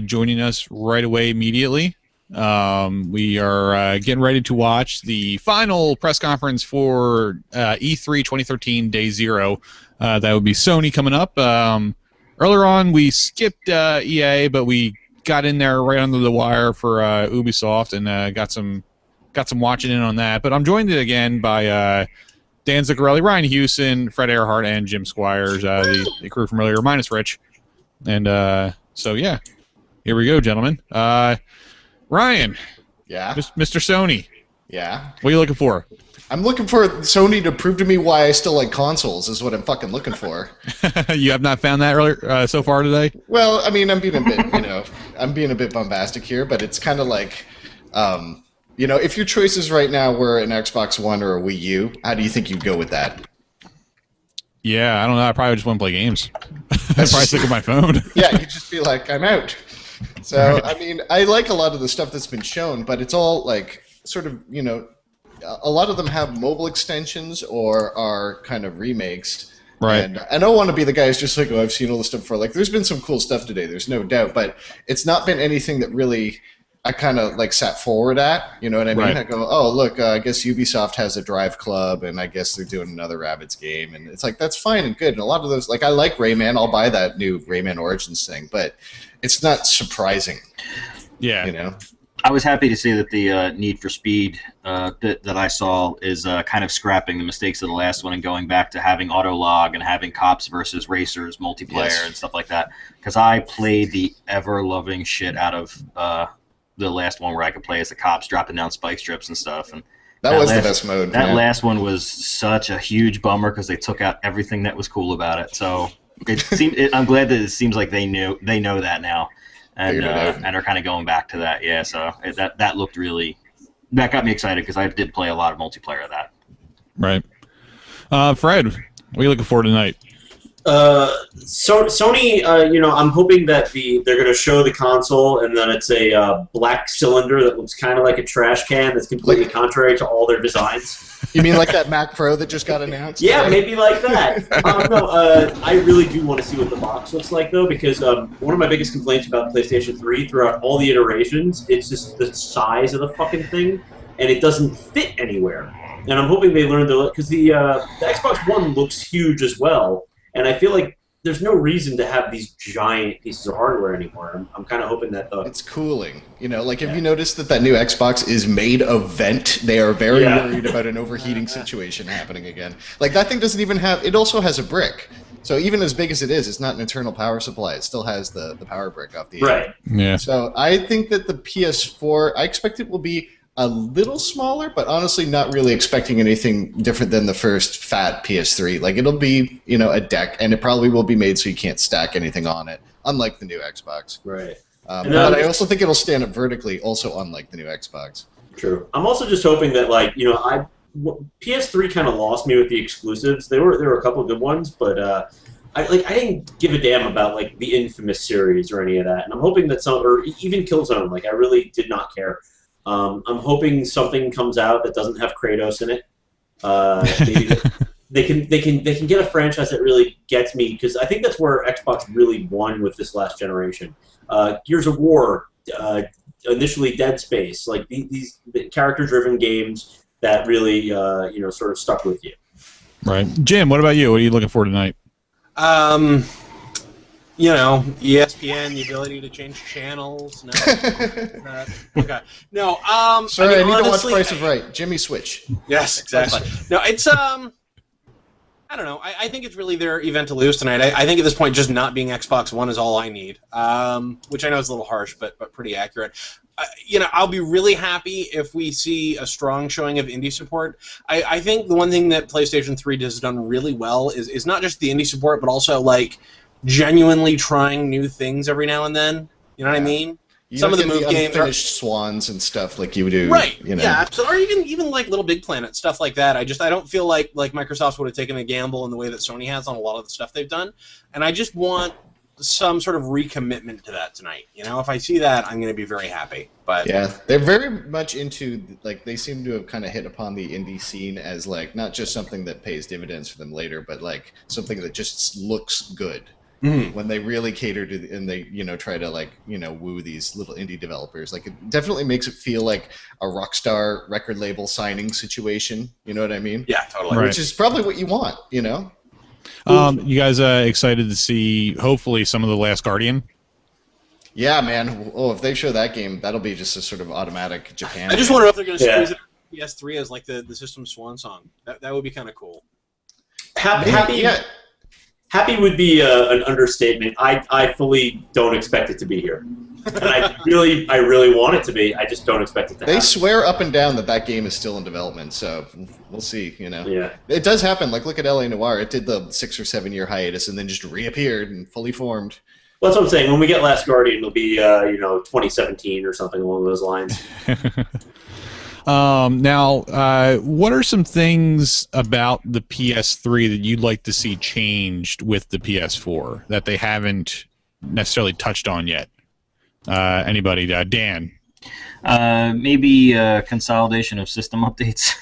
joining us right away immediately. We are getting ready to watch the final press conference for E3 2013 Day Zero. That would be Sony coming up. Earlier on, we skipped EA, but we got in there right under the wire for Ubisoft and got some watching in on that. But I'm joined again by Dan Zuccarelli, Ryan Hewson, Fred Earhart, and Jim Squires, the crew from earlier, minus Rich. And so, yeah, here we go, gentlemen. Ryan. Yeah? Mr. Sony. Yeah? What are you looking for? I'm looking for Sony to prove to me why I still like consoles is what I'm fucking looking for. You have not found that earlier so far today? Well, I mean, I'm being a bit, I'm being a bit bombastic here, but it's kind of like, if your choices right now were an Xbox One or a Wii U, how do you think you'd go with that? Yeah, I don't know. I probably just want to play games. I'd probably stick with my phone. Yeah, you'd just be like, I'm out. So, I mean, I like a lot of the stuff that's been shown, but it's all like sort of, a lot of them have mobile extensions or are kind of remakes. Right. And I don't want to be the guy who's just like, oh, I've seen all this stuff before. Like, there's been some cool stuff today, there's no doubt, but it's not been anything that really I kind of like sat forward at, you know what I mean? Right. I go, oh, look, I guess Ubisoft has a Drive Club, and I guess they're doing another Rabbids game, and it's like, that's fine and good. And a lot of those, like, I like Rayman, I'll buy that new Rayman Origins thing, but it's not surprising. Yeah. I was happy to see that the Need for Speed that I saw is kind of scrapping the mistakes of the last one and going back to having auto log and having cops versus racers multiplayer and stuff like that. Because I played the ever-loving shit out of the last one where I could play as the cops dropping down spike strips and stuff. And that was the best mode. That last one was such a huge bummer because they took out everything that was cool about it. So I'm glad that it seems like they know that now. And are kind of going back to that, yeah. So that looked that got me excited because I did play a lot of multiplayer of that. Right. Fred, what are you looking for tonight? Sony, I'm hoping that they're going to show the console and then it's a black cylinder that looks kind of like a trash can that's completely contrary to all their designs. You mean like that Mac Pro that just got announced? Yeah, maybe like that. I really do want to see what the box looks like, though, because one of my biggest complaints about PlayStation 3 throughout all the iterations, it's just the size of the fucking thing, and it doesn't fit anywhere. And I'm hoping they learned because the Xbox One looks huge as well, and I feel like there's no reason to have these giant pieces of hardware anymore. I'm kind of hoping that it's cooling. Have you noticed that new Xbox is made of vent? They are very worried about an overheating situation happening again. Like, that thing doesn't even have... It also has a brick. So even as big as it is, it's not an internal power supply. It still has the power brick off the end. Right. Yeah. So I think that the PS4... I expect it will be a little smaller, but honestly not really expecting anything different than the first fat PS3. Like, it'll be, a deck, and it probably will be made so you can't stack anything on it, unlike the new Xbox. Right. But I also think it'll stand up vertically, also unlike the new Xbox. True. I'm also just hoping that, PS3 kind of lost me with the exclusives. There were a couple of good ones, but I didn't give a damn about the Infamous series or any of that. And I'm hoping that or even Killzone, I really did not care. I'm hoping something comes out that doesn't have Kratos in it. Maybe they can get a franchise that really gets me, because I think that's where Xbox really won with this last generation. Gears of War, initially Dead Space, these character-driven games that really sort of stuck with you. Right, Jim. What about you? What are you looking for tonight? ESPN, the ability to change channels. No. Okay. No. Sorry, I need to watch Price of Right. Jimmy Switch. Yes, exactly. No, it's I don't know. I think it's really their event to lose tonight. I think at this point, just not being Xbox One is all I need. Which I know is a little harsh, but pretty accurate. I'll be really happy if we see a strong showing of indie support. I think the one thing that PlayStation 3 has done really well is not just the indie support, but also genuinely trying new things every now and then. You know what I mean? Some of the move games are finished Swans and stuff like you do. Right. Yeah. So, or even Little Big Planet, stuff like that. I don't feel like Microsoft would have taken a gamble in the way that Sony has on a lot of the stuff they've done. And I just want some sort of recommitment to that tonight. If I see that, I'm going to be very happy. But yeah, they're very much into they seem to have kind of hit upon the indie scene as not just something that pays dividends for them later, but something that just looks good. when they really cater to and they try to like woo these little indie developers. Like it definitely makes it feel like a Rockstar record label signing situation. You know what I mean? Yeah, totally. Right. Which is probably what you want. You guys excited to see hopefully some of The Last Guardian? Yeah, man. Oh, if they show that game, that'll be just a sort of automatic Japan. I just wonder if they're going to squeeze it on PS3 as like the system swan song. That would be kind of cool. Happy would be an understatement. I fully don't expect it to be here. And I really want it to be. I just don't expect it to happen. They swear up and down that game is still in development, so we'll see, Yeah. It does happen. Like, look at LA Noire. It did the 6 or 7 year hiatus and then just reappeared and fully formed. Well, that's what I'm saying. When we get Last Guardian, it'll be 2017 or something along those lines. Now, what are some things about the PS3 that you'd like to see changed with the PS4 that they haven't necessarily touched on yet? Anybody? Dan? Maybe consolidation of system updates.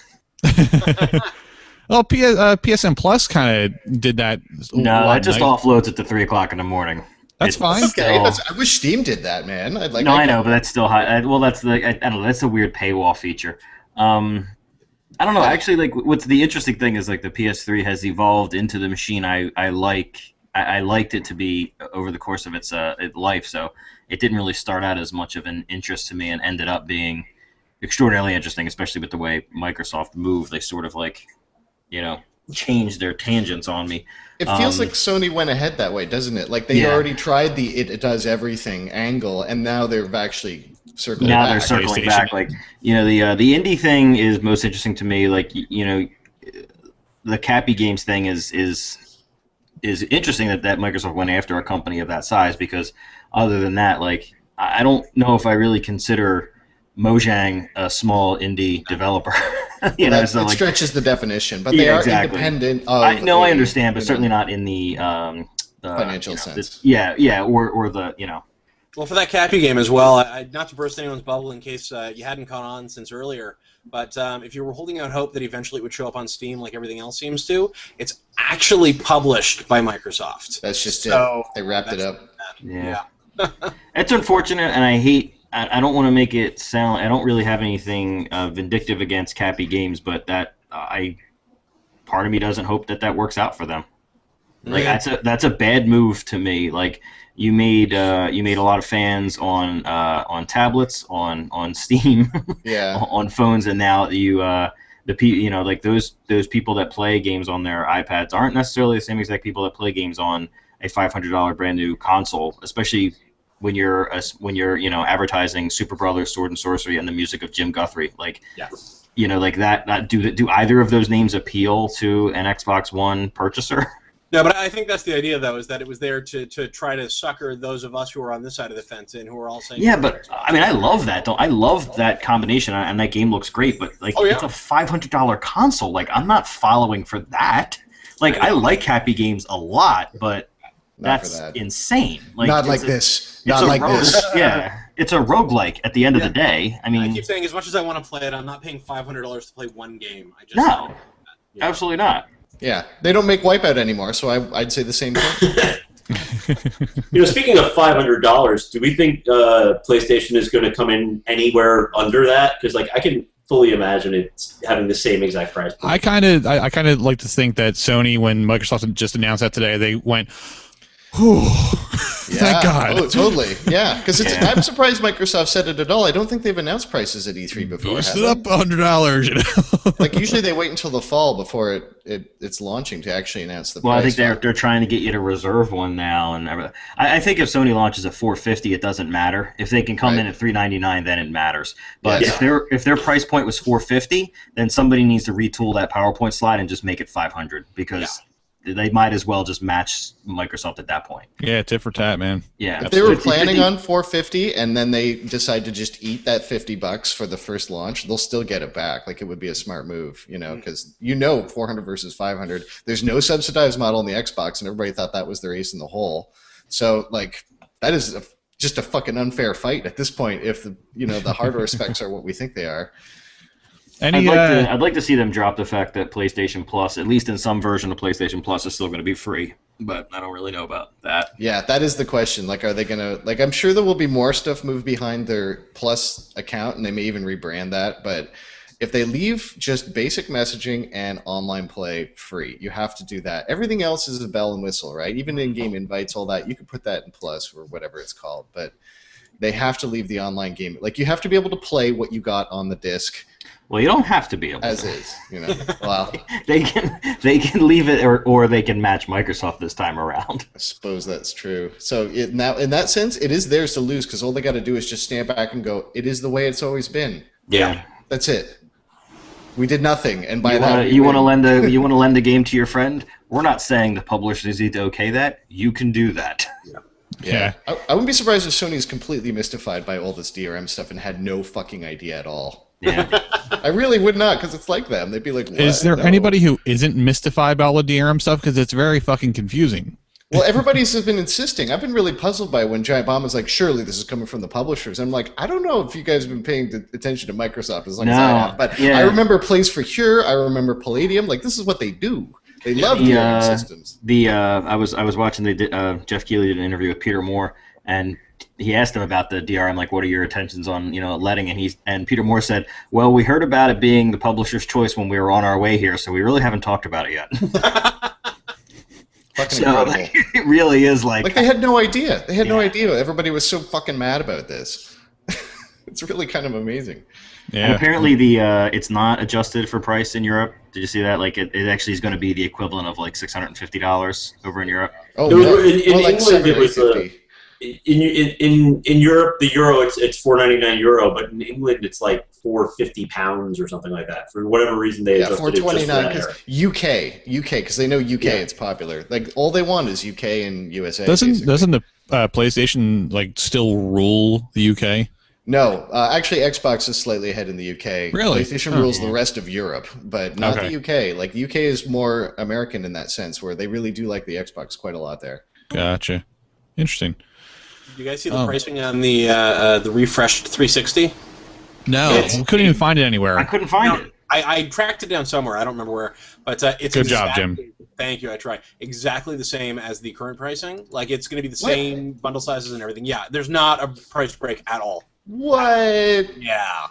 Well, PSN Plus kind of did that. No, it just offloads at 3 o'clock in the morning. That's fine. Okay, I wish Steam did that, man. I know, but that's still high. Well, that's I don't know. That's a weird paywall feature. I don't know. Actually, like, what's the interesting thing is like the PS3 has evolved into the machine I liked it to be over the course of its life. So it didn't really start out as much of an interest to me and ended up being extraordinarily interesting, especially with the way Microsoft moved. They sort of like, changed their tangents on me. It feels like Sony went ahead that way, doesn't it? Like they already tried the it does everything angle, and now they've actually circled back. Now they're circling back. Like, the indie thing is most interesting to me. Like, the Cappy Games thing is interesting that Microsoft went after a company of that size, because other than that, like, I don't know if I really consider Mojang a small indie developer. It stretches the defenation, but they are independent of... I understand, but certainly not in the financial sense. Or the, Well, for that Cappy game as well, not to burst anyone's bubble in case you hadn't caught on since earlier, but if you were holding out hope that eventually it would show up on Steam like everything else seems to, it's actually published by Microsoft. That's just it. They wrapped it up. Yeah. It's unfortunate, and I don't want to make it sound... I don't really have anything vindictive against Cappy Games, but part of me doesn't hope that works out for them. Like, that's a bad move to me. Like, you made a lot of fans on tablets, on Steam, on phones, and now like those people that play games on their iPads aren't necessarily the same exact people that play games on a $500 brand new console, especially when you're advertising Super Brothers, Sword and Sorcery, and the music of Jim Guthrie. Like, like that. Do either of those names appeal to an Xbox One purchaser? No, but I think that's the idea, though, is that it was there to try to sucker those of us who are on this side of the fence and who are all saying... Yeah, but, I mean, I love that. I love that combination, and that game looks great, but, like, it's a $500 console. Like, I'm not following for that. Like, I like Happy Games a lot, but that's insane. Like, not like this. Not like this. Yeah. It's a roguelike at the end of the day. I mean... I keep saying, as much as I want to play it, I'm not paying $500 to play one game. No. Absolutely not. Yeah, they don't make Wipeout anymore, so I'd say the same thing. Speaking of $500, do we think PlayStation is going to come in anywhere under that? Because I can fully imagine it having the same exact price point. I kind of like to think that Sony, when Microsoft just announced that today, they went, "Whew, thank God." Oh, totally. Yeah, because I'm surprised Microsoft said it at all. I don't think they've announced prices at E3 before. Boost it up $100. Like, usually they wait until the fall before it's launching to actually announce the price. Well, I think they're trying to get you to reserve one now, and everything. I think if Sony launches at $450, it doesn't matter. If they can come in at $399, then it matters. But if their price point was $450, then somebody needs to retool that PowerPoint slide and just make it $500, because they might as well just match Microsoft at that point. Yeah, tit for tat, man. Yeah. If they were planning on $450 and then they decide to just eat that $50 for the first launch, they'll still get it back. Like, it would be a smart move, because $400 versus $500. There's no subsidized model in the Xbox, and everybody thought that was their ace in the hole. So, like, that is just a fucking unfair fight at this point. If the hardware specs are what we think they are. I'd like to see them drop the fact that PlayStation Plus, at least in some version of PlayStation Plus, is still going to be free. But I don't really know about that. Yeah, that is the question. Like, are they gonna I'm sure there will be more stuff moved behind their Plus account, and they may even rebrand that. But if they leave just basic messaging and online play free, you have to do that. Everything else is a bell and whistle, right? Even in-game invites, all that, you could put that in Plus or whatever it's called. But they have to leave the online game. Like, you have to be able to play what you got on the disc. Well, you don't have to be able as to. is, Well, they can leave it, or they can match Microsoft this time around. I suppose that's true. So in that sense, it is theirs to lose because all they got to do is just stand back and go, "It is the way it's always been." Yeah, that's it. We did nothing, and by you want to lend a game to your friend? We're not saying the publishers need to okay that. You can do that. Yeah. I wouldn't be surprised if Sony is completely mystified by all this DRM stuff and had no fucking idea at all. Yeah. I really would not, because it's like them. They'd be like, what? Is there anybody who isn't mystified by all the DRM stuff? Because it's very fucking confusing. Well, everybody's been insisting. I've been really puzzled by when Giant Bomb was like, surely this is coming from the publishers. I'm like, I don't know if you guys have been paying attention to Microsoft as long as I have. But I remember Plays for Cure. I remember Palladium. Like, this is what they do. They love DRM systems. I was watching Jeff Keighley did an interview with Peter Moore, and he asked him about the DRM, like, what are your intentions on, letting? And Peter Moore said, well, we heard about it being the publisher's choice when we were on our way here, so we really haven't talked about it yet. Fucking incredible. Like, it really is like they had no idea. They had no idea. Everybody was so fucking mad about this. It's really kind of amazing. Yeah. And apparently it's not adjusted for price in Europe. Did you see that? Like it actually is going to be the equivalent of like $650 over in Europe. Oh, in England it was in Europe the euro it's €4.99, but in England it's like £4.50 or something like that. For whatever reason they adjusted it $4.29 because UK because they know UK it's popular. Like all they want is UK and USA. Doesn't the PlayStation like still rule the UK? No, actually, Xbox is slightly ahead in the UK. Really? PlayStation rules the rest of Europe, but not the UK. Like, the UK is more American in that sense, where they really do like the Xbox quite a lot there. Gotcha. Interesting. Did you guys see the pricing on the refreshed 360? No, we couldn't even find it anywhere. I couldn't find it. I tracked it down somewhere. I don't remember where, but it's good job, Jim. Thank you. I try exactly the same as the current pricing. Like it's going to be the same bundle sizes and everything. Yeah, there's not a price break at all. What? Yeah.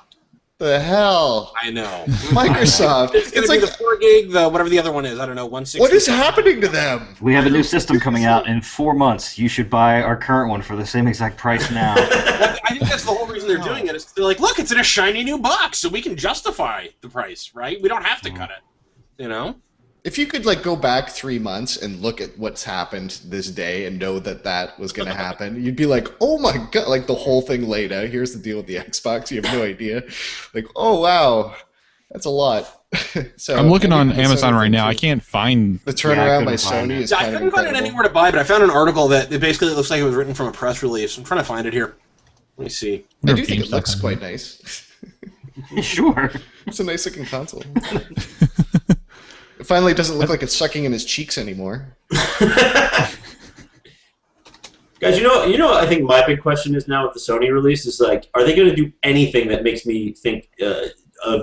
The hell? I know. Microsoft. It's going to be the 4 gig, whatever the other one is. I don't know, 160. What is happening to them? We have a new system coming out in 4 months. You should buy our current one for the same exact price now. I think that's the whole reason they're doing it. Is they're like, look, it's in a shiny new box, so we can justify the price, right? We don't have to cut it, If you could go back 3 months and look at what's happened this day and know that was going to happen, you'd be like, oh my god, like the whole thing laid out. Here's the deal with the Xbox. You have no idea. Like, oh wow, that's a lot. So I'm looking on Amazon right now. I can't find the turnaround by Sony. Is I couldn't find it anywhere to buy, but I found an article that it basically looks like it was written from a press release. I'm trying to find it here. Let me see. I do think it looks quite nice. Sure. It's a nice looking console. It finally doesn't look like it's sucking in his cheeks anymore. Guys, I think my big question is now with the Sony release is like, are they going to do anything that makes me think a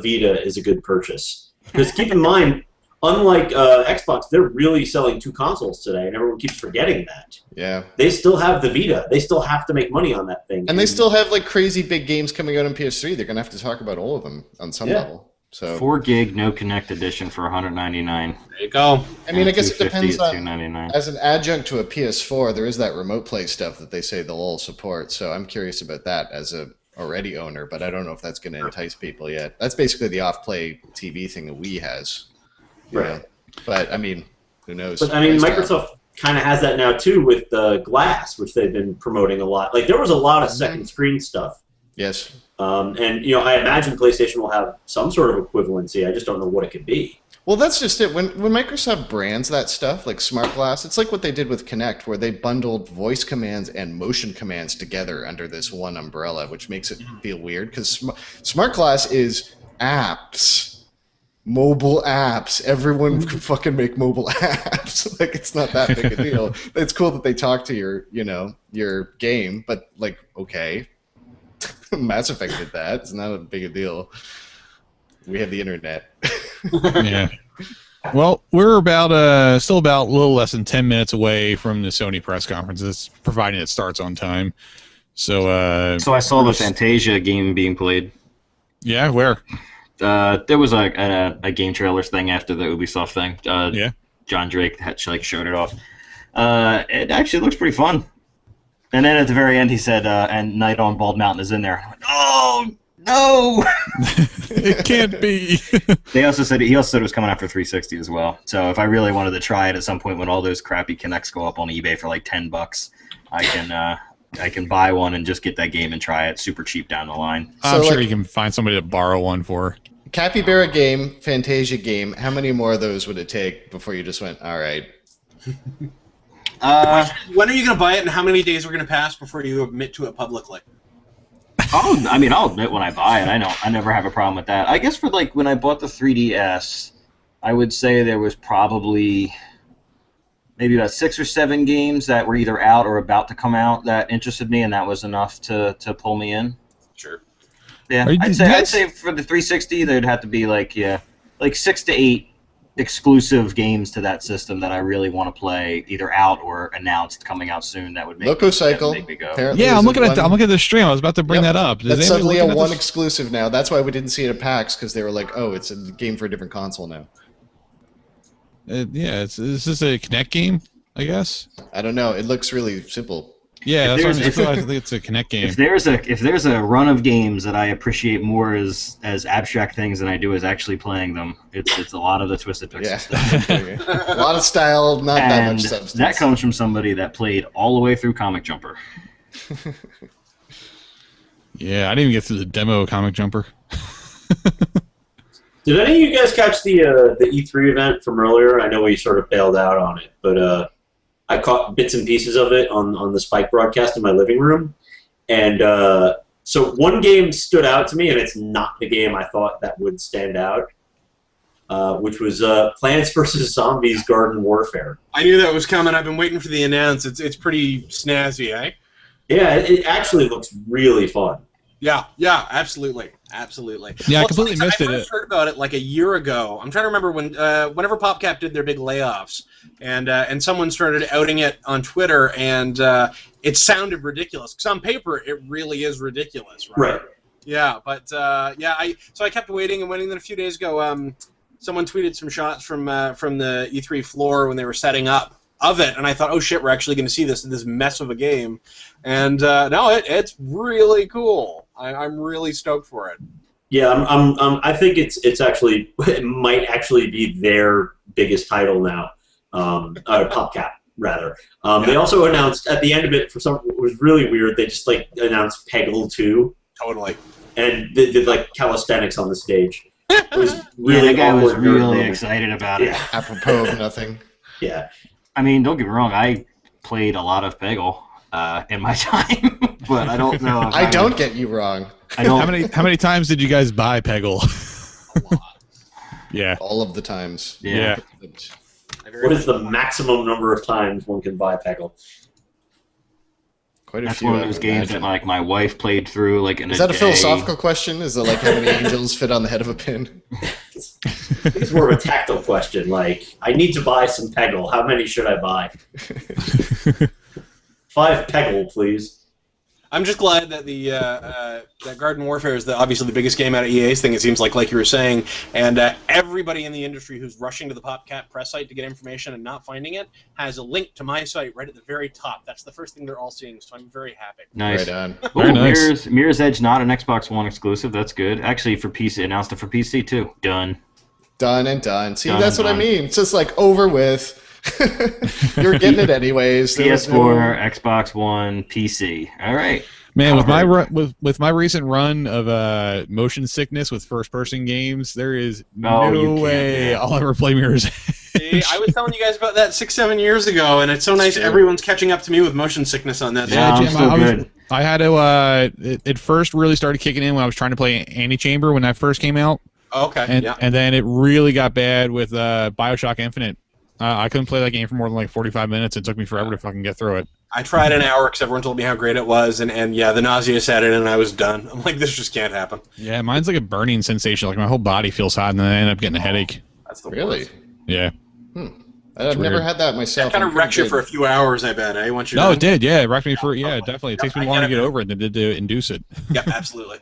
Vita is a good purchase? Because keep in mind, unlike Xbox, they're really selling 2 consoles today, and everyone keeps forgetting that. Yeah. They still have the Vita. They still have to make money on that thing. And they still have crazy big games coming out on PS3. They're going to have to talk about all of them on some level. So 4 gig no Connect edition for $199. There you go. I mean, I guess it depends on. $299. As an adjunct to a PS4, there is that remote play stuff that they say they'll all support. So I'm curious about that as a already owner, but I don't know if that's going to entice people yet. That's basically the off-play TV thing that Wii has. Right. But I mean, who knows? But I mean, Microsoft kind of has that now too with the Glass, which they've been promoting a lot. Like there was a lot of second screen stuff. Yes. And I imagine PlayStation will have some sort of equivalency. I just don't know what it could be. Well, that's just it. When Microsoft brands that stuff, like Smart Glass, it's like what they did with Kinect, where they bundled voice commands and motion commands together under this one umbrella, which makes it feel weird, because Smart Glass is apps. Mobile apps. Everyone can fucking make mobile apps. Like, it's not that big a deal. It's cool that they talk to your game, but, okay. Mass Effect did that. It's not a big a deal. We have the internet. Yeah. Well, we're about still about a little less than 10 minutes away from the Sony press conference, providing it starts on time. So So I saw the Fantasia game being played. Yeah, where? There was a game trailers thing after the Ubisoft thing. Yeah. John Drake had showed it off. It actually looks pretty fun. And then at the very end, he said, "And Night on Bald Mountain is in there." I went, "Oh no!" It can't be. He also said it was coming out for 360 as well. So if I really wanted to try it at some point when all those crappy Kinects go up on eBay for like $10, I can buy one and just get that game and try it super cheap down the line. I'm sure you can find somebody to borrow one for. Capybara game, Fantasia game. How many more of those would it take before you just went, all right? When are you going to buy it, and how many days are going to pass before you admit to it publicly? I'll admit when I buy it. I never have a problem with that. I guess for like when I bought the 3DS, I would say there was probably maybe about 6 or 7 games that were either out or about to come out that interested me, and that was enough to pull me in. Sure. Yeah, I'd say for the 360, there'd have to be like 6 to 8 exclusive games to that system that I really want to play, either out or announced coming out soon. That would make Loco Cycle. make me go. Yeah, I'm looking at the stream. I was about to bring that up. That's suddenly a one exclusive now. That's why we didn't see it at PAX, because they were like, oh, it's a game for a different console now. Yeah, is this a Kinect game? I guess. I don't know. It looks really simple. Yeah, I think it's a Kinect game. If there's a run of games that I appreciate more as abstract things than I do as actually playing them, it's a lot of the Twisted Pixel stuff. A lot of style, not that much substance. That comes from somebody that played all the way through Comic Jumper. Yeah, I didn't even get through the demo of Comic Jumper. Did any of you guys catch the E3 event from earlier? I know we sort of bailed out on it, but I caught bits and pieces of it on the Spike broadcast in my living room. And so one game stood out to me, and it's not the game I thought that would stand out, which was Plants vs. Zombies Garden Warfare. I knew that was coming. I've been waiting for the announce. It's pretty snazzy, eh? Yeah, it actually looks really fun. Yeah, absolutely. Yeah, I completely missed it. I first heard about it like a year ago. I'm trying to remember whenever PopCap did their big layoffs, and someone started outing it on Twitter, and it sounded ridiculous. Because on paper, it really is ridiculous, right? Yeah, but so I kept waiting and waiting. Then a few days ago, someone tweeted some shots from the E3 floor when they were setting up of it, and I thought, oh shit, we're actually going to see this this mess of a game, and no, it's really cool. I'm really stoked for it. Yeah, I think it might actually be their biggest title now, PopCap rather. They also announced at the end of it, it was really weird. They just announced Peggle 2. Totally. And they did calisthenics on the stage. It was really that guy was really excited about it. Apropos of nothing. Yeah. I mean, don't get me wrong. I played a lot of Peggle in my time, but I don't know. I don't get you wrong. I don't. How many times did you guys buy Peggle? A lot. Yeah. All of the times. Yeah. What is the maximum number of times one can buy Peggle? Quite a That's few. one of those games that my wife played through in a day. Is that a philosophical question? Is it how many angels fit on the head of a pin? It's more of a tactile question. I need to buy some Peggle. How many should I buy? 5 Peggle, please. I'm just glad that that Garden Warfare is obviously the biggest game out of EA's thing. It seems like you were saying, and everybody in the industry who's rushing to the PopCap press site to get information and not finding it has a link to my site right at the very top. That's the first thing they're all seeing, so I'm very happy. Nice. Right on. Very nice. Mirror's Edge not an Xbox One exclusive. That's good. Actually, for PC, announced it for PC too. Done. Done and done. See, Done that's and what done. I mean. It's just over with. You're getting it anyways. PS4, Xbox One, PC. All right. Man, with my recent run of motion sickness with first-person games, there is no way I'll ever play Mirror's Edge. See, I was telling you guys about that 6-7 years ago, and it's so nice everyone's catching up to me with motion sickness on that. Yeah, Jim, I'm still good. I had to. It first really started kicking in when I was trying to play Antichamber when that first came out. Okay. And then it really got bad with BioShock Infinite. I couldn't play that game for more than 45 minutes. It took me forever to fucking get through it. I tried an hour because everyone told me how great it was, and yeah, the nausea set in, and I was done. I'm like, this just can't happen. Yeah, mine's like a burning sensation. Like my whole body feels hot, and then I end up getting a headache. That's the Really? worst. Yeah. I've never had that myself. That kind of wrecks you for a few hours, I bet. I want you. No, it did. Yeah, it wrecked me for. Yeah, definitely. It takes me longer to get over it than it did to induce it. Yep, absolutely.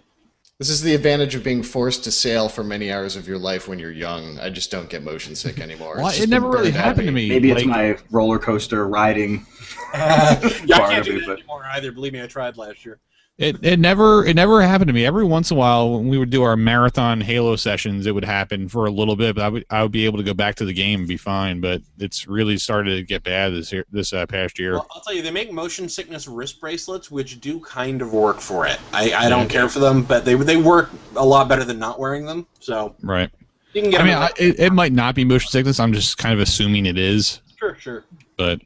This is the advantage of being forced to sail for many hours of your life when you're young. I just don't get motion sick anymore. Well, it never really happened to me. Maybe it's my roller coaster riding. Yeah, I can't do it, that anymore either. Believe me, I tried last year. It never happened to me. Every once in a while, when we would do our marathon Halo sessions, it would happen for a little bit, but I would be able to go back to the game and be fine. But it's really started to get bad this past year. Well, I'll tell you, they make motion sickness wrist bracelets, which do kind of work for it. I don't care for them, but they work a lot better than not wearing them. So right, you can get. It might not be motion sickness. I'm just kind of assuming it is. Sure. But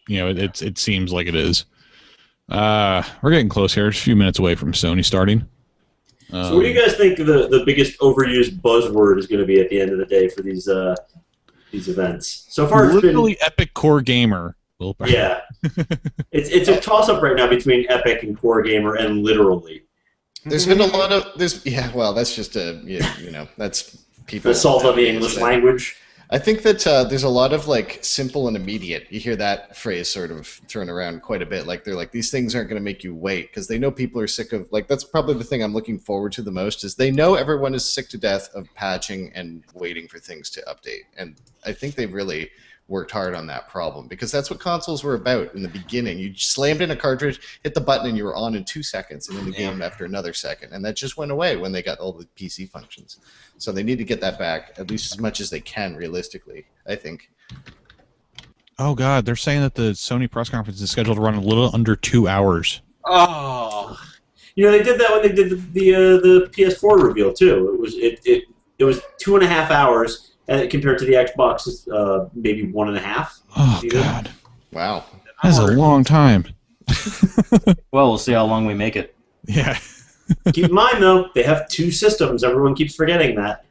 it seems like it is. We're getting close here. Just a few minutes away from Sony starting. So what do you guys think the biggest overused buzzword is going to be at the end of the day for these events? So far, it's literally Epic Core Gamer. Yeah, it's a toss-up right now between Epic and Core Gamer, and literally. There's been a lot of well, that's just that's people. The assault on the English language. I think that there's a lot of like simple and immediate. You hear that phrase sort of thrown around quite a bit. Like they're like, these things aren't going to make you wait because they know people are sick of. Like that's probably the thing I'm looking forward to the most is they know everyone is sick to death of patching and waiting for things to update. And I think they've really worked hard on that problem because that's what consoles were about in the beginning. You slammed in a cartridge, hit the button, and you were on in 2 seconds and in the game after another second. And that just went away when they got all the PC functions. So they need to get that back at least as much as they can realistically, I think. Oh, God. They're saying that the Sony press conference is scheduled to run a little under 2 hours. Oh. They did that when they did the PS4 reveal, too. It was 2.5 hours. Compared to the Xbox, maybe 1.5. Oh, God. Wow. That's a long time. Well, we'll see how long we make it. Yeah. Keep in mind, though, they have 2 systems. Everyone keeps forgetting that.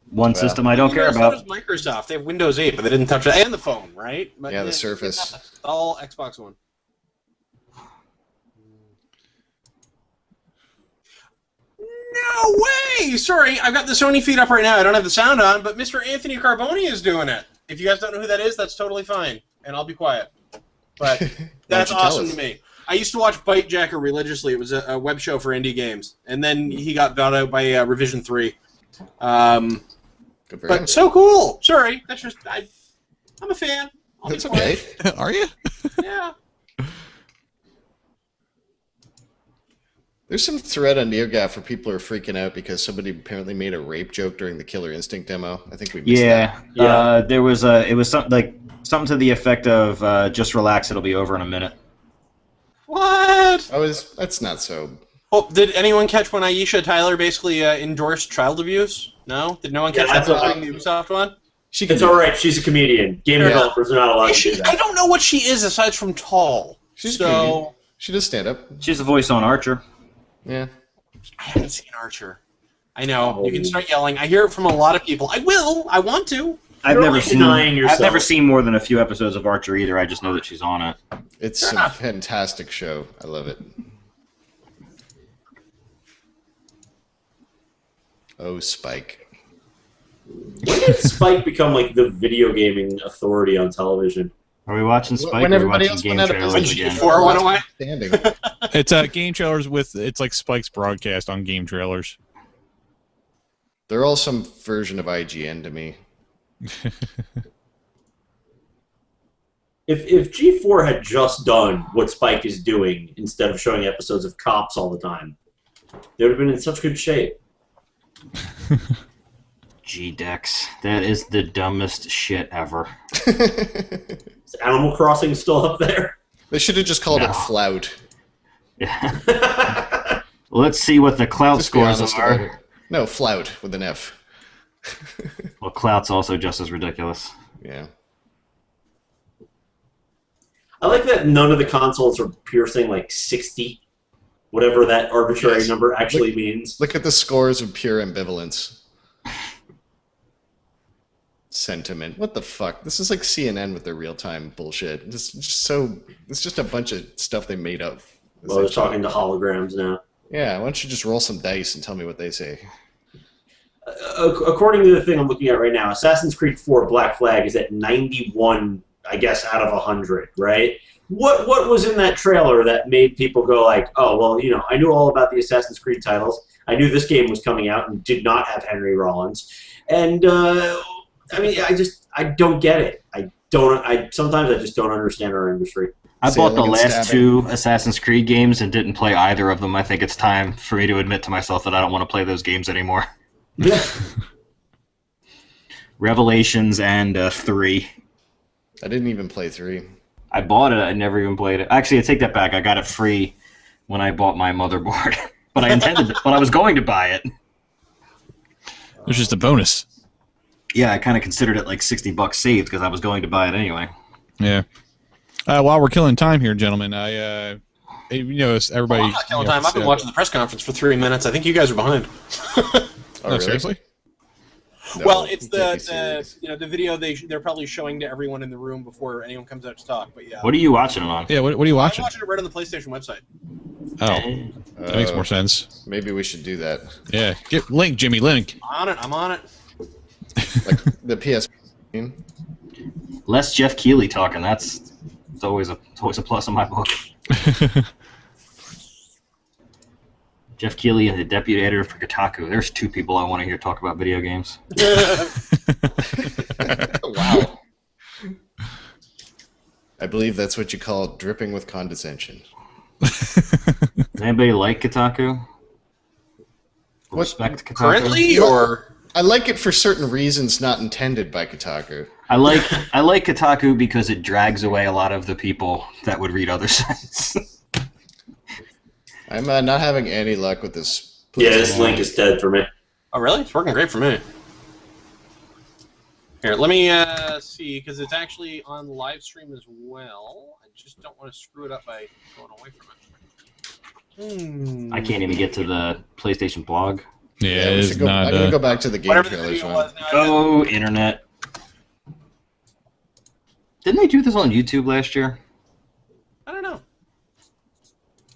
One system I don't care about. So does Microsoft. They have Windows 8, but they didn't touch it. And the phone, right? But yeah, the Surface. All Xbox One. No way! Sorry, I've got the Sony feed up right now. I don't have the sound on, but Mr. Anthony Carboni is doing it. If you guys don't know who that is, that's totally fine, and I'll be quiet. But that's awesome to me. I used to watch Bite Jacker religiously. It was a web show for indie games, and then he got bought out by Revision 3. Good for him. So cool. Sorry, that's just I'm a fan. That's okay. Are you? Yeah. There's some thread on NeoGAF where people are freaking out because somebody apparently made a rape joke during the Killer Instinct demo. I think we missed that. Yeah. There was it was something to the effect of just relax, it'll be over in a minute. What? That's not so. Oh, did anyone catch when Aisha Tyler basically endorsed child abuse? No? Did no one catch that during the Ubisoft one? It's all right. She's a comedian. Game developers are not allowed to do that. I don't know what she is aside from tall. She's a comedian. She does stand up. She's the voice on Archer. Yeah. I haven't seen Archer. I know. You can start yelling. I hear it from a lot of people. I will. I want to. I've never seen more than a few episodes of Archer either. I just know that she's on it. It's a fantastic show. I love it. Oh, Spike. When did Spike become like the video gaming authority on television? Are we watching Spike? When or are we everybody watching else game went out of trailers business, again? G4 went away? Standing. It's game trailers it's like Spike's broadcast on game trailers. They're all some version of IGN to me. If G4 had just done what Spike is doing instead of showing episodes of Cops all the time, they would have been in such good shape. G-Dex. That is the dumbest shit ever. Is Animal Crossing still up there? They should have just called it Flout. Yeah. Let's see what the clout Just be scores honest about are. it. No, Flout with an F. Well, clout's also just as ridiculous. Yeah. I like that none of the consoles are piercing like 60, whatever that arbitrary number actually means. Look at the scores of pure ambivalence. sentiment. What the fuck? This is like CNN with their real-time bullshit. It's just a bunch of stuff they made up. Well, they're talking to holograms now. Yeah, why don't you just roll some dice and tell me what they say? According to the thing I'm looking at right now, Assassin's Creed 4 Black Flag is at 91, I guess, out of 100, right? What was in that trailer that made people go like, oh, well, you know, I knew all about the Assassin's Creed titles. I knew this game was coming out and did not have Henry Rollins. And, I mean, I don't get it. Sometimes I just don't understand our industry. I bought the last two Assassin's Creed games and didn't play either of them. I think it's time for me to admit to myself that I don't want to play those games anymore. Revelations and 3. I didn't even play 3. I bought it. I never even played it. Actually, I take that back. I got it free when I bought my motherboard. But I was going to buy it. It was just a bonus. Yeah, I kind of considered it like $60 saved because I was going to buy it anyway. Yeah. While we're killing time here, gentlemen, everybody. I'm not killing time. I've been watching the press conference for 3 minutes. I think you guys are behind. Oh, really? Seriously? No, well, it's the video they're probably showing to everyone in the room before anyone comes out to talk. But yeah. What are you watching it on? Yeah, what are you watching? I'm watching it right on the PlayStation website. Oh, that makes more sense. Maybe we should do that. Yeah, get link, Jimmy, link. I'm on it. Like the PS. Less Jeff Keighley talking. It's always a plus in my book. Jeff Keighley and the deputy editor for Kotaku. There's two people I want to hear talk about video games. Wow. I believe that's what you call dripping with condescension. Does anybody like Kotaku? Respect Kotaku? Currently, or I like it for certain reasons not intended by Kotaku. I like Kotaku because it drags away a lot of the people that would read other sites. I'm not having any luck with this. Yeah, this link is dead for me. Oh, really? It's working great for me. Here, let me see, because it's actually on live stream as well. I just don't want to screw it up by going away from it. I can't even get to the PlayStation blog. Yeah, it is not. I'm going to go back to the game trailers one. Oh, internet. Didn't they do this on YouTube last year? I don't know.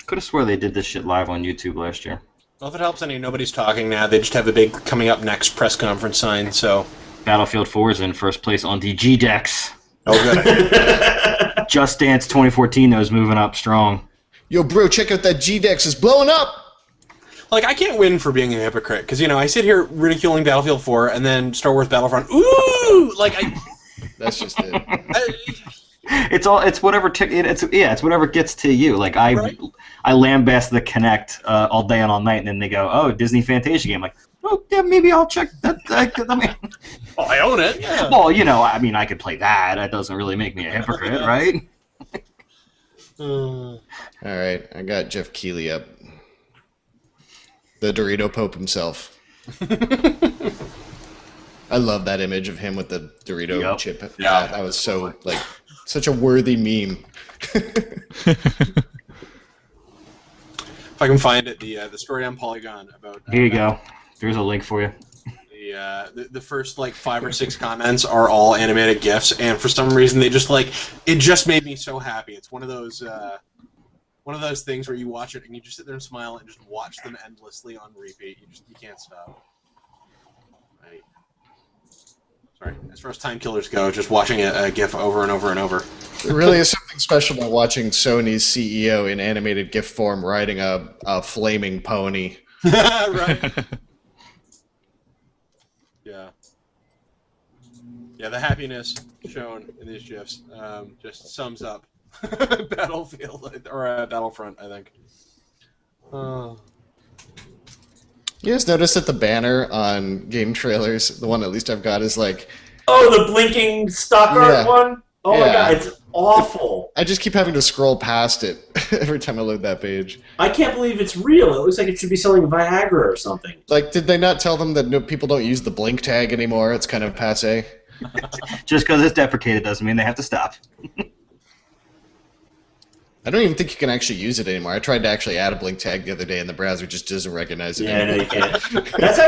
Could have swore they did this shit live on YouTube last year. Well, if it helps any, nobody's talking now. They just have a big coming up next press conference sign, so... Battlefield 4 is in first place on the G-Dex. Oh, good. Just Dance 2014, though, is moving up strong. Yo, bro, check out that G-Dex. It's blowing up! Like, I can't win for being a hypocrite, because, you know, I sit here ridiculing Battlefield 4, and then Star Wars Battlefront, ooh! Like, That's just it. It's whatever it's whatever gets to you. Like I lambast the Kinect all day and all night, and then they go, "Oh, Disney Fantasia game." I'm like, oh yeah, maybe I'll check that. Well, I own it. Yeah. Well, you know, I mean, I could play that. That doesn't really make me a hypocrite, right? All right, I got Jeff Keighley up, the Dorito Pope himself. I love that image of him with the Dorito chip. Yeah, that was so such a worthy meme. If I can find it, the story on Polygon about. Here you go. There's a link for you. The first like 5 or 6 comments are all animated GIFs, and for some reason they just it just made me so happy. It's one of those things where you watch it and you just sit there and smile and just watch them endlessly on repeat. You can't stop. Right. Sorry. As far as time killers go, just watching a GIF over and over and over. There really is something special about watching Sony's CEO in animated GIF form riding a flaming pony. Right. Yeah. Yeah, the happiness shown in these GIFs just sums up Battlefield or Battlefront, I think. You guys notice that the banner on game trailers, the one at least I've got, is like... Oh, the blinking stock art one? Oh my god, it's awful. I just keep having to scroll past it every time I load that page. I can't believe it's real. It looks like it should be selling Viagra or something. Like, did they not tell them that people don't use the blink tag anymore? It's kind of passé. Just because it's deprecated doesn't mean they have to stop. I don't even think you can actually use it anymore. I tried to actually add a blink tag the other day, and the browser just doesn't recognize it anymore. No, you can't. That's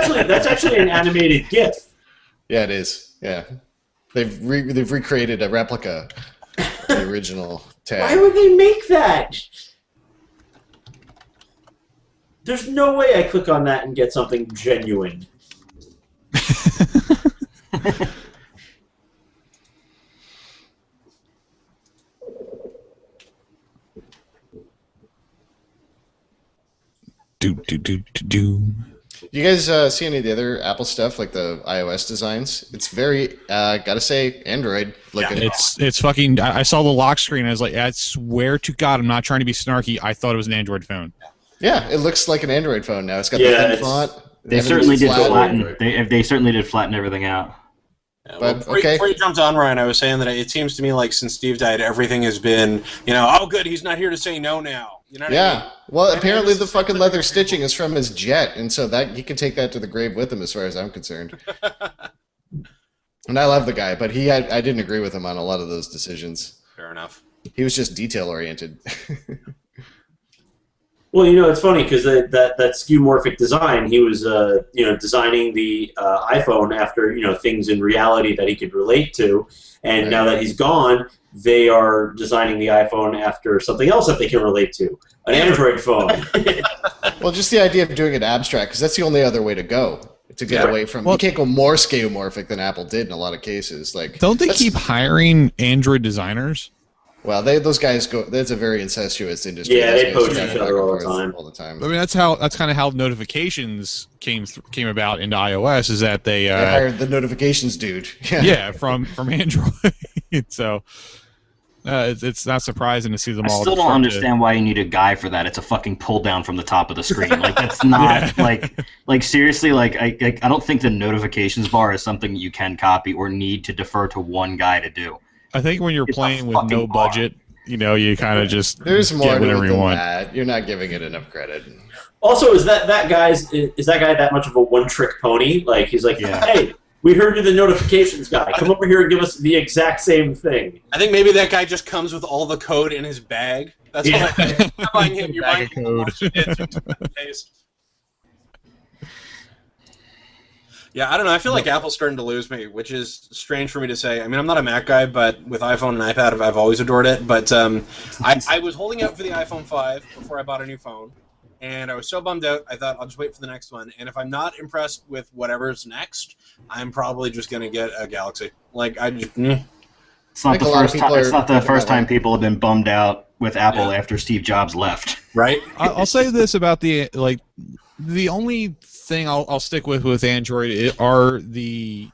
actually an animated GIF. Yeah, it is. Yeah. They've recreated a replica of the original tag. Why would they make that? There's no way I click on that and get something genuine. Do. You guys see any of the other Apple stuff, like the iOS designs? It's very, gotta say, Android looking. Yeah, it's fucking. I saw the lock screen. I was like, I swear to God, I'm not trying to be snarky. I thought it was an Android phone. Yeah, it looks like an Android phone now. It's got the thin font. They certainly did flatten. They certainly did flatten everything out. Yeah, But, well, okay. Before you jumped on, Ryan, I was saying that it seems to me like since Steve died, everything has been, oh, good, he's not here to say no now. You know what I mean? Well, apparently the fucking leather stitching is from his jet, and so that he can take that to the grave with him, as far as I'm concerned. And I love the guy, but I didn't agree with him on a lot of those decisions. Fair enough. He was just detail-oriented. Well, it's funny because that skeuomorphic design, he was, designing the iPhone after, things in reality that he could relate to, and now that he's gone, they are designing the iPhone after something else that they can relate to, an Android phone. Well, just the idea of doing it abstract, because that's the only other way to go. To get away from, you can't go more skeuomorphic than Apple did in a lot of cases. Like, don't they keep hiring Android designers? Well, those guys go. That's a very incestuous industry. Yeah, they poach each other all the time. I mean, that's kind of how notifications came about into iOS. Is that they hired the notifications dude. Yeah, from Android. So it's not surprising to see them all. I still don't understand why you need a guy for that. It's a fucking pull down from the top of the screen. Like that's not like seriously. Like I don't think the notifications bar is something you can copy or need to defer to one guy to do. I think when you're playing with no budget, you kind of just there's more get whatever to it you than want. that. You're not giving it enough credit. Also, is that guy that much of a one-trick pony? Like he's like, hey, we heard you're the notifications guy. Come over here and give us the exact same thing. I think maybe that guy just comes with all the code in his bag. That's all I think. You're buying him. You're buying code. Yeah, I don't know. I feel like Apple's starting to lose me, which is strange for me to say. I mean, I'm not a Mac guy, but with iPhone and iPad, I've always adored it. But I was holding out for the iPhone 5 before I bought a new phone, and I was so bummed out, I thought I'll just wait for the next one. And if I'm not impressed with whatever's next, I'm probably just going to get a Galaxy. Like, I just... It's not the first time. It's not the first time people have been bummed out with Apple after Steve Jobs left. Right? I'll say this about the only thing I'll stick with Android are the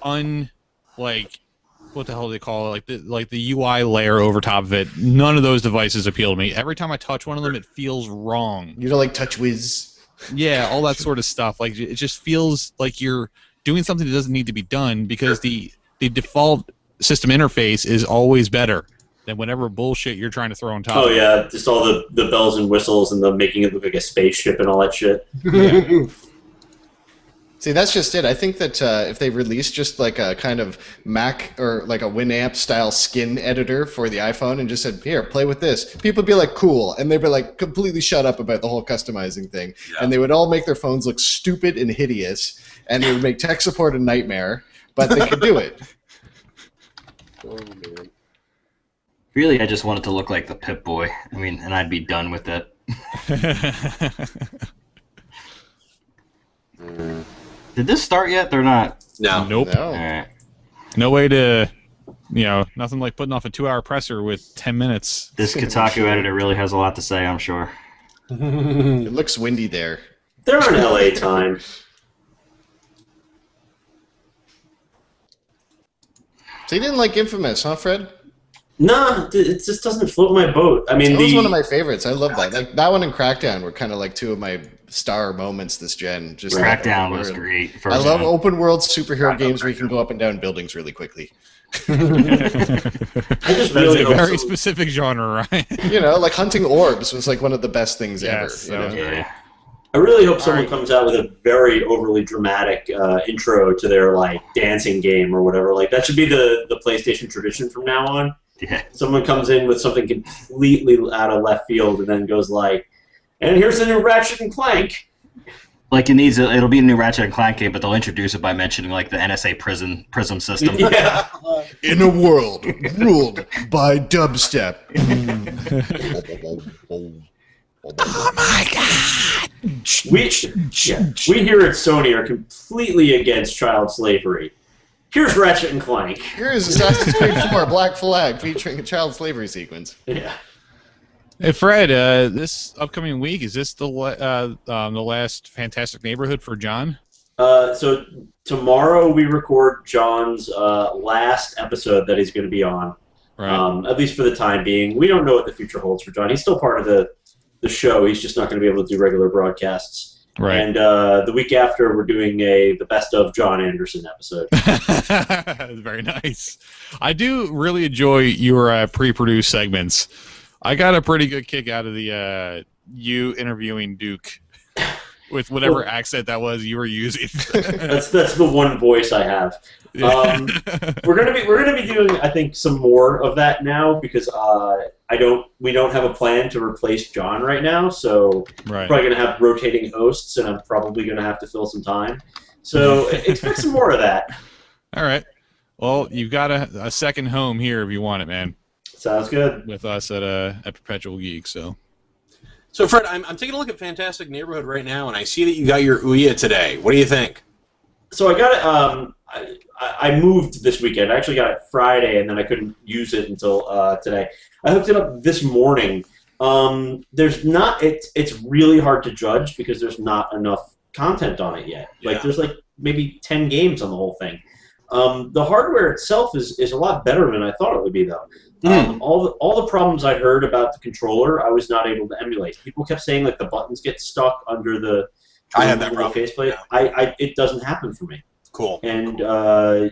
what the hell do they call it? Like the UI layer over top of it. None of those devices appeal to me. Every time I touch one of them, it feels wrong. You don't like TouchWiz? Yeah, all that sort of stuff. Like it just feels like you're doing something that doesn't need to be done because the default system interface is always better than whatever bullshit you're trying to throw on top. Oh yeah, just all the bells and whistles and the making it look like a spaceship and all that shit. Yeah. See, that's just it. I think that if they release just like a kind of Mac or like a Winamp style skin editor for the iPhone and just said, here, play with this, people would be like, cool. And they'd be like, completely shut up about the whole customizing thing. Yeah. And they would all make their phones look stupid and hideous. And it would make tech support a nightmare. But they could do it. Oh, man. Really, I just want it to look like the Pip-Boy. I mean, and I'd be done with it. Did this start yet? They're not. No. Nope. No. All right. No way to, nothing like putting off a 2-hour presser with 10 minutes. This Kotaku editor really has a lot to say, I'm sure. It looks windy there. They're on LA time. So you didn't like Infamous, huh, Fred? Nah, it just doesn't float my boat. I mean, that was one of my favorites. I love that. Like that one and Crackdown were kind of like two of my star moments this gen. Just Crackdown was great. I love open world superhero games where you can go up and down buildings really quickly. That's a very specific genre, right? Like hunting orbs was like one of the best things ever. Yeah. I really hope someone comes out with a very overly dramatic intro to their like dancing game or whatever. Like that should be the PlayStation tradition from now on. Yeah. Someone comes in with something completely out of left field and then goes like, and here's the new Ratchet and Clank. Like it'll be a new Ratchet and Clank game, but they'll introduce it by mentioning like the NSA prism system. Yeah. In a world ruled by dubstep. Oh my god! We here at Sony are completely against child slavery. Here's Ratchet and Clank. Here is Assassin's Creed 4 Black Flag featuring a child slavery sequence. Yeah. Hey Fred, this upcoming week, is this the last Fantastic Neighborhood for John? So tomorrow we record John's last episode that he's going to be on. Right. At least for the time being. We don't know what the future holds for John. He's still part of the show. He's just not going to be able to do regular broadcasts. Right. And the week after, we're doing the Best of John Anderson episode. Very nice. I do really enjoy your pre-produced segments. I got a pretty good kick out of the you interviewing Duke with whatever accent that was you were using. That's the one voice I have. We're gonna be doing, I think, some more of that now because we don't have a plan to replace John right now, so Right. we're probably gonna have rotating hosts, and I'm probably gonna have to fill some time. So expect some more of that. All right. Well, you've got a second home here if you want it, man. Sounds good. With us at Perpetual Geek, so. So, Fred, I'm taking a look at Fantastic Neighborhood right now, and I see that you got your Ouya today. What do you think? So I got it. I moved this weekend. I actually got it Friday, and then I couldn't use it until today. I hooked it up this morning. There's not. It's really hard to judge because there's not enough content on it yet. Yeah. Like there's like maybe 10 games on the whole thing. The hardware itself is a lot better than I thought it would be, though. All the problems I heard about the controller, I was not able to emulate. People kept saying like the buttons get stuck under the I had that problem. faceplate. Yeah. It doesn't happen for me. Cool. And I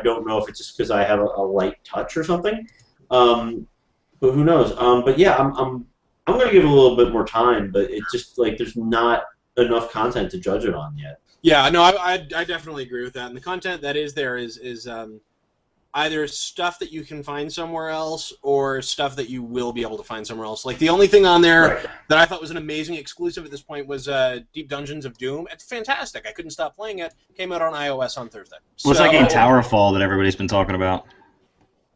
don't know if it's just because I have a light touch or something. But who knows? But yeah, I'm gonna give it a little bit more time. But it's just like there's not enough content to judge it on yet. Yeah, no, I definitely agree with that. And the content that is there is either stuff that you can find somewhere else or stuff that you will be able to find somewhere else. Like the only thing on there that I thought was an amazing exclusive at this point was Deep Dungeons of Doom. It's fantastic. I couldn't stop playing it. Came out on iOS on Thursday. What's that game Towerfall that everybody's been talking about?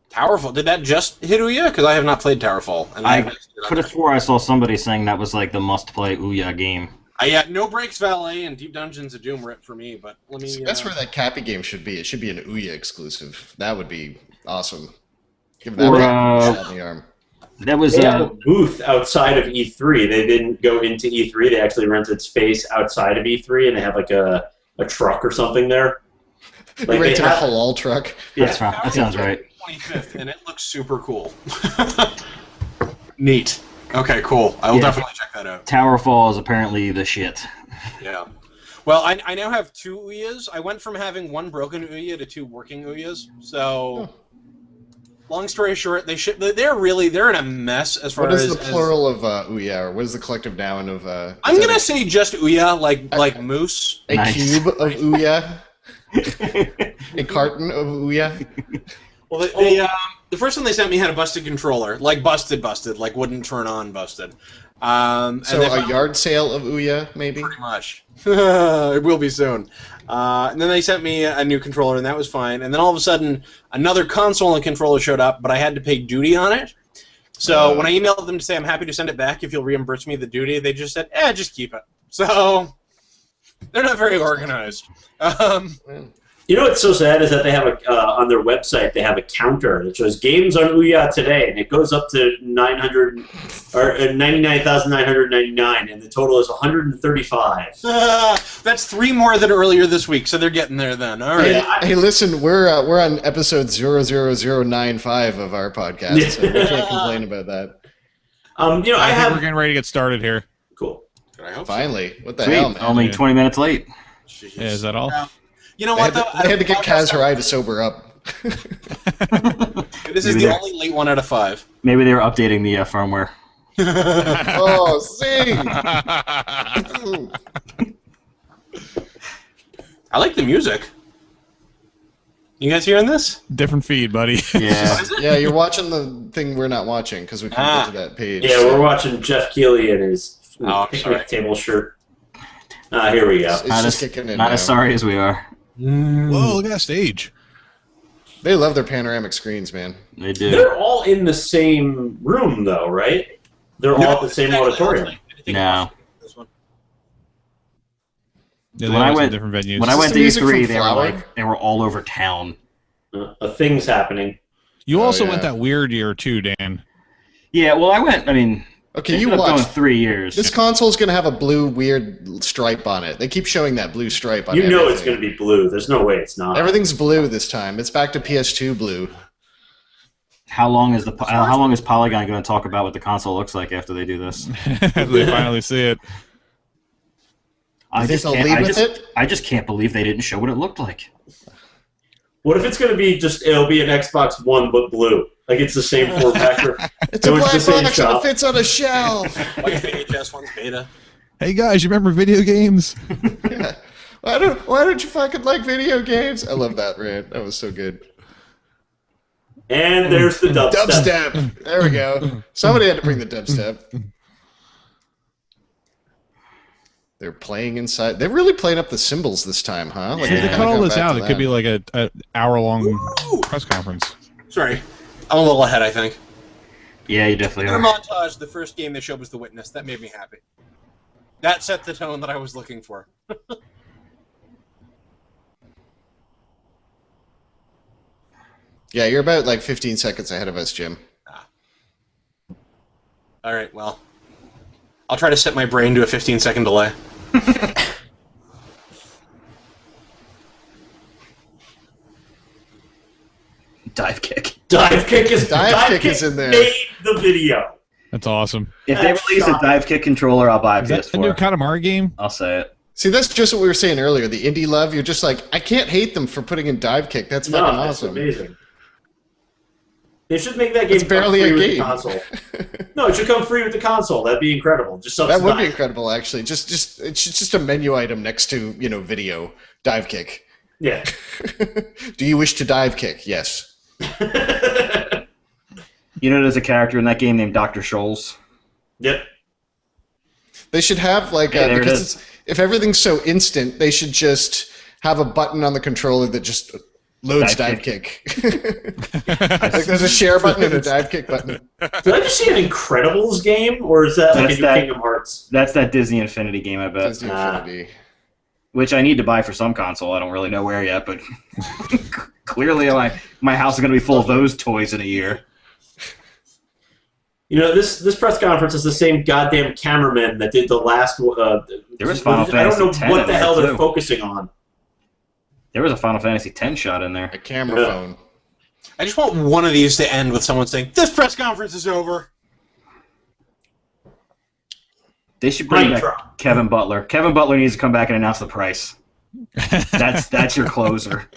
Towerfall? Did that just hit Ouya? Because I have not played Towerfall. And I could have swore I saw somebody saying that was like the must-play Ouya game. Yeah, No Breaks Valet and Deep Dungeons of Doom ripped for me, but let me... That's where that Cappy game should be. It should be an Ouya exclusive. That would be awesome. Give that a shot in the arm. That was they have a booth outside of E3. They didn't go into E3. They actually rented space outside of E3, and they have like a truck or something there. Like rented a halal truck. Yeah, that sounds right. 25th, and it looks super cool. Neat. Okay, cool. I will definitely check that out. Towerfall is apparently the shit. Yeah. Well, I now have 2 Ouyas. I went from having 1 broken Ouya to 2 working Ouyas. So, long story short, they're in a mess as far as... What is the plural of Ouya, or what is the collective noun of... I'm going to say just Ouya, like moose. A cube of Ouya? A carton of Ouya? Well, the first one they sent me had a busted controller, like busted, like wouldn't turn on, busted. So a yard sale of Ouya, maybe? Pretty much. It will be soon. And then they sent me a new controller, and that was fine. And then all of a sudden, another console and controller showed up, but I had to pay duty on it. So when I emailed them to say I'm happy to send it back if you'll reimburse me the duty, they just said, just keep it. So they're not very organized. You know what's so sad is that they have on their website they have a counter that shows games on Ouya today, and it goes up to 99,999, and the total is 135. That's 3 more than earlier this week, so they're getting there then. All right. Hey, listen, we're on episode 00095 of our podcast, so we can't complain about that. I think we're getting ready to get started here. Cool. I hope Finally, what the Sweet. hell, man? Only 20 minutes late. Yeah, is that all? You know what, though? They had to get Kaz Hirai to sober up. This is the only late 1 out of 5. Maybe they were updating the firmware. Oh, sing! I like the music. You guys hearing this? Different feed, buddy. Yeah. Yeah, you're watching the thing we're not watching because we couldn't get to that page. Yeah, we're watching Jeff Keighley in his Oh, picnic table shirt. Here we go. It's just kicking in Not now. as sorry as we are. Whoa, look at that stage. They love their panoramic screens, man. They do. They're all in the same room, though, right? They're all at the same auditorium. No. This one. Yeah, they When I have some went- different venues. When I this went the to music E3, from Flower? they were all over town. A thing's happening. You also yeah. went that weird year too, Dan. Yeah, well, I went. I mean, Okay, they you ended up going watch. 3 years. This console's gonna have a blue weird stripe on it. They keep showing that blue stripe on You know everything. it's going to be blue. There's no way it's not. Everything's blue this time. It's back to PS2 blue. How long is Polygon going to talk about what the console looks like after they do this? They finally see it. I think just they'll can't- lead I with just- it? I just can't believe they didn't show what it looked like. What if it's going to be it'll be an Xbox One but blue? Like it's the same form factor. It's a So it's black the same box and it shop. fits on a shelf. Like VHS one's beta. Hey guys, you remember video games? Yeah. Why don't you fucking like video games? I love that rant. That was so good. And there's the dubstep. Dubstep. There we go. Somebody had to bring the dubstep. They're playing inside. They're really playing up the cymbals this time, huh? Like, If they they're cut kinda all going this back out, to it could be that. like a hour-long press conference. Sorry, I'm a little ahead. I think. Yeah, you definitely In are. a montage, the first game they showed was The Witness. That made me happy. That set the tone that I was looking for. Yeah, you're about like 15 seconds ahead of us, Jim. All right, well, I'll try to set my brain to a 15-second delay. Dive kick. Dive kick is in there. Made the video. That's awesome. If they That's release a shocking. dive kick controller, I'll buy a Is that a new PS4. Katamari game? I'll say it. See, that's just what we were saying earlier. The indie love. You're just like, I can't hate them for putting in dive kick. That's No, fucking that's awesome. amazing. They should make that game It's barely come a free game. with the console. No, it should come free with the console. That'd be incredible. Just That would be subsidize. incredible, actually. Just it's just a menu item next to video dive kick. Yeah. Do you wish to dive kick? Yes. You know, there's a character in that game named Dr. Scholes. Yep. They should have like Yeah, there it because is. if everything's so instant, they should just have a button on the controller that just loads Dive dive kick. Like there's a share button and a dive kick button. Did I just see an Incredibles game, or is that like That's a new that- Kingdom Hearts? That's that Disney Infinity game, I bet. Disney Infinity. Which I need to buy for some console. I don't really know where yet, but clearly my house is going to be full of those toys in a year. You know, this press conference is the same goddamn cameraman that did the last. There was Final I don't know Fantasy X what in the there, hell they're too. focusing on. There was a Final Fantasy X shot in there. A camera Yeah. phone. I just want one of these to end with someone saying, "This press conference is over." They should bring Mic back drop. Kevin Butler. Kevin Butler needs to come back and announce the price. That's your closer.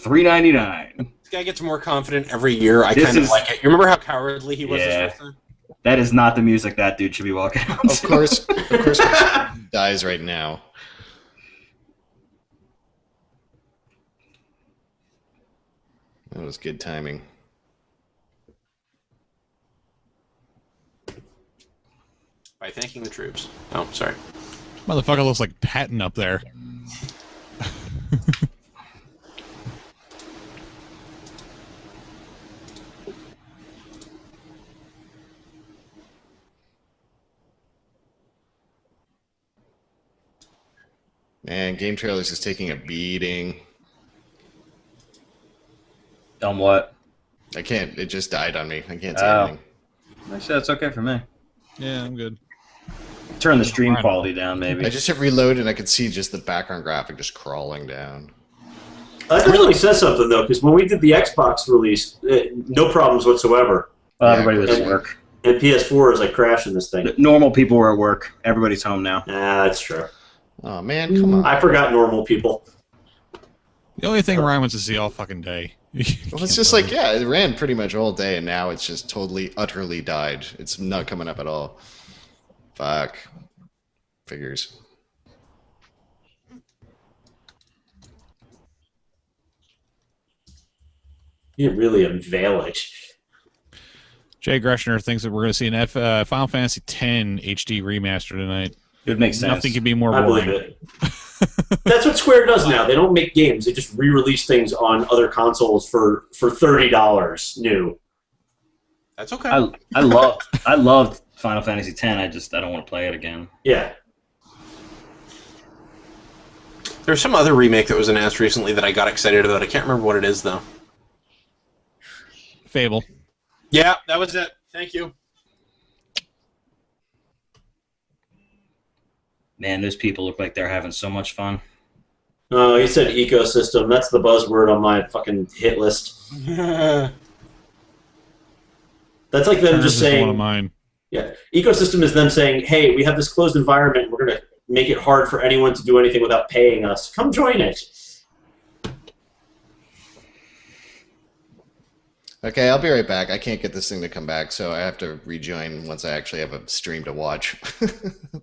$3.99. This guy gets more confident every year. I This kind of is- like it. You remember how cowardly he was Yeah. this first time? That is not the music that dude should be walking out Of to. course, dies right now. That was good timing. By thanking the troops. Oh, sorry. Motherfucker looks like Patton up there. Man, Game Trailers is taking a beating. On what? I can't. It just died on me. I can't say Oh. anything. Actually, that's okay for me. Yeah, I'm good. Turn the stream quality down, maybe. I just hit reload and I could see just the background graphic just crawling down. That really says something though, because when we did the Xbox release, no problems whatsoever, Well, Yeah, everybody was of at course. work. and PS4 is like crashing this thing. Normal people were at work. Everybody's home now. That's true. Oh man, come on. I forgot normal people. The only thing Ryan wants to see all fucking day. Well, it's just like, yeah, it ran pretty much all day, and now it's just totally, utterly died. It's not coming up at all. Fuck. Figures. You didn't really unveil it. Jay Greshner thinks that we're going to see an Final Fantasy X HD remaster tonight. It would make sense. Nothing could be more I boring. believe it. That's what Square does now. They don't make games. They just re-release things on other consoles for $30 new. That's okay. I loved Final Fantasy X. I don't want to play it again. Yeah. There's some other remake that was announced recently that I got excited about. I can't remember what it is, though. Fable. Yeah, that was it. Thank you. Man, those people look like they're having so much fun. Oh, he said ecosystem. That's the buzzword on my fucking hit list. That's like them just One of saying... mine. Yeah. Ecosystem is them saying, hey, we have this closed environment. We're going to make it hard for anyone to do anything without paying us. Come join it. Okay, I'll be right back. I can't get this thing to come back, so I have to rejoin once I actually have a stream to watch.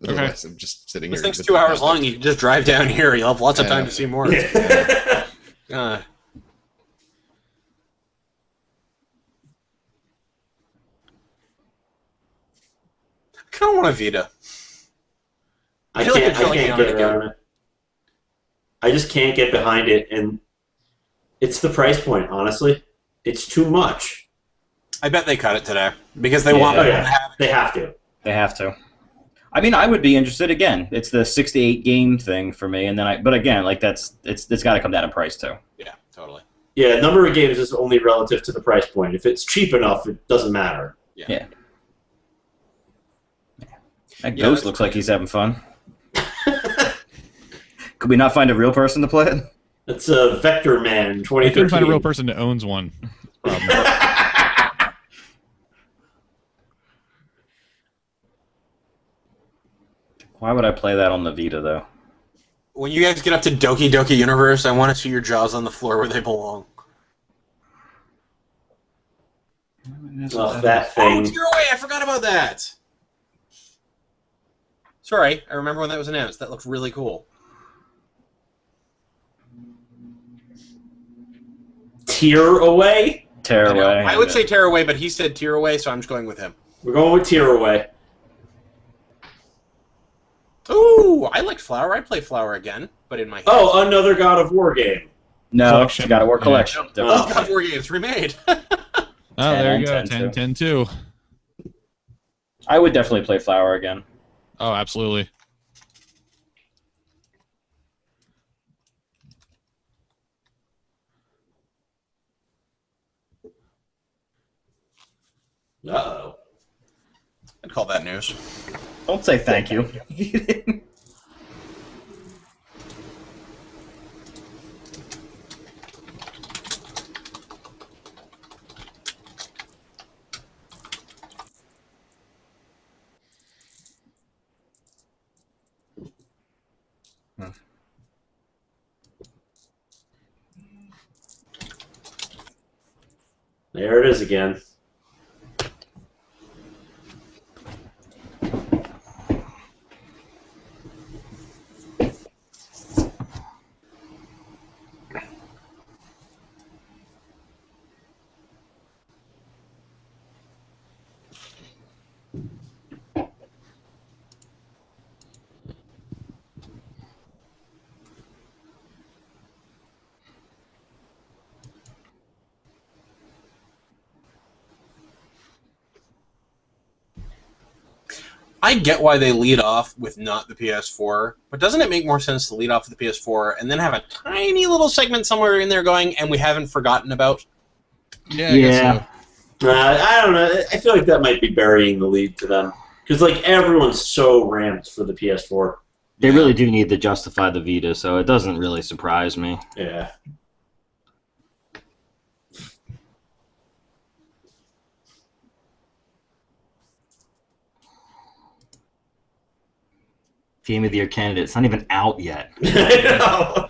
Otherwise, I'm just sitting This here. thing's 2 hours long. You can just drive down here. You'll have lots of time to see more. Yeah. I kind of want a Vita. I feel like can't, it's I going can't on get again. around it. I just can't get behind it, and it's the price point, honestly. It's too much. I bet they cut it today because they Yeah. want Oh, people to yeah. have it. They have to. They have to. I mean, I would be interested again. It's the 68 game thing for me, and then but again, like it's got to come down in price too. Yeah, totally. Yeah, number of games is only relative to the price point. If it's cheap enough, it doesn't matter. Yeah. That Yeah, Ghost that's looks like he's having fun. Could we not find a real person to play it? That's Vector Man I 2013. couldn't find a real person that owns one. Why would I play that on the Vita though? When you guys get up to Doki Doki Universe, I want to see your jaws on the floor where they belong. Oh, that Oh, thing. Tear Away! I forgot about that! Sorry, I remember when that was announced. That looked really cool. Tear Away? Tear I know. away. I would say Tear Away, but he said Tear Away, so I'm just going with him. We're going with Tear Away. Ooh, I liked Flower. I'd play Flower again, but in my head. Oh, another God of War game. No, Collection. it's got to work Yeah. collection. Oh, God of War games remade. Oh, there you go. 10, 10, 10, 2. I would definitely play Flower again. Oh, absolutely. Uh-oh. I'd call that news. Don't say thank you. There it is again. I get why they lead off with not the PS4, but doesn't it make more sense to lead off with the PS4 and then have a tiny little segment somewhere in there going, and we haven't forgotten about? Yeah, I guess so. I don't know. I feel like that might be burying the lead to them. Because, like, everyone's so ramped for the PS4. They really do need to justify the Vita, so it doesn't really surprise me. Yeah. Game of the Year candidate. It's not even out yet. I know.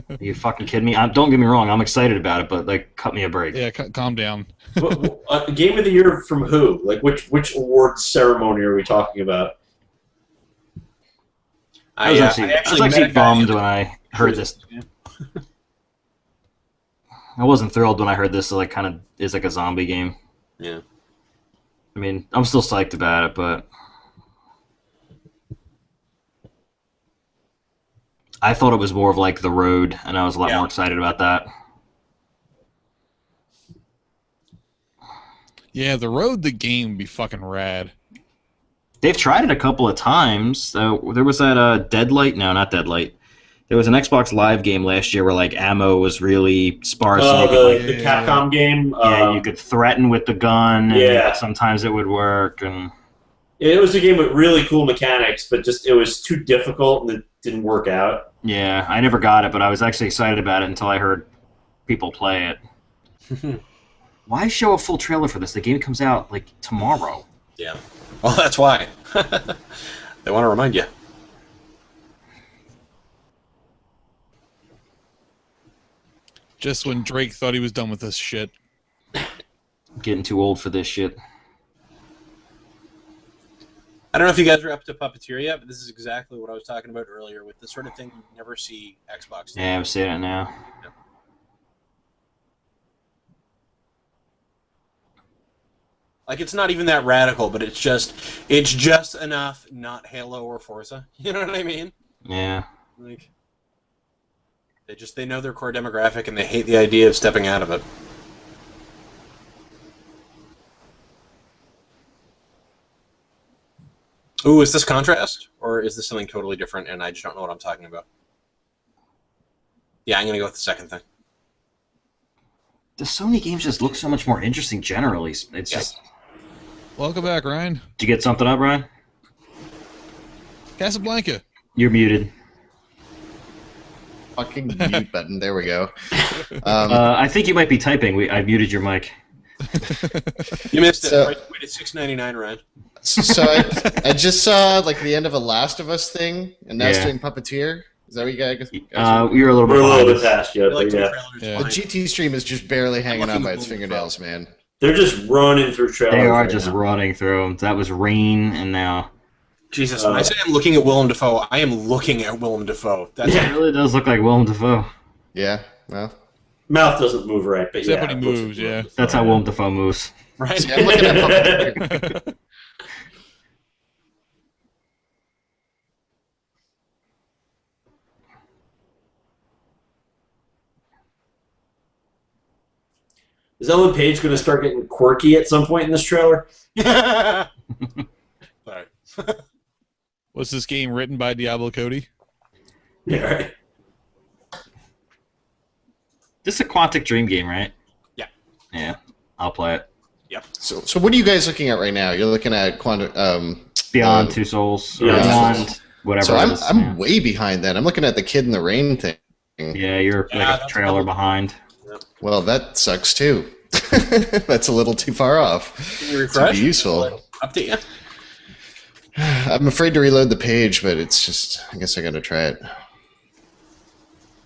Are you fucking kidding me? Don't get me wrong. I'm excited about it, but like, cut me a break. Yeah, calm down. Game of the Year from who? Like, which awards ceremony are we talking about? I was actually met a guy bummed who- when I heard this. I wasn't thrilled when I heard this. Like, kind of is like a zombie game. Yeah. I mean, I'm still psyched about it, but I thought it was more of like The Road, and I was a lot more excited about that. Yeah, The Road, the game would be fucking rad. They've tried it a couple of times. There was that Deadlight. No, not Deadlight. There was an Xbox Live game last year where like ammo was really sparse. And you could, the Capcom game. Yeah, you could threaten with the gun. And sometimes it would work. And it was a game with really cool mechanics, but just it was too difficult and it didn't work out. Yeah, I never got it, but I was actually excited about it until I heard people play it. Why show a full trailer for this? The game comes out like tomorrow. Yeah. Well, that's why. They want to remind you. Just when Drake thought he was done with this shit. Getting too old for this shit. I don't know if you guys are up to Puppeteer yet, but this is exactly what I was talking about earlier with the sort of thing you never see Xbox do. Yeah, I'm seeing it now. Yep. Like, it's not even that radical, but it's just enough not Halo or Forza. You know what I mean? Yeah. Like, they know their core demographic and they hate the idea of stepping out of it. Ooh, is this Contrast? Or is this something totally different and I just don't know what I'm talking about? Yeah, I'm going to go with the second thing. The Sony games just look so much more interesting generally. It's just... Welcome back, Ryan. Did you get something up, Ryan? Casablanca. You're muted. Fucking mute button. There we go. I think you might be typing. I muted your mic. You missed it. Right, waited $6.99, Ryan. So I just saw like the end of a Last of Us thing, and now it's doing Puppeteer. Is that what you guys? We're a little bit past yet, Like but The GT stream is just barely hanging on by its fingernails, man. they're just running through trailers. They are right just now. running through them. That was Rain, and now... Jesus, when I say I'm looking at Willem Dafoe, I am looking at Willem Dafoe. It really does look like Willem Dafoe. Yeah, well. Mouth doesn't move right, but Except yeah. when he moves, yeah. That's how Willem Dafoe moves. Right? See, I'm looking at Puppeteer. Is Ellen Page going to start getting quirky at some point in this trailer? Sorry. Was this game written by Diablo Cody? Yeah, right. This is a Quantic Dream game, right? Yeah. Yeah, I'll play it. Yep. So what are you guys looking at right now? You're looking at Beyond Two Souls. Beyond Beyond whatever So it I'm is. I'm way behind that. I'm looking at the Kid in the Rain thing. Yeah, you're like a that's trailer probably- behind. Well, that sucks too. That's a little too far off Can you to refresh? be useful. Update you? I'm afraid to reload the page, but it's just, I guess I gotta try it.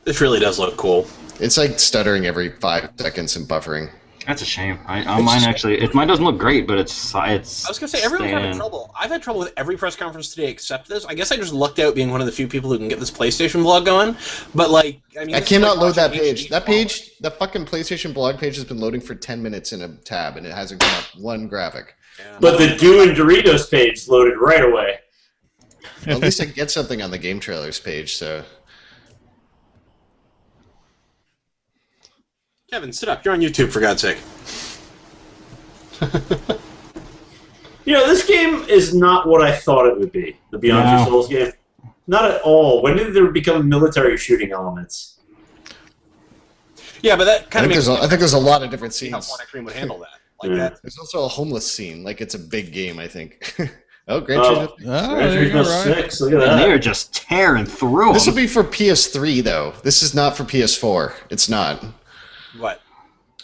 This really does look cool. It's like stuttering every 5 seconds and buffering. That's a shame. Mine actually, mine doesn't look great, but it's. I was gonna say everyone's having trouble. I've had trouble with every press conference today except this. I guess I just lucked out being one of the few people who can get this PlayStation blog going. But like, I mean, I this is cannot like load that watching page. HD That page, the fucking PlayStation blog page has been loading for 10 minutes in a tab, and it hasn't come up one graphic. Yeah. But the Dew and Doritos page loaded right away. At least I can get something on the game trailers page, so... Kevin, sit up. You're on YouTube, for God's sake. You know, this game is not what I thought it would be, the Beyond Two Souls game. Not at all. When did there become military shooting elements? Yeah, but that I kind of think, makes I think there's a lot of different how scenes. Quantic Dream would handle that. Like that. There's also a homeless scene, like it's a big game, I think. Oh, Gran Turismo. Oh, Gran there you go, Turismo Ryan. 6, look at And that. they're just tearing through This will them. be for PS3, though. This is not for PS4. It's not. What?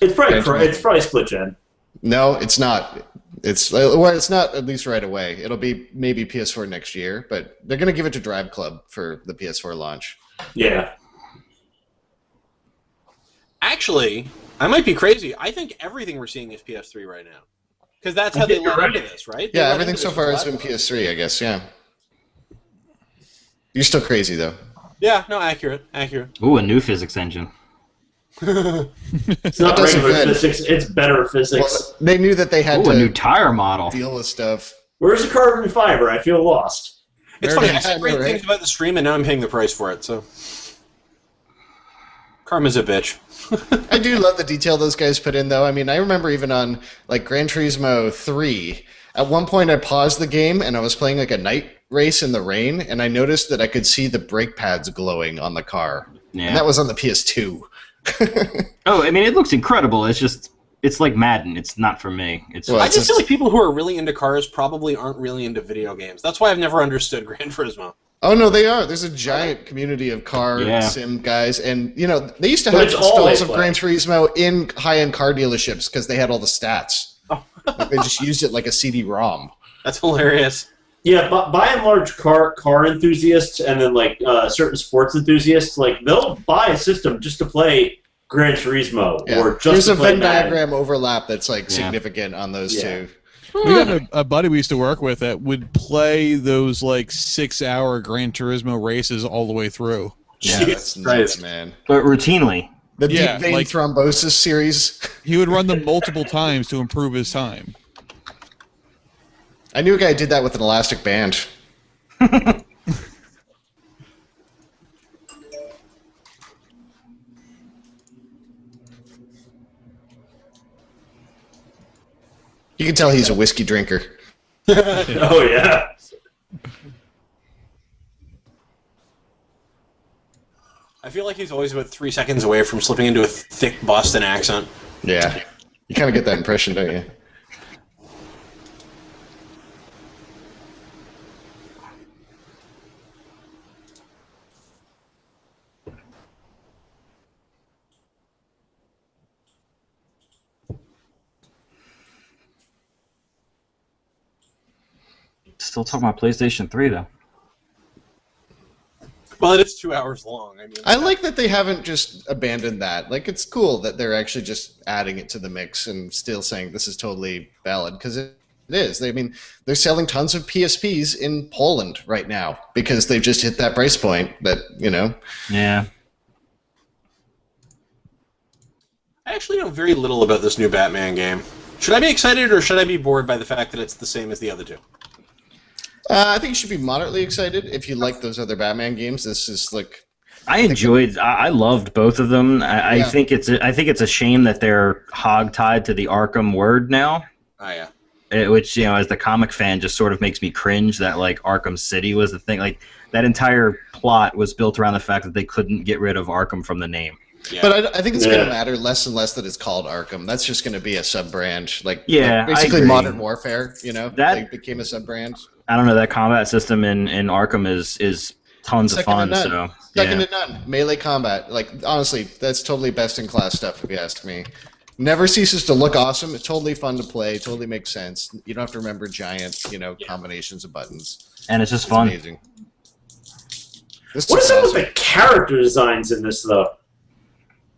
It's probably split gen. No, it's not. It's not at least right away. It'll be maybe PS4 next year, but they're going to give it to Drive Club for the PS4 launch. Yeah. Actually, I might be crazy. I think everything we're seeing is PS3 right now. Because that's how they think you're led into right. this, right? They Yeah, led everything into so this far with has been platform. PS3, I guess, yeah. You're still crazy, though. Yeah, no, accurate. Ooh, a new physics engine. It's not That doesn't regular fit. physics, it's better Well, physics. they knew that they had Ooh, a new to tire model. deal with stuff. Where's the carbon fiber? I feel lost. It's Very funny. I nice. said great things about the stream, and now I'm paying the price for it. So, karma's a bitch. I do love the detail those guys put in, though. I mean, I remember even on like Gran Turismo 3, at one point I paused the game and I was playing like a night race in the rain, and I noticed that I could see the brake pads glowing on the car. Yeah. And that was on the PS2. Oh, I mean, it looks incredible. It's like Madden. It's not for me. Well, I just feel like people who are really into cars probably aren't really into video games. That's why I've never understood Gran Turismo. Oh, no, they are. There's a giant community of car sim guys. And, you know, they used to have installs of Gran Turismo in high-end car dealerships because they had all the stats. Oh. Like, they just used it like a CD-ROM. That's hilarious. Yeah, but by and large, car enthusiasts and then like certain sports enthusiasts, like they'll buy a system just to play Gran Turismo or just There's to a play Venn Madden. diagram overlap that's like significant on those two. We had a buddy we used to work with that would play those like 6-hour Gran Turismo races all the way through. Yeah, that's nuts, man. But routinely. The deep vein thrombosis series. He would run them multiple times to improve his time. I knew a guy who did that with an elastic band. You can tell he's a whiskey drinker. Oh, yeah. I feel like he's always about 3 seconds away from slipping into a thick Boston accent. Yeah. You kind of get that impression, don't you? Still talking about PlayStation 3, though. Well, it is 2 hours long. I mean, I like that they haven't just abandoned that. Like, it's cool that they're actually just adding it to the mix and still saying this is totally valid, because it is. I mean, they're selling tons of PSPs in Poland right now because they've just hit that price point that, you know. Yeah. I actually know very little about this new Batman game. Should I be excited or should I be bored by the fact that it's the same as the other two? I think you should be moderately excited if you like those other Batman games. This is like I loved both of them. I think it's a shame that they're hogtied to the Arkham word now. Oh yeah. Which, you know, as the comic fan, just sort of makes me cringe that like Arkham City was the thing. Like that entire plot was built around the fact that they couldn't get rid of Arkham from the name. Yeah. But I think it's going to matter less and less that it's called Arkham. That's just going to be a sub-brand. Like basically Modern Warfare, you know, that became a sub-brand. I don't know, that combat system in Arkham is tons of fun. So Second to none. Melee combat. Like, honestly, that's totally best-in-class stuff, if you ask me. Never ceases to look awesome. It's totally fun to play. Totally makes sense. You don't have to remember giant, combinations of buttons. And it's just fun. Amazing. What is up with the character designs in this, though?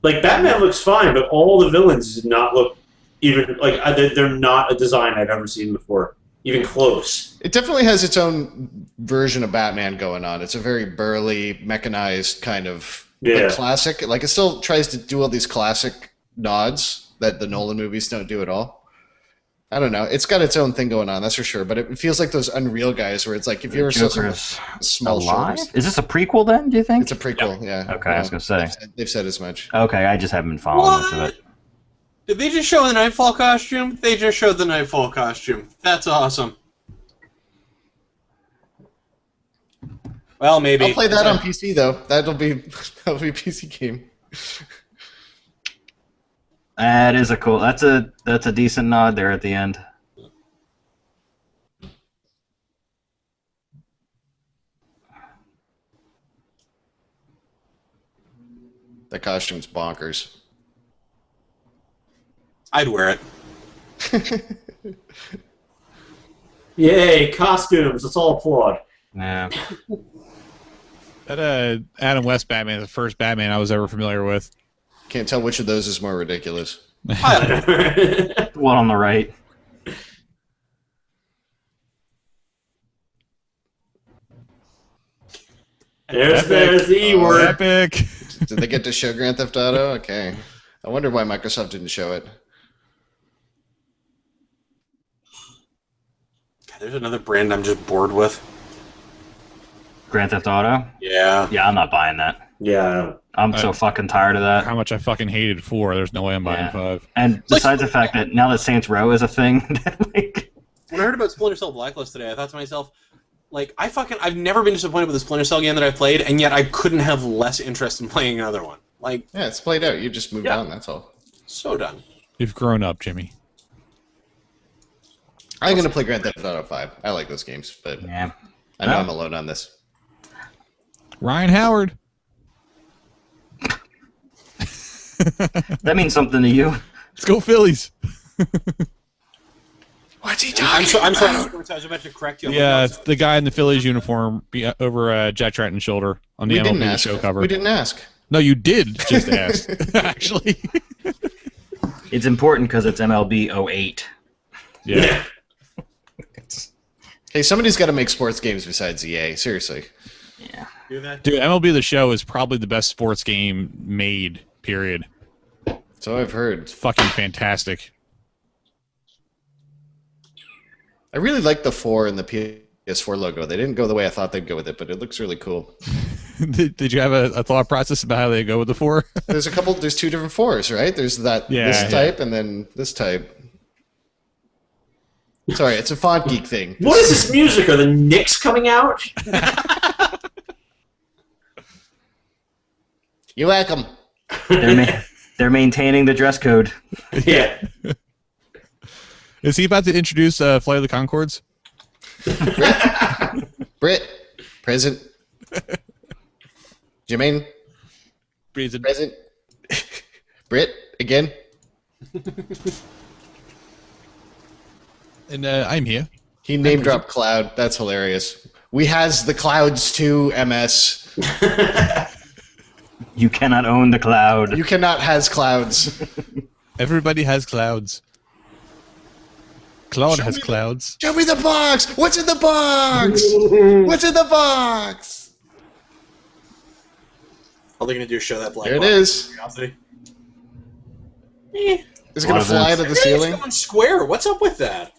Like, Batman looks fine, but all the villains did not look even... Like, they're not a design I've ever seen before. Even close. It definitely has its own version of Batman going on. It's a very burly, mechanized kind of classic. Like, it still tries to do all these classic nods that the Nolan movies don't do at all. I don't know. It's got its own thing going on, that's for sure. But it feels like those Unreal guys where it's like, if you ever saw some small shoulders. Is this a prequel then, do you think? It's a prequel, yeah. Okay, I was going to say. They've said as much. Okay, I just haven't been following much of it. Did they just show the Nightfall costume? They just showed the Nightfall costume. That's awesome. Well, maybe. I'll play that on PC, though. That'll be a PC game. That is a cool... That's a decent nod there at the end. That costume's bonkers. I'd wear it. Yay, costumes. Let's all applaud. Yeah. That Adam West Batman is the first Batman I was ever familiar with. Can't tell which of those is more ridiculous. The one on the right. There's the E word. Epic. Did they get to show Grand Theft Auto? Okay. I wonder why Microsoft didn't show it. God, there's another brand I'm just bored with. Grand Theft Auto? Yeah. Yeah, I'm not buying that. Yeah. I'm so fucking tired of that. How much I fucking hated 4. There's no way I'm buying 5. And besides the fact that now that Saints Row is a thing, like, When I heard about Splinter Cell Blacklist today, I thought to myself, like, I've never been disappointed with a Splinter Cell game that I've played, and yet I couldn't have less interest in playing another one. Like, Yeah, it's played out. You just moved on. That's all. so done. You've grown up, Jimmy. I'm gonna play Grand Theft Auto 5. I like those games, but yeah. I know I'm alone on this. Ryan Howard. That means something to you. Let's go Phillies. What's he I'm talking sorry, about? I was about to correct you. Yeah, it's the guy in the Phillies uniform over Jack Trenton's shoulder on the We didn't MLB ask. show cover. We didn't ask. No, you did just ask, actually. It's important because it's MLB 08. Yeah. Hey, somebody's got to make sports games besides EA. Seriously. Yeah. Do that. Dude, MLB The Show is probably the best sports game made, period. So I've heard. It's fucking fantastic. I really like the 4 and the PS4 logo. They didn't go the way I thought they'd go with it, but it looks really cool. Did you have a thought process about how they go with the 4? There's 2 different 4s, right? There's this type and then this type. Sorry, it's a font geek thing. What is this music? Are the Knicks coming out? You're welcome. They're maintaining the dress code. Yeah. Is he about to introduce Flight of the Conchords? Britt, present. Jermaine, Present. present. Britt, again. And I'm here. He name dropped Cloud. That's hilarious. We has the Clouds too, MS. You cannot own the cloud. You cannot has Clouds. Everybody has clouds. Claude has clouds. Show me the box! What's in the box? What's in the box? All they're gonna do is show that black. There it box. is. Curiosity. Is it going to fly to the ceiling? It's going square. What's up with that?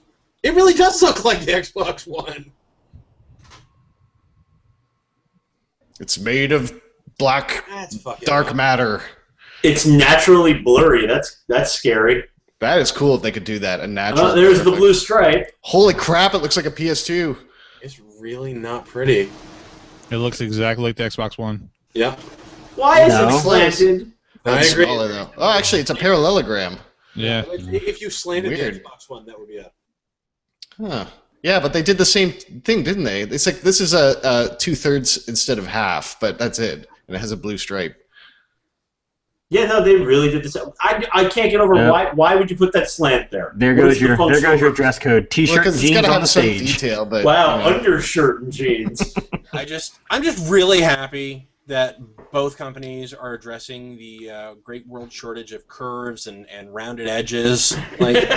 It really does look like the Xbox One. It's made of black That's fucking dark matter. It's naturally blurry. That's scary. That is cool if they could do that. A natural. There's the blue stripe. Holy crap! It looks like a PS2. It's really not pretty. It looks exactly like the Xbox One. Yep. Why is No. it slanted? I It's agree. smaller, though. Oh, actually, it's a parallelogram. Yeah. If you slanted Weird. the Xbox One, that would be it. Huh. Yeah, but they did the same thing, didn't they? It's like this is a 2/3 instead of half, but that's it, and it has a blue stripe. Yeah, no, they really did this. I can't get over Yep. why would you put that slant there? There What goes is the functional your purpose? dress code. T-shirt, Because it's jeans got to on have the some stage. detail, but Wow, you know. undershirt and jeans. I'm just really happy that both companies are addressing the great world shortage of curves and rounded edges. Like,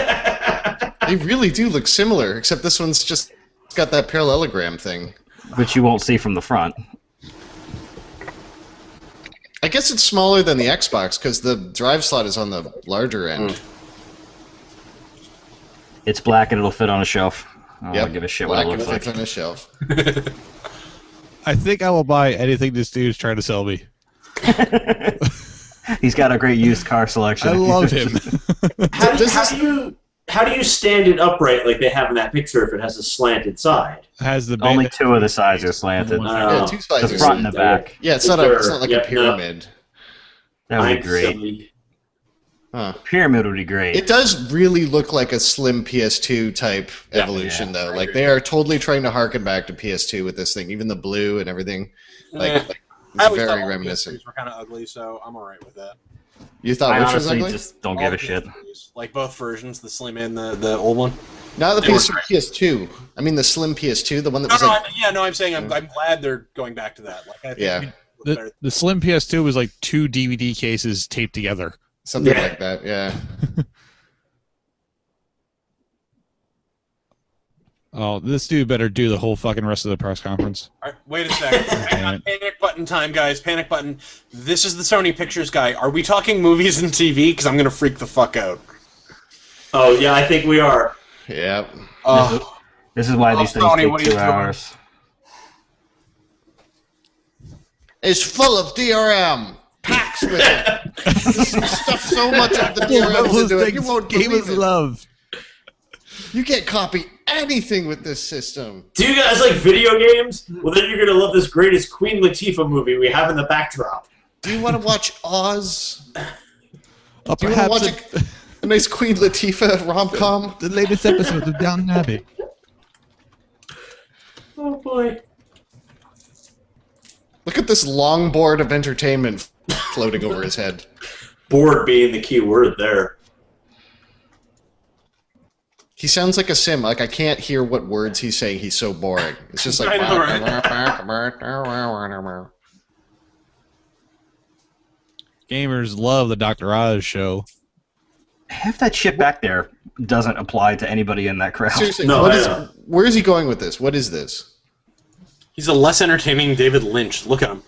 They really do look similar, except this one's just got that parallelogram thing. Which you won't see from the front. I guess it's smaller than the Xbox because the drive slot is on the larger end. It's black and it'll fit on a shelf. I don't give a shit black what it and looks fits like. on a shelf. I think I will buy anything this dude's trying to sell me. He's got a great used car selection. I love him. How do you stand it upright like they have in that picture if it has a slanted side? Has the Only two of the sides are slanted. Yeah, two sides The are front and the back. Yeah, it's not like Yeah, a pyramid. That would be I'm great. silly. Huh. Pyramid would be great. It does really look like a slim PS2 type Yeah. evolution, though. I Like agree. they are totally trying to harken back to PS2 with this thing, even the blue and everything. Like, Yeah. like I always very thought all the reminiscent. PS3s were kind of ugly, so I'm alright with that. You thought I which was honestly ugly? just don't All give the a shit. PS3s, like both versions, the slim and the old one. Not the They were PS3, PS2. I mean the slim PS2, the one that No, was no, like. I'm saying I'm glad they're going back to that. Like, I think Yeah. we look better. The slim PS2 was like 2 DVD cases taped together. Something Yeah. like that, yeah. Oh, this dude better do the whole fucking rest of the press conference. All right, wait a second. Hang on. Panic button time, guys. Panic button. This is the Sony Pictures guy. Are we talking movies and TV? Because I'm going to freak the fuck out. Oh yeah, I think we are. Yeah. This is why these things Sony, take what are you 2 doing? hours. is full of DRM. Packs with it. Just stuff so much of the DRM into it. You won't believe it. Love. You can't copy anything with this system. Do you guys like video games? Well, then you're going to love this greatest Queen Latifah movie we have in the backdrop. Do you want to watch Oz? Or Do you want to watch a nice Queen Latifah rom-com? the latest episode of Downton Abbey. Oh, boy. Look at this longboard of entertainment floating over his head. Bored being the key word there. He sounds like a sim. Like, I can't hear what words he's saying. He's so boring. It's just like... I know, right? Gamers love the Dr. Oz show. Half that shit back there doesn't apply to anybody in that crowd. Seriously, No, where is he going with this? What is this? He's a less entertaining David Lynch. Look at him.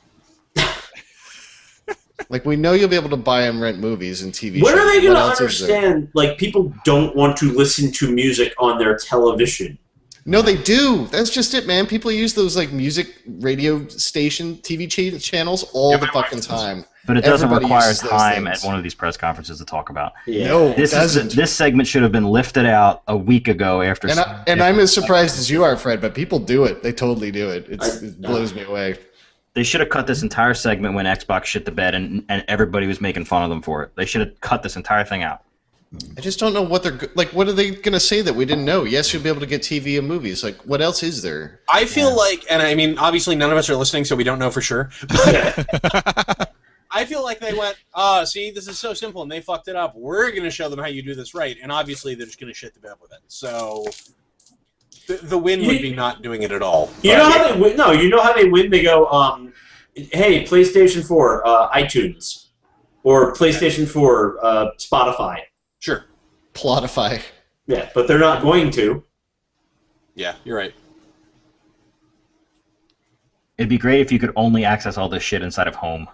Like, we know you'll be able to buy and rent movies and TV shows. When are they going What to else is there? understand, like, people don't want to listen to music on their television? No, they do. That's just it, man. People use those, like, music radio station TV channels all the fucking time. But it doesn't Everybody require uses those time things. at one of these press conferences to talk about. Yeah. No, it This doesn't. this segment should have been lifted out a week ago after. And I'm as surprised as you are, Fred, but people do it. They totally do it. It blows me away. They should have cut this entire segment when Xbox shit the bed and everybody was making fun of them for it. They should have cut this entire thing out. I just don't know what they're... Like, what are they going to say that we didn't know? Yes, you'll be able to get TV and movies. Like, what else is there? I feel like, and I mean, obviously none of us are listening, so we don't know for sure. I feel like they went, see, this is so simple, and they fucked it up. We're going to show them how you do this right, and obviously they're just going to shit the bed with it. So the win would be not doing it at all. You know how they win? No, you know how they win? They go, hey, PlayStation 4, iTunes. Or PlayStation 4, Spotify. Sure. Plotify. Yeah, but they're not going to. Yeah, you're right. It'd be great if you could only access all this shit inside of home.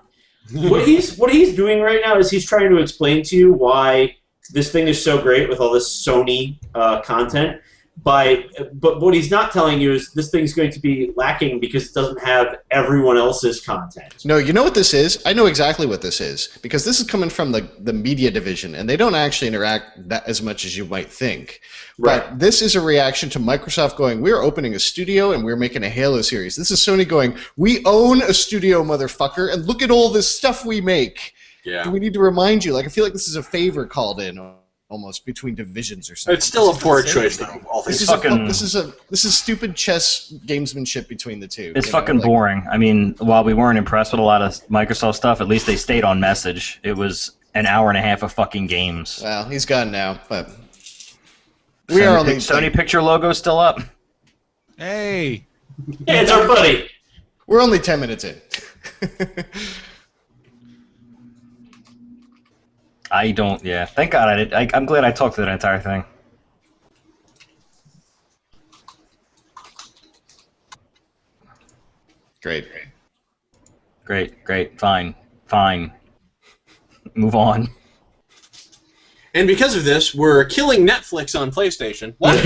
What he's doing right now is he's trying to explain to you why this thing is so great with all this Sony content. But what he's not telling you is this thing's going to be lacking because it doesn't have everyone else's content. No, you know what this is? I know exactly what this is. Because this is coming from the media division, and they don't actually interact that as much as you might think. Right. But this is a reaction to Microsoft going, we're opening a studio and we're making a Halo series. This is Sony going, we own a studio, motherfucker, and look at all this stuff we make. Yeah. Do we need to remind you? Like, I feel like this is a favor called in almost between divisions or something. It's still a poor choice, though. All This things is stupid chess gamesmanship between the two. It's you know, fucking like- boring. I mean, while we weren't impressed with a lot of Microsoft stuff, at least they stayed on message. It was an hour and a half of fucking games. Well, he's gone now, but we are only Sony picture logo still up. Hey! Hey, it's our buddy. We're only 10 minutes in. I don't. Yeah, thank God I did. I'm glad I talked to that entire thing. Great. Fine. Move on. And because of this, we're killing Netflix on PlayStation. What?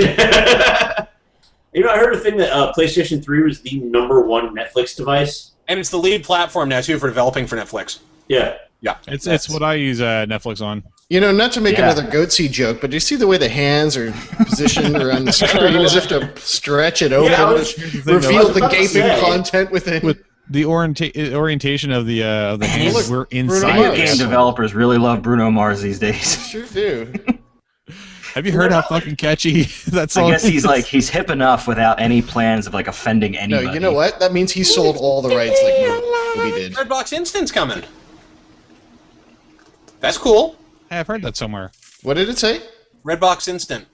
You know, I heard a thing that PlayStation 3 was the #1 Netflix device. And it's the lead platform now, too, for developing for Netflix. Yeah. Yeah. It's what I use Netflix on. You know, not to make another goatsy joke, but do you see the way the hands are positioned around the screen as if to stretch it open Yeah, to reveal the about to gaping say. content within? With the orientation of the hands, Look, we're Bruno inside. Mars. Game developers really love Bruno Mars these days. Sure do. Have you heard how fucking catchy that song I guess is? he's hip enough without any plans of like offending No, anybody. you know what? That means he sold all the rights like Movie did. Redbox Instant's coming. That's cool. Hey, I've heard that somewhere. What did it say? Redbox Instant.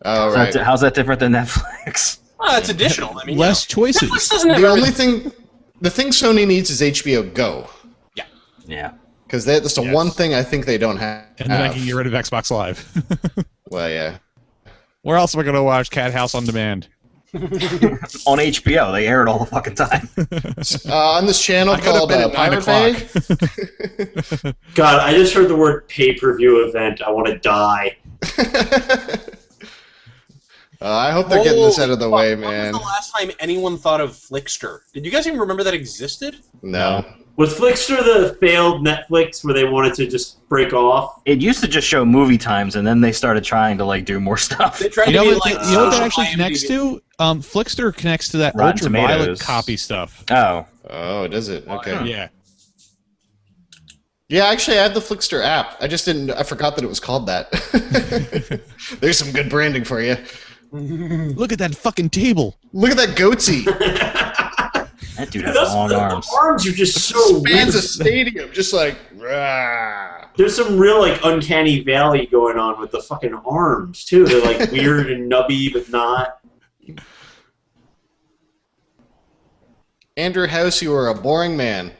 Oh, right. How's that different than Netflix? Well, it's additional. I mean, Less Netflix choices. doesn't have The everything. thing Sony needs is HBO Go. Yeah. Because that's the Yes. one thing I think they don't have. And then I can get rid of Xbox Live. Well, yeah. Where else am I going to watch Cat House on Demand? On HBO, they air it all the fucking time. On this channel I go to called bed at 9 Pirate Bay. God, I just heard the word pay-per-view event. I want to die. I hope they're getting this out of the way, When man. was the last time anyone thought of Flickster? Did you guys even remember that existed? No. Was Flickster the failed Netflix where they wanted to just break off? It used to just show movie times, and then they started trying to like do more stuff. They tried You know to be what? like You know what that social actually IMDb. connects to? Flickster connects to that Rotten ultraviolet Tomatoes. copy stuff. Oh, Oh, does it? Okay. Yeah. Yeah, actually, I have the Flickster app. I just didn't. I forgot that it was called that. There's some good branding for you. Look at that fucking table. Look at that goatsy. that dude has Those long arms. arms are just so Spans a weird. stadium, just like. Rah. There's some real like uncanny valley going on with the fucking arms too. They're like weird and nubby, but not. Andrew House, you are a boring man.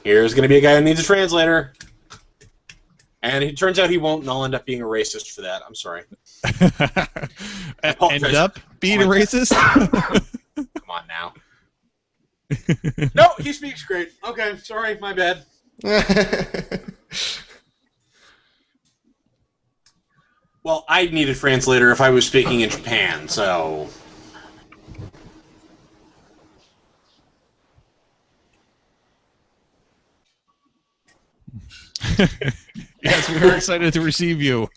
Here's going to be a guy who needs a translator. And it turns out he won't, and I'll end up being a racist for that. I'm sorry. End up being a racist? Come on now. No, he speaks great. Okay, sorry, my bad. Well, I'd need a translator if I was speaking in Japan, so... Yes, we are excited to receive you.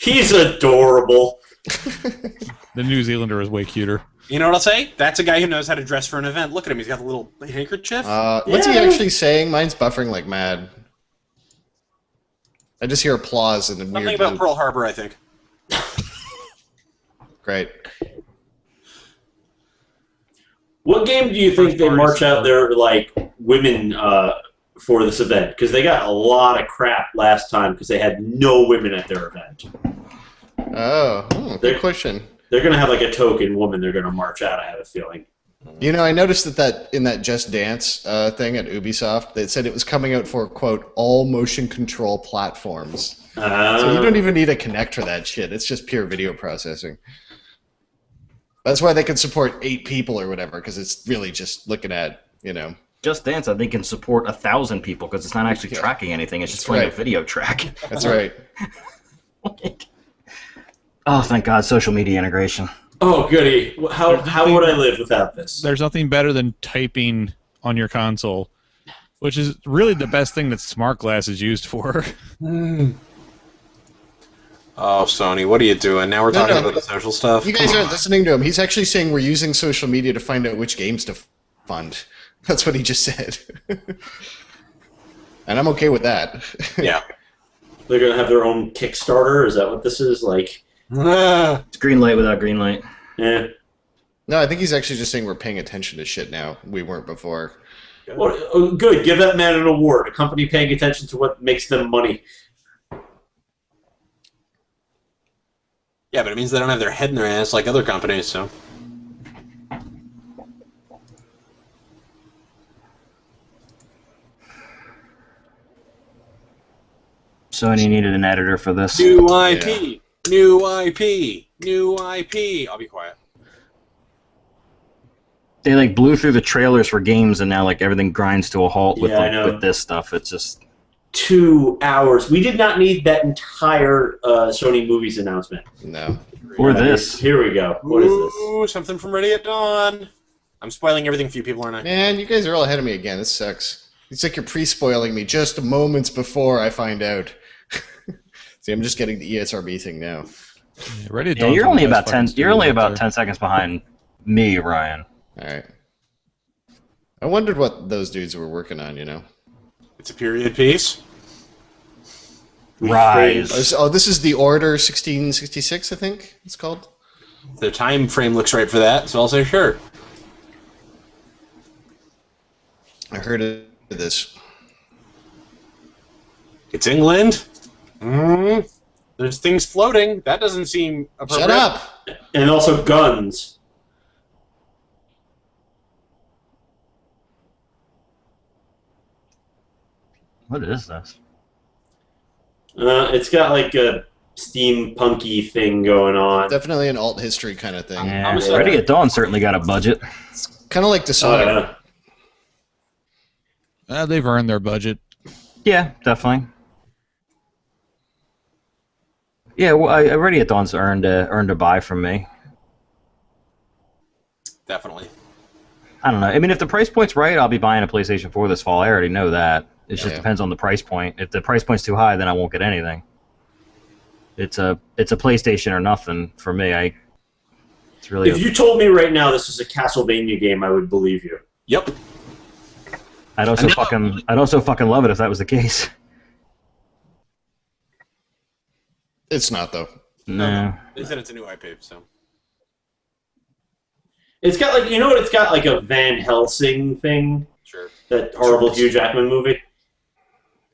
He's adorable. The New Zealander is way cuter. You know what I'll say? That's a guy who knows how to dress for an event. Look at him. He's got the little handkerchief. What's he actually saying? Mine's buffering like mad. I just hear applause and a Something weird about loop. Pearl Harbor, I think. Great. What game do you think they march out their like women for this event? Because they got a lot of crap last time because they had no women at their event. Good question. They're going to have like a token woman they're going to march out, I have a feeling. You know, I noticed that in that Just Dance thing at Ubisoft, they said it was coming out for, quote, all motion control platforms. So you don't even need a Kinect for that shit. It's just pure video processing. That's why they can support 8 people or whatever, because it's really just looking at, you know. Just Dance, I think, can support 1,000 people because it's not actually tracking anything. It's just playing a video track. That's right. Oh, thank God, social media integration. Oh, goody. How would I live without this? There's nothing better than typing on your console, which is really the best thing that smart glass is used for. Oh, Sony, what are you doing? Now we're talking about the social stuff. You guys aren't listening to him. He's actually saying we're using social media to find out which games to fund. That's what he just said. And I'm okay with that. Yeah. They're going to have their own Kickstarter? Is that what this is? Like, It's green light without green light. eh. No, I think he's actually just saying we're paying attention to shit now. We weren't before. Well, good. Give that man an award. A company paying attention to what makes them money. Yeah, but it means they don't have their head in their ass like other companies, so... Sony needed an editor for this. New IP! New IP! New IP! I'll be quiet. They like blew through the trailers for games, and now like everything grinds to a halt with Yeah, I know. with this stuff. It's just 2 hours. We did not need that entire Sony Movies announcement. No. or this. Here we go. What is this? Ooh, something from Ready at Dawn. I'm spoiling everything for you people, aren't I? Man, you guys are all ahead of me again. This sucks. It's like you're pre-spoiling me just moments before I find out. See, I'm just getting the ESRB thing now. Yeah, Ready at Yeah, Dawn's you're the only best about fucking 10. You're only studio out about there. 10 seconds behind me, Ryan. All right. I wondered what those dudes were working on, you know. It's a period piece. Rise. Oh, this is the Order 1666, I think it's called. The time frame looks right for that, so I'll say sure. I heard of this. It's England. There's things floating. That doesn't seem appropriate. Shut up! And also guns. What is this? It's got like a steampunky thing going on. Definitely an alt history kind of thing. Yeah, I'm sorry. Ready at Dawn certainly got a budget. Kind of like Dishonored. They've earned their budget. Yeah, definitely. Yeah, well, Already at Dawn's earned a buy from me. Definitely. I don't know. I mean, if the price point's right, I'll be buying a PlayStation 4 this fall. I already know that. It just depends on the price point. If the price point's too high, then I won't get anything. It's a PlayStation or nothing for me. It's really. If you told me right now this is a Castlevania game, I would believe you. Yep. I'd also fucking love it if that was the case. It's not though. No. They said it's a new IP, so. It's got like, you know what? It's got like a Van Helsing thing. Sure. That horrible Hugh Jackman movie.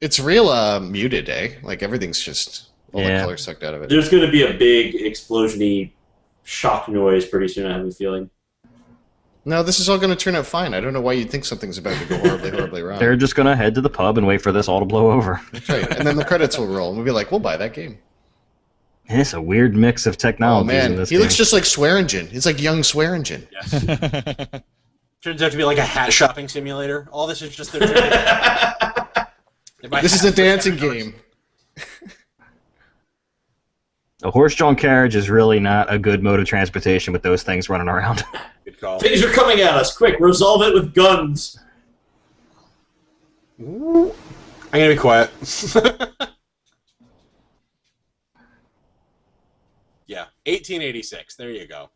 It's real muted, eh? Like everything's just all the color sucked out of it. There's going to be a big explosion-y shock noise pretty soon, I have a feeling. No, this is all going to turn out fine. I don't know why you'd think something's about to go horribly, horribly wrong. They're just gonna head to the pub and wait for this all to blow over. That's right. And then the credits will roll, and we'll be like, we'll buy that game. It's a weird mix of Oh technologies in man, this he game. looks just like Swearingen. He's like young Swearingen. Yes. Turns out to be like a hat shopping simulator. All this is just their. This is a dancing game. A horse-drawn carriage is really not a good mode of transportation with those things running around. Good call. Things are coming at us. Quick, resolve it with guns. I'm gonna be quiet. Yeah, 1886. There you go.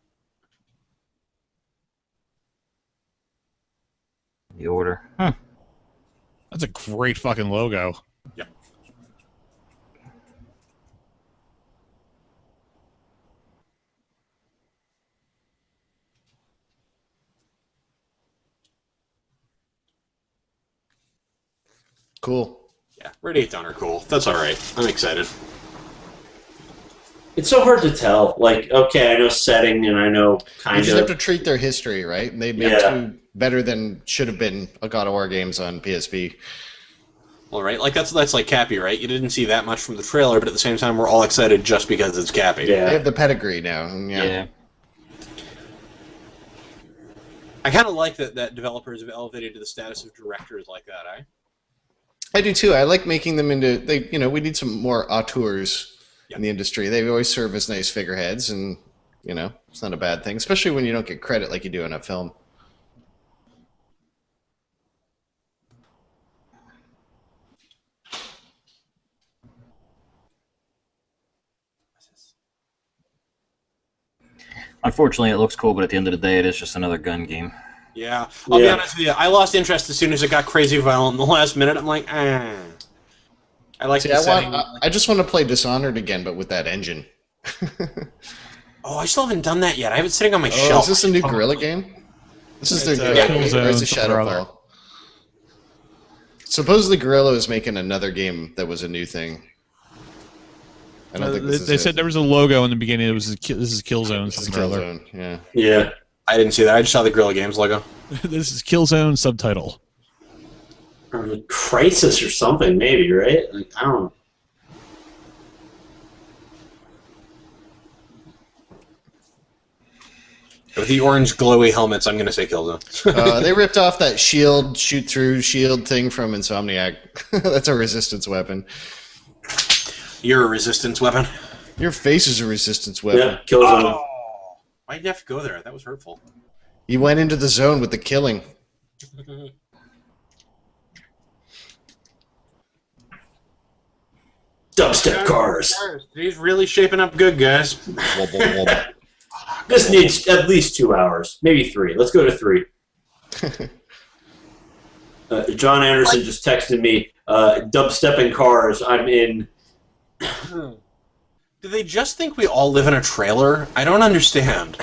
The order. That's a great fucking logo. Yeah. Cool. Yeah, Radiate Dawn are cool. That's all right. I'm excited. It's so hard to tell. Like, okay, I know setting and I know You kind just have of. to treat their history, right? And they made Yeah. two better than should have been a God of War games on PSP. All right, like that's like Cappy, right? You didn't see that much from the trailer, but at the same time, we're all excited just because it's Cappy. They Yeah. have the pedigree now. And Yeah. I kind of like that developers have elevated to the status of directors like that. I do too. I like making them into. We need some more auteurs Yeah. in the industry. They always serve as nice figureheads, and it's not a bad thing, especially when you don't get credit like you do in a film. Unfortunately, it looks cool, but at the end of the day, it is just another gun game. Yeah, I'll be honest with you. I lost interest as soon as it got crazy violent in the last minute. I'm like, I like See, the setting. I just want to play Dishonored again, but with that engine. Oh, I still haven't done that yet. I have it sitting on my Oh, shelf. is this a new Guerrilla game? This is their It's, new Killzone Rise of Umbrella. Shadowfall. Supposedly Guerrilla is making another game that was a new thing. I don't think this is They it. said there was a logo in the beginning. It was this is Killzone's This is trailer. Killzone, yeah. Yeah. I didn't see that. I just saw the Guerrilla Games logo. This is Killzone subtitle. Or like Crisis or something, maybe, right? Like, I don't know. With the orange glowy helmets, I'm going to say Killzone. They ripped off that shield, shoot through shield thing from Insomniac. That's a resistance weapon. You're a resistance weapon. Your face is a resistance weapon. Yeah, Killzone. Oh, why'd you have to go there? That was hurtful. You went into the zone with the killing. Dubstep cars. He's really shaping up good, guys. Wobble, wobble. This needs at least 2 hours, maybe 3. Let's go to 3. John Anderson just texted me, dubstepping cars, I'm in. Do they just think we all live in a trailer? I don't understand.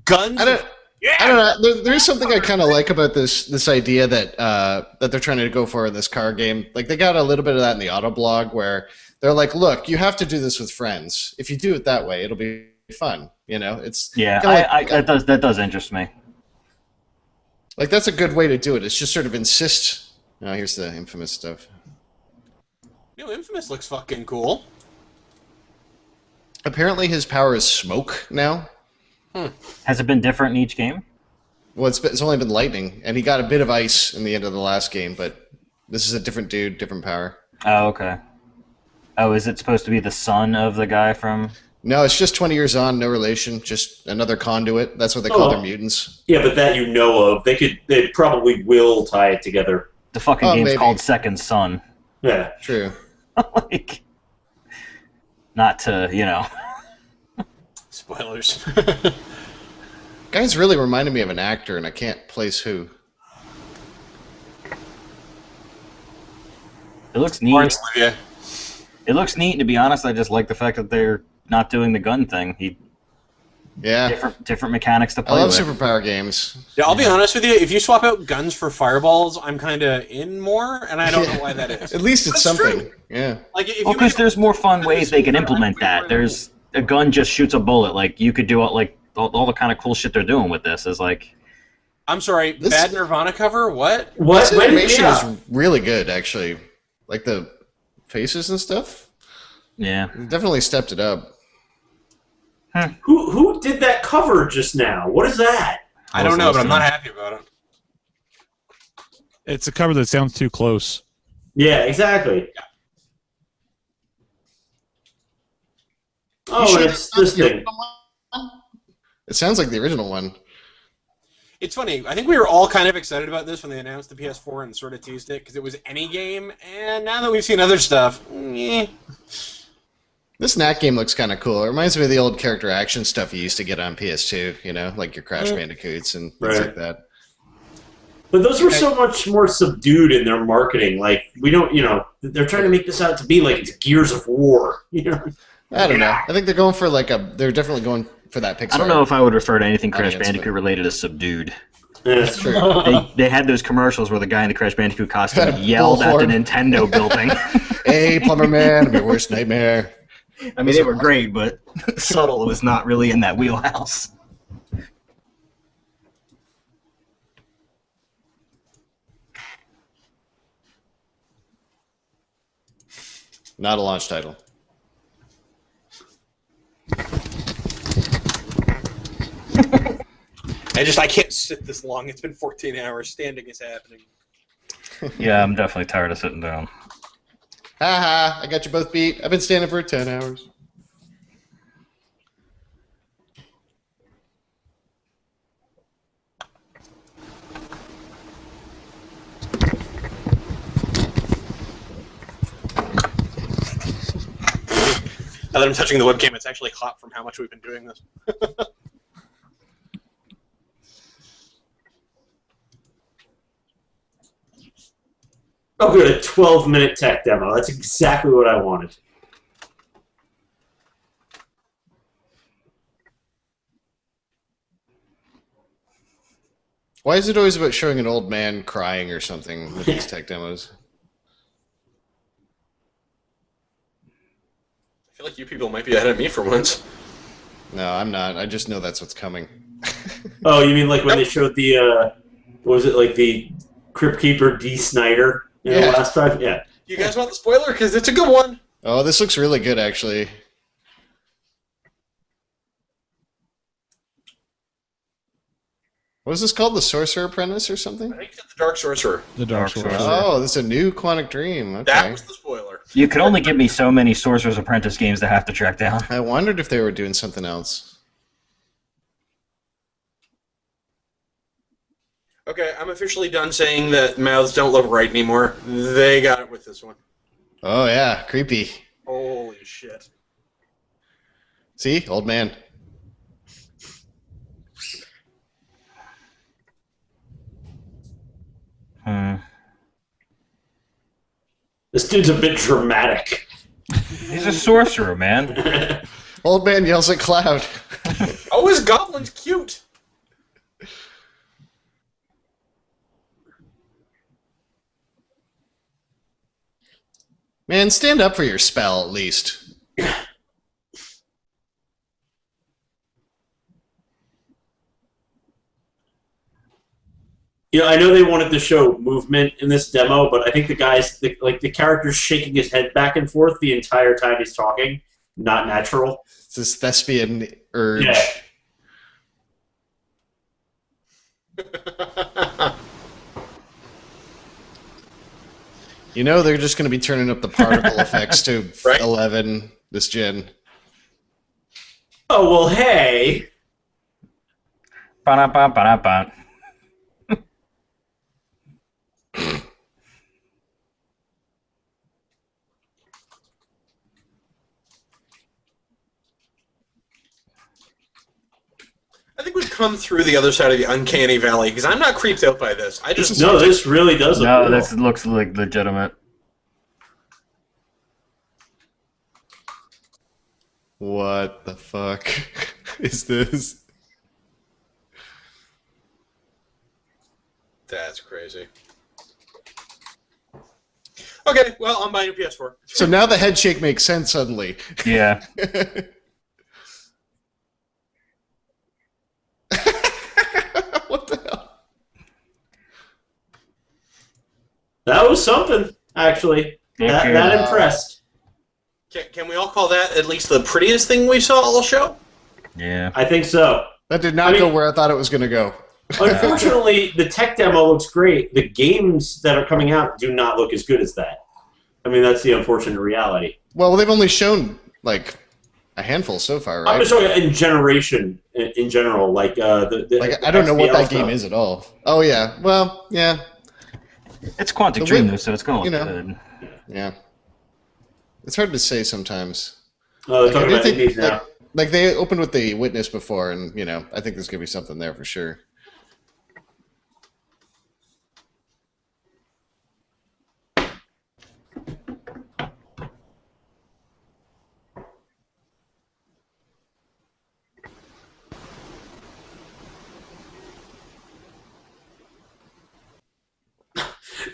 Guns? I don't know. There's something I kind of like about this idea that that they're trying to go for in this car game. Like they got a little bit of that in the Autoblog, where they're like, "Look, you have to do this with friends. If you do it that way, it'll be fun." It's That does interest me. like that's a good way to do it. It's just sort of insist. Oh, here's the Infamous stuff. Infamous looks fucking cool. Apparently, his power is smoke now. Has it been different in each game? Well, it's only been lightning, and he got a bit of ice in the end of the last game, but this is a different dude, different power. Oh, okay. Oh, is it supposed to be the son of the guy from... No, it's just 20 years on, no relation, just another conduit. That's what they call their mutants. Yeah, but that you know of. They probably will tie it together. The fucking game's called Second Son. Yeah. True. Like, not to, you know... Spoilers. Guy's really reminded me of an actor, and I can't place who. It looks neat. Lawrence Olivier. It looks neat, and to be honest, I just like the fact that they're not doing the gun thing. Yeah. Different mechanics to play I love with. superpower games. Yeah, I'll be honest with you. If you swap out guns for fireballs, I'm kind of in more, and I don't know why that is. At least it's That's something. true. Yeah. Like, if Well, because there's more fun ways they can implement that. There's a gun just shoots a bullet. Like you could do all the kind of cool shit they're doing with this. Is like, I'm sorry, bad Nirvana cover? What? This animation is really good, actually. Like the faces and stuff. yeah. Definitely stepped it up. Who did that cover just now? What is that? I don't know, but I'm not happy about it. It's a cover that sounds too close. Yeah, exactly. Yeah. Oh, it's this thing. It sounds like the original one. It's funny. I think we were all kind of excited about this when they announced the PS4 and sort of teased it because it was any game, and now that we've seen other stuff, This Knack game looks kind of cool. It reminds me of the old character action stuff you used to get on PS2, you know, like your Crash Bandicoots and things like that. But those were so much more subdued in their marketing. Like, we don't, you know, they're trying to make this out to be like it's Gears of War. You know? I don't know. I think they're going for they're definitely going for that Pixar. I don't know if I would refer to anything Crash Audience, Bandicoot related as subdued. Yeah. That's true. They had those commercials where the guy in the Crash Bandicoot costume yelled at the Nintendo building. Hey, Plumber Man, I'm your worst nightmare. I mean, they were great, but subtle was not really in that wheelhouse. Not a launch title. I can't sit this long. It's been 14 hours. Standing is happening. Yeah, I'm definitely tired of sitting down. Haha, I got you both beat. I've been standing for 10 hours. Now that I'm touching the webcam, it's actually hot from how much we've been doing this. Oh, good. A 12-minute tech demo. That's exactly what I wanted. Why is it always about showing an old man crying or something with these tech demos? I feel like you people might be ahead of me for once. No, I'm not. I just know that's what's coming. Oh, you mean like when they showed the, what was it, like the Crypt Keeper D. Snyder last time? Yeah. You guys want the spoiler? Because it's a good one. Oh, this looks really good, actually. What was this called? The Sorcerer Apprentice or something? I think it's the Dark Sorcerer. The Dark Sorcerer. Oh, this is a new Quantic Dream. Okay. That was the spoiler. You could only give me so many Sorcerer's Apprentice games to have to track down. I wondered if they were doing something else. Okay, I'm officially done saying that mouths don't look right anymore. They got it with this one. Oh, yeah. Creepy. Holy shit. See? Old man. This dude's a bit dramatic. He's a sorcerer, man. Old man yells at Cloud. Oh, his goblin's cute. Man, stand up for your spell, at least. You know, I know they wanted to show movement in this demo, but I think the character's shaking his head back and forth the entire time he's talking. Not natural. It's this thespian urge. Yeah. You know they're just going to be turning up the particle effects to Right. 11 this gen. Oh, well, hey. Ba-da-ba-ba-da-ba. I think we've come through the other side of the uncanny valley because I'm not creeped out by this. I just No, this really does look No, real. this looks like legitimate. What the fuck is this? That's crazy. Okay, well, I'm buying a PS4. So now the head shake makes sense suddenly. Yeah. What the hell? That was something, actually. That impressed. Can we all call that at least the prettiest thing we saw all show? Yeah. I think so. That did not go where I thought it was going to go. Unfortunately, the tech demo looks great. The games that are coming out do not look as good as that. I mean, that's the unfortunate reality. Well, they've only shown, like, a handful so far, right? I'm just talking in generation, in general. Like, Like, I don't know what XBL that stuff. game is at all. Oh, yeah. Well, yeah. It's Quantic Dream, though, so it's going to look good. Yeah. It's hard to say sometimes. Oh, they're Like, I talking do about think, indies now. like, they opened with the Witness before, and, you know, I think there's going to be something there for sure.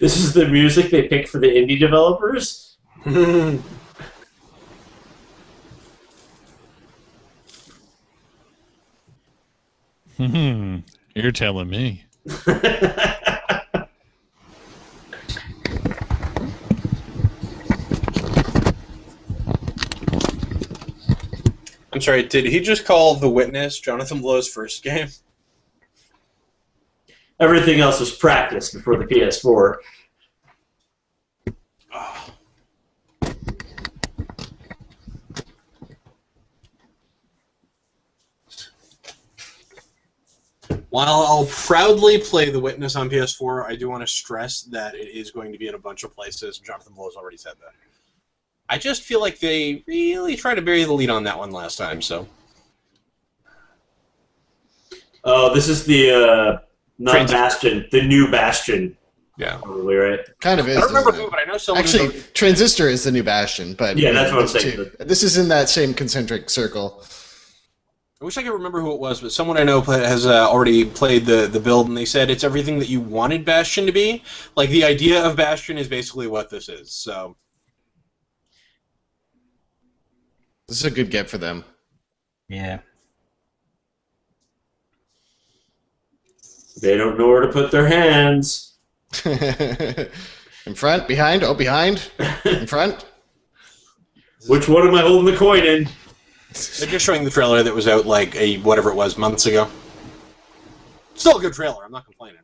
This is the music they picked for the indie developers? You're telling me. I'm sorry, did he just call The Witness Jonathan Blow's first game? Everything else was practice before the PS4. While I'll proudly play The Witness on PS4, I do want to stress that it is going to be in a bunch of places. Jonathan Blow's already said that. I just feel like they really tried to bury the lead on that one last time, so... Oh, this is the, not Transistor. Bastion, the new Bastion. Yeah. Probably, right? Kind of is. I don't remember isn't it? who, but I know someone Actually, who... Transistor is the new Bastion, but Yeah, that's what I'm these saying. two- This is in that same concentric circle. I wish I could remember who it was, but someone I know has already played the build, and they said it's everything that you wanted Bastion to be. Like, the idea of Bastion is basically what this is, so... This is a good get for them. Yeah. They don't know where to put their hands. In front, behind, oh, behind, in front. Which one am I holding the coin in? They're just showing the trailer that was out, like, whatever it was, months ago. Still a good trailer, I'm not complaining.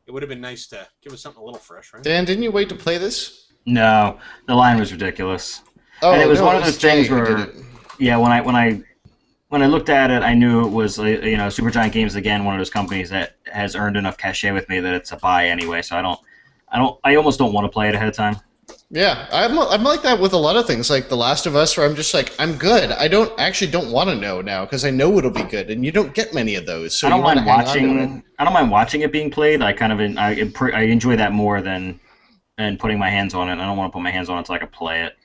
It would have been nice to give us something a little fresh, right? Dan, didn't you wait to play this? No, the line was ridiculous. Oh, And it was no, one it of was those things Jay who did where, it. yeah, when I looked at it, I knew it was, you know, Supergiant Games, again, one of those companies that has earned enough cachet with me that it's a buy anyway. So I almost don't want to play it ahead of time. Yeah, I'm like that with a lot of things, like The Last of Us, where I'm just like, I'm good. I don't want to know now because I know it'll be good, and you don't get many of those. So I don't you wanna mind hang on to it. watching. I don't mind watching it being played. I enjoy that more than putting my hands on it. I don't want to put my hands on it until I can play it.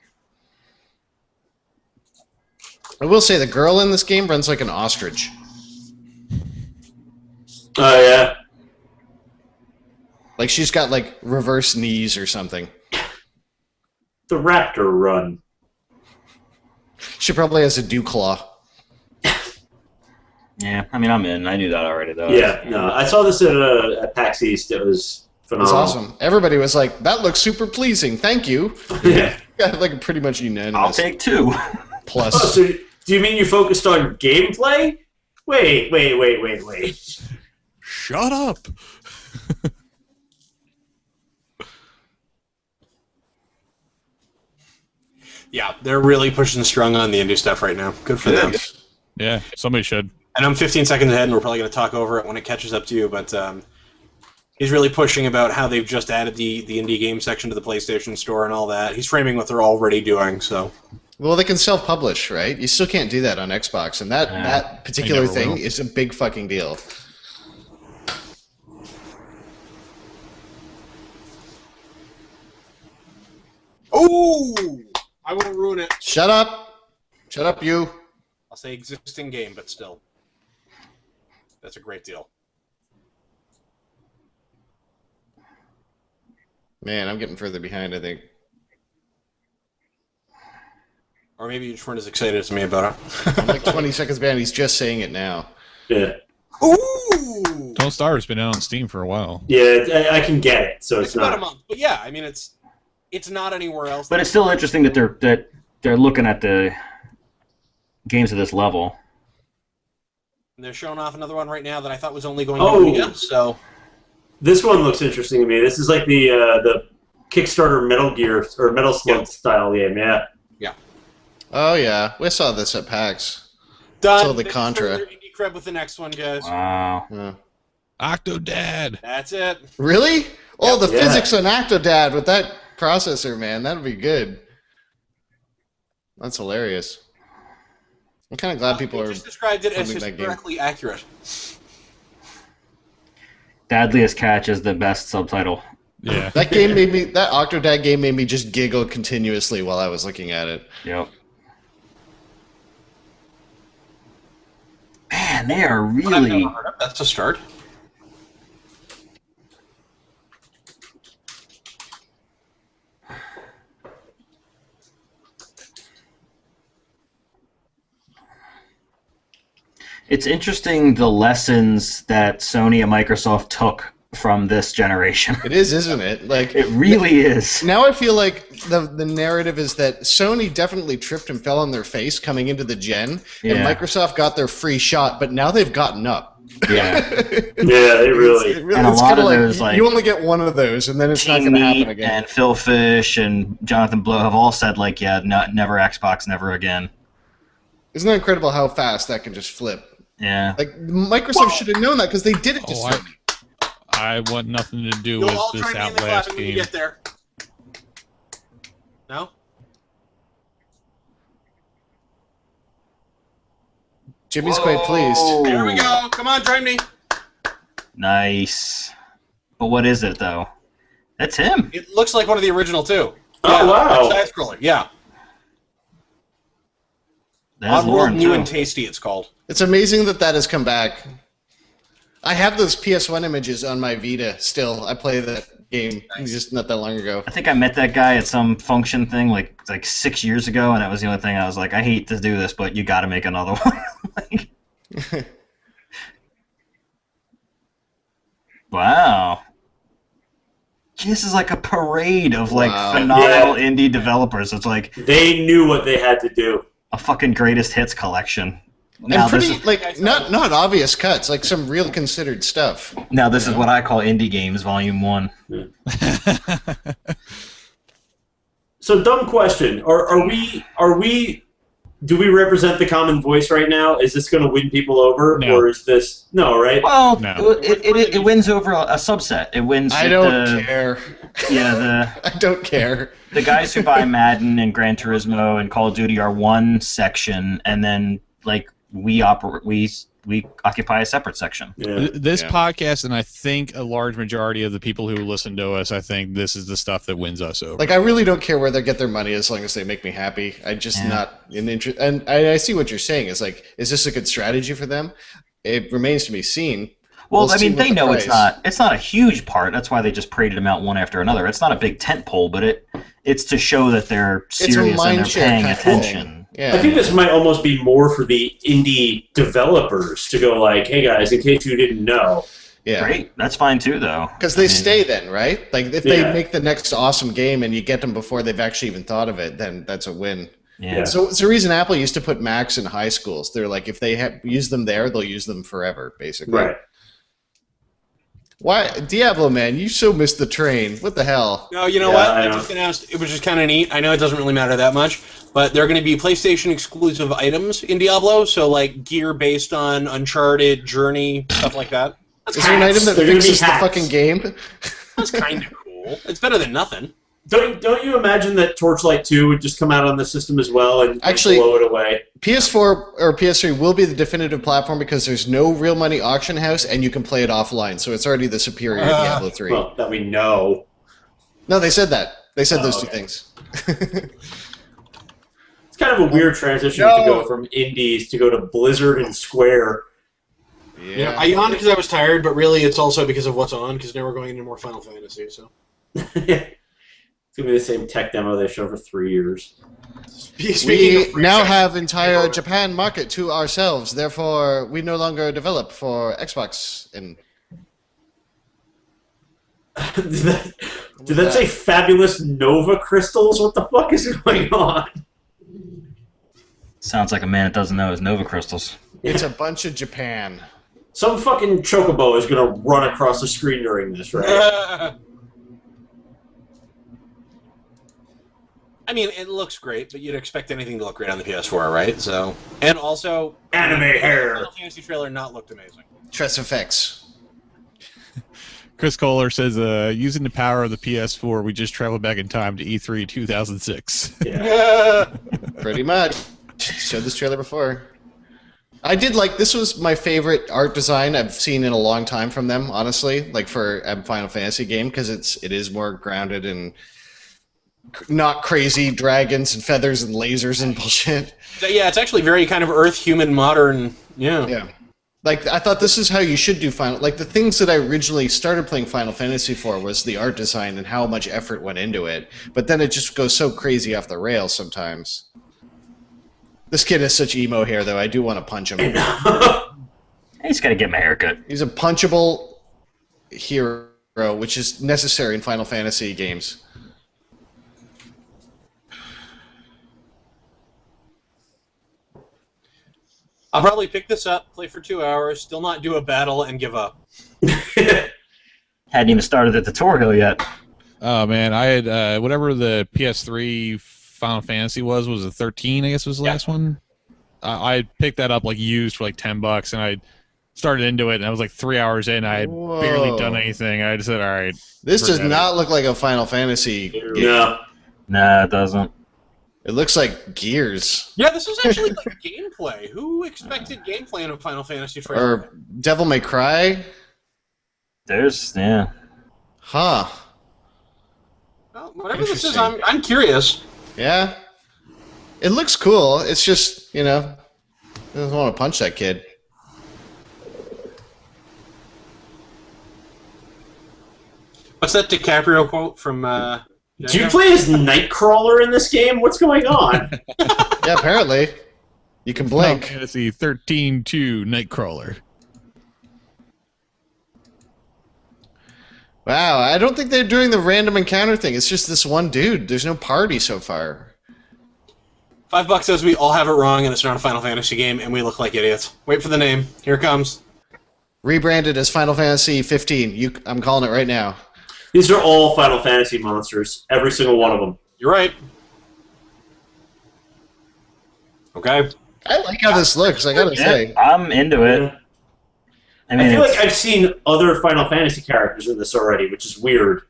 I will say the girl in this game runs like an ostrich. Oh, yeah. Like she's got like reverse knees or something. The Raptor run. She probably has a dew claw. Yeah, I mean, I'm in. I knew that already, though. Yeah, no. I saw this at PAX East. It was It was phenomenal. awesome. Everybody was like, "That looks super pleasing. Thank you." Yeah. Yeah, like pretty much unanimous. I'll take two. Plus. Oh, so do you mean you focused on gameplay? Wait. Shut up. Yeah, they're really pushing strong on the indie stuff right now. Good for them. Yeah, somebody should. And I'm 15 seconds ahead, and we're probably going to talk over it when it catches up to you, but he's really pushing about how they've just added the indie game section to the PlayStation Store and all that. He's framing what they're already doing, so... Well, they can self-publish, right? You still can't do that on Xbox, and that particular thing is a big fucking deal. Ooh! I won't ruin it. Shut up! Shut up, you! I'll say existing game, but still. That's a great deal. Man, I'm getting further behind, I think. Or maybe you just weren't as excited as me about it. I'm like 20 seconds behind. He's just saying it now. Yeah. Ooh! Don't Star's been out on Steam for a while. Yeah, I can get it, so it's about not a month. But yeah, I mean, it's not anywhere else. But it's still interesting that they're looking at the games of this level. And they're showing off another one right now that I thought was only going Oh. to Amiga, so... This one looks interesting to me. This is like the Kickstarter Metal Gear or Metal Slug style game. Yeah. Oh, yeah. We saw this at PAX. Done. So the They Contra. started their indie cred with the next one, guys. Wow. Yeah. Octodad. That's it. Really? Oh, the Yeah. physics on Octodad with that processor, man. That would be good. That's hilarious. I'm kind of glad people You are... just described it as funding that game. historically accurate. Deadliest Catch is the best subtitle. Yeah. That Octodad game made me just giggle continuously while I was looking at it. Yep. Man, they are I've really... never heard of. That's a start. It's interesting the lessons that Sony and Microsoft took from this generation. It is, isn't it? Like, It really is. now I feel like the narrative is that Sony definitely tripped and fell on their face coming into the gen, Yeah. and Microsoft got their free shot, but now they've gotten up. Yeah. Yeah, they really. And a it's lot kinda of those, like, you only get one of those, and then it's not King going to happen Meat again. and Phil Fish and Jonathan Blow have all said, like, yeah, never Xbox, never again. Isn't that incredible how fast that can just flip? Yeah. Like, Microsoft should have known that because they did it to Oh, Sony. I want nothing to do You'll with all this try me in the Outlast clapping when you game. get there. No? Jimmy's quite pleased. There we go. Come on, join me. Nice. But what is it, though? That's him. It looks like one of the original, too. Oh, wow. Side-scroller, yeah. That's Oddworld Lauren, New too. and Tasty, it's called. It's amazing that has come back. I have those PS1 images on my Vita still. I play that game just not that long ago. I think I met that guy at some function thing like 6 years ago, and that was the only thing I was like, I hate to do this, but you got to make another one. Like, wow. This is like a parade of like Wow. phenomenal indie developers. It's like They knew what they had to do. a fucking greatest hits collection. Now And pretty, this is, like, not obvious cuts, like some real considered stuff. now this is what I call Indie Games Volume 1. So, dumb question: Are we? Do we represent the common voice right now? Is this going to win people over, No. or is this no? Right? Well, No. it wins over a subset. It wins I with don't care. Yeah, I don't care. the guys who buy Madden and Gran Turismo and Call of Duty are one section, and then like we occupy a separate section. Yeah. This Yeah. podcast, and I think a large majority of the people who listen to us, I think this is the stuff that wins us over. Like, I really don't care where they get their money as long as they make me happy. I just not in interest. And I see what you're saying. It's like, is this a good strategy for them? It remains to be seen. Well, We'll I see mean, what they the know price- it's not a huge part. That's why they just paraded them out one after another. It's not a big tent pole, but it's to show that they're It's a serious and mind they're share paying kind of thing. attention. Yeah. I think this might almost be more for the indie developers to go like, "Hey guys, in case you didn't know." yeah. Great, that's fine too, though. Because they stay then, right? Like, if they Yeah. make the next awesome game and you get them before they've actually even thought of it, then that's a win. Yeah. So it's the reason Apple used to put Macs in high schools. They're like, if they use them there, they'll use them forever, basically. Right. Why, Diablo, man? You so missed the train. What the hell? No, you know what? I just announced, it was just kind of neat. I know it doesn't really matter that much, but there are going to be PlayStation exclusive items in Diablo, so like gear based on Uncharted, Journey, stuff like that. Is there an item that fixes the fucking game? That's kind of cool. It's better than nothing. Don't you imagine that Torchlight 2 would just come out on the system as well and actually blow it away? PS4 or PS3 will be the definitive platform because there's no real money auction house and you can play it offline, so it's already the superior Diablo 3. Well, that we know. No, they said that. They said those two things. It's kind of a weird transition to go from indies to go to Blizzard and Square. Yeah, I yawned because I was tired, but really it's also because of what's on, because now we're going into more Final Fantasy, so... It's going to be the same tech demo they showed for 3 years. We now have entire Japan market to ourselves, therefore we no longer develop for Xbox. And did that say fabulous Nova crystals? What the fuck is going on? Sounds like a man that doesn't know his Nova crystals. It's a bunch of Japan. Some fucking chocobo is going to run across the screen during this, right? I mean, it looks great, but you'd expect anything to look great on the PS4, right? So, and also, anime hair. Final Fantasy trailer not looked amazing. Tress effects. Chris Kohler says, using the power of the PS4, we just traveled back in time to E3 2006. Yeah. Pretty much. Showed this trailer before. I did like, this was my favorite art design I've seen in a long time from them, honestly, like for a Final Fantasy game, because it is more grounded and not crazy dragons and feathers and lasers and bullshit. Yeah, it's actually very kind of Earth, human, modern. Yeah. Like, I thought this is how you should do Final... Like, the things that I originally started playing Final Fantasy for was the art design and how much effort went into it. But then it just goes so crazy off the rails sometimes. This kid has such emo hair, though. I do want to punch him. He's got to get my haircut. He's a punchable hero, which is necessary in Final Fantasy games. I'll probably pick this up, play for 2 hours, still not do a battle, and give up. Hadn't even started the tutorial yet. Oh, man. I had, whatever the PS3 Final Fantasy was it 13, I guess was the last one? I picked that up, like, used for, like, $10, and I started into it, and I was, like, 3 hours in, I had barely done anything. I just said, all right. This does not look like a Final Fantasy game. No. Nah, it doesn't. It looks like Gears. Yeah, this is actually like gameplay. Who expected gameplay in a Final Fantasy trailer? Or Devil May Cry? Yeah. Huh. Well, whatever this is, I'm curious. Yeah. It looks cool. It's just, I don't want to punch that kid. What's that DiCaprio quote from... Do you play as Nightcrawler in this game? What's going on? Yeah, apparently. You can blink. Final Fantasy 13-2 Nightcrawler. Wow, I don't think they're doing the random encounter thing. It's just this one dude. There's no party so far. $5 says we all have it wrong and it's not a Final Fantasy game and we look like idiots. Wait for the name. Here it comes. Rebranded as Final Fantasy 15. I'm calling it right now. These are all Final Fantasy monsters. Every single one of them. You're right. Okay. I like how this looks, I gotta say. I'm into it. I feel like I've seen other Final Fantasy characters in this already, which is weird.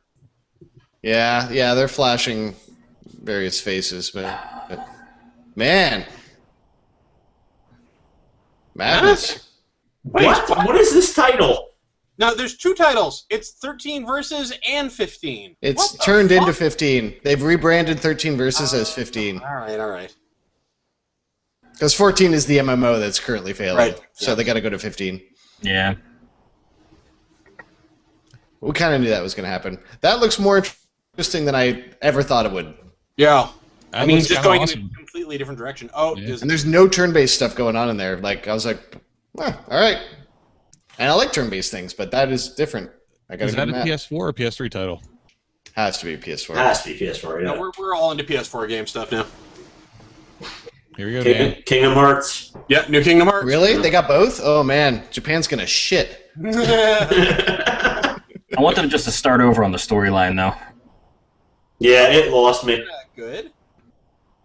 Yeah, they're flashing various faces, but man. Madness. Wait, what is this title? No, there's two titles. It's 13 Verses and 15. It's turned into 15. They've rebranded 13 Verses as 15. All right. Because 14 is the MMO that's currently failing. Right. So they got to go to 15. Yeah. We kind of knew that was going to happen. That looks more interesting than I ever thought it would. Yeah. I mean, looks just kinda going awesome. in a completely different direction. Oh, Yeah. And there's no turn-based stuff going on in there. Like, I was like, all right. And I like turn-based things, but that is different. I gotta Is that a give them PS4 or PS3 title? Has to be PS4. Has to be PS4, yeah. No, we're all into PS4 game stuff now. Here we go, Dan. Kingdom Hearts. Yeah, New Kingdom Hearts. Really? They got both? Oh, man. Japan's gonna shit. I want them just to start over on the storyline, though. Yeah, it lost me. Good.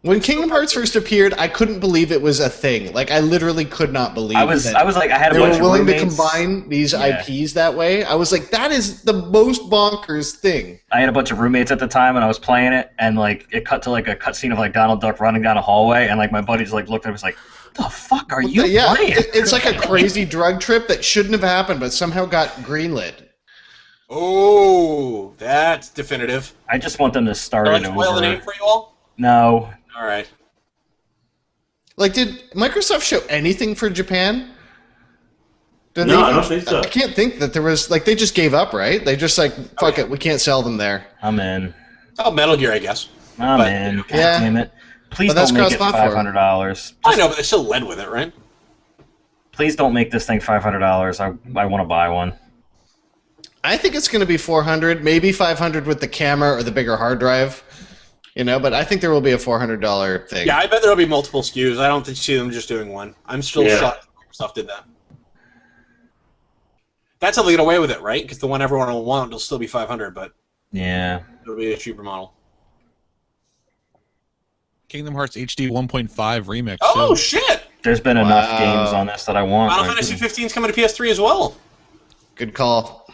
When Kingdom Hearts first appeared, I couldn't believe it was a thing. Like, I literally could not believe I was like, I had a they bunch were of willing to roommates. combine these Yeah. IPs that way. I was like, that is the most bonkers thing. I had a bunch of roommates at the time, and I was playing it, and like it cut to like a cutscene of like Donald Duck running down a hallway, and like my buddy just like looked at me and was like, "The fuck are you playing?" It's like a crazy drug trip that shouldn't have happened, but somehow got greenlit. Oh, that's definitive. I just want them to start Shall I it spoil the over. name for you all? No, All right. Like, did Microsoft show anything for Japan? Did No, they I even- don't think so. I can't think that there was, like, they just gave up, right? They just like, fuck it, we can't sell them there. I'm in. Oh, Metal Gear, I guess. I'm But- in. God Yeah. damn it! Please But that's don't make it cross-platform. $500. I know, but they still led with it, right? Please don't make this thing $500. I want to buy one. I think it's going to be 400, maybe 500 with the camera or the bigger hard drive. You know, but I think there will be a $400 thing. Yeah, I bet there'll be multiple SKUs. I don't see them just doing one. I'm still shocked Microsoft did that. That's how they get away with it, right? Because the one everyone will want will still be 500, but Yeah. it'll be a cheaper model. Kingdom Hearts HD 1.5 remix. Oh, too. shit! There's been enough Wow. games on this that I want. Final Like, Fantasy 15 is coming to PS3 as well. Good call.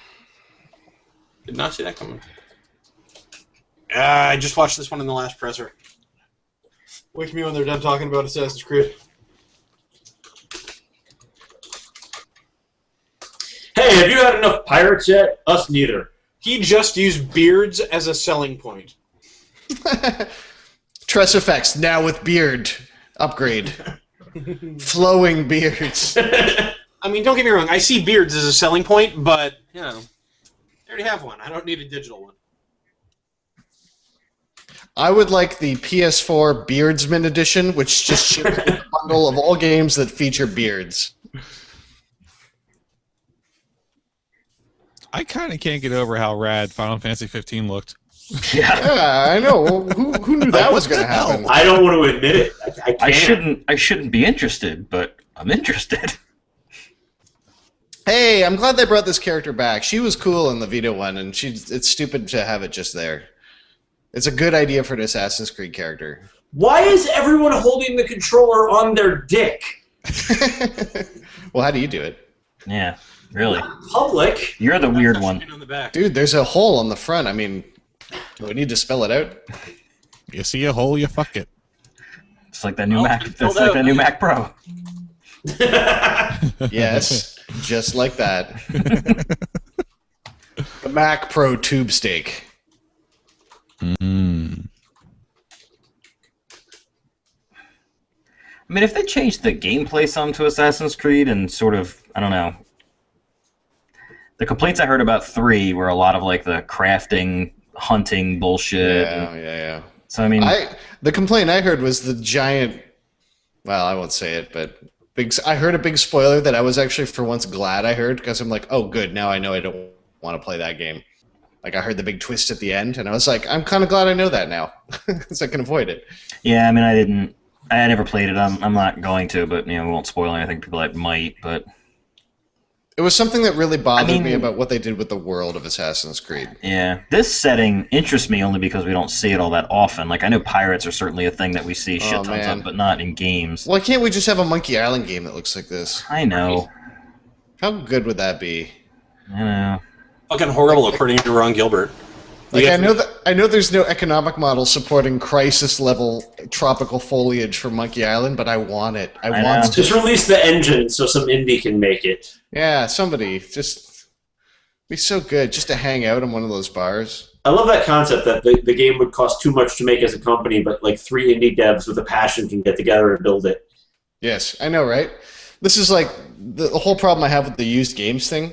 Did not see that coming. I just watched this one in the last presser. Wake me when they're done talking about Assassin's Creed. Hey, have you had enough pirates yet? Us neither. He just used beards as a selling point. Tress effects, now with beard. Upgrade. Flowing beards. I mean, don't get me wrong. I see beards as a selling point, but, you know, I already have one. I don't need a digital one. I would like the PS4 Beardsman Edition, which just ships a bundle of all games that feature beards. I kind of can't get over how rad Final Fantasy 15 looked. yeah. Yeah, I know. Who knew that was going to happen? I don't want to admit it. I can't. I shouldn't be interested, but I'm interested. Hey, I'm glad they brought this character back. She was cool in the Vita one, and it's stupid to have it just there. It's a good idea for an Assassin's Creed character. Why is everyone holding the controller on their dick? Well, how do you do it? Yeah, really. Public. You're the weird one. On the back. Dude, there's a hole on the front. I mean, do we need to spell it out? You see a hole, you fuck it. It's like that new Oh, Mac. it's That's filled like out. that new Mac Pro. Yes, just like that. The Mac Pro tube steak. Mm. I mean, if they changed the gameplay some to Assassin's Creed and sort of, I don't know. The complaints I heard about 3 were a lot of like the crafting, hunting bullshit. Yeah. So I mean, The complaint I heard was the giant. Well, I won't say it, but I heard a big spoiler that I was actually for once glad I heard, because I'm like, oh, good, now I know I don't want to play that game. Like, I heard the big twist at the end, and I was like, I'm kind of glad I know that now, because I can avoid it. yeah, I mean, I never played it. I'm not going to, but we won't spoil anything. People that might, but It was something that really bothered I mean- me about what they did with the world of Assassin's Creed. yeah, this setting interests me only because we don't see it all that often. Like, I know pirates are certainly a thing that we see shit tons man. of, but not in games. Why can't we just have a Monkey Island game that looks like this? I know. How good would that be? I know. Fucking horrible, according to Ron Gilbert. Like, Yeah. I know there's no economic model supporting crisis level tropical foliage for Monkey Island, but I want it. I I want know. to. Just release the engine so some indie can make it. Yeah, somebody just be so good just to hang out in one of those bars. I love that concept that the game would cost too much to make as a company, but like 3 indie devs with a passion can get together and build it. Yes, I know, right? This is like the whole problem I have with the used games thing.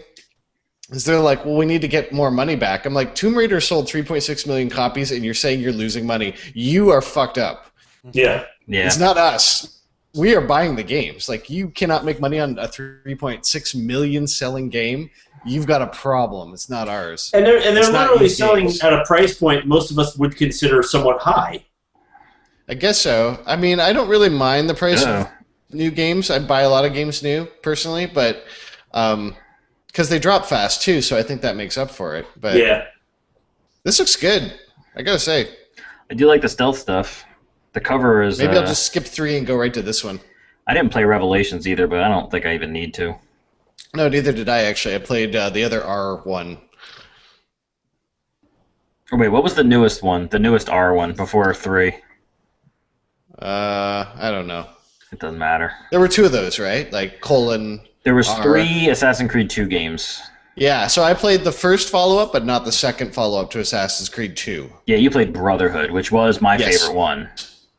Is they're like, well, we need to get more money back. I'm like, Tomb Raider sold 3.6 million copies, and you're saying you're losing money. You are fucked up. Yeah. Yeah. It's not us. We are buying the games. Like, you cannot make money on a 3.6 million selling game. You've got a problem. It's not ours. And they're It's not literally used selling games. at a price point most of us would consider somewhat high. I guess so. I mean, I don't really mind the price Oh. of new games. I buy a lot of games new, personally, but because they drop fast too, so I think that makes up for it. But Yeah. this looks good. I gotta say. I do like the stealth stuff. The cover is. Maybe I'll just skip 3 and go right to this one. I didn't play Revelations either, but I don't think I even need to. No, neither did I actually. I played the other R one. Oh, wait, what was the newest one? The newest R one before 3? I don't know. It doesn't matter. There were 2 of those, right? Like colon. There was R. 3 Assassin's Creed 2 games. Yeah, so I played the first follow-up, but not the second follow-up to Assassin's Creed 2. Yeah, you played Brotherhood, which was my favorite one.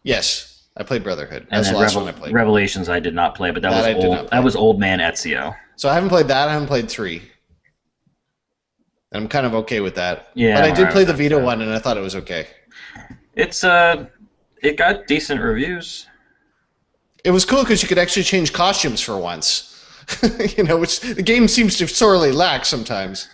Yes, I played Brotherhood. And That's then the last one I played. Revelations I did not play, but that That I was did old. not play. That was Old Man Ezio. So I haven't played that. I haven't played 3. And I'm kind of okay with that. Yeah, but I I'm did alright play with the that, Vita too. one, and I thought it was okay. It's it got decent reviews. It was cool because you could actually change costumes for once. You know, which the game seems to sorely lack sometimes.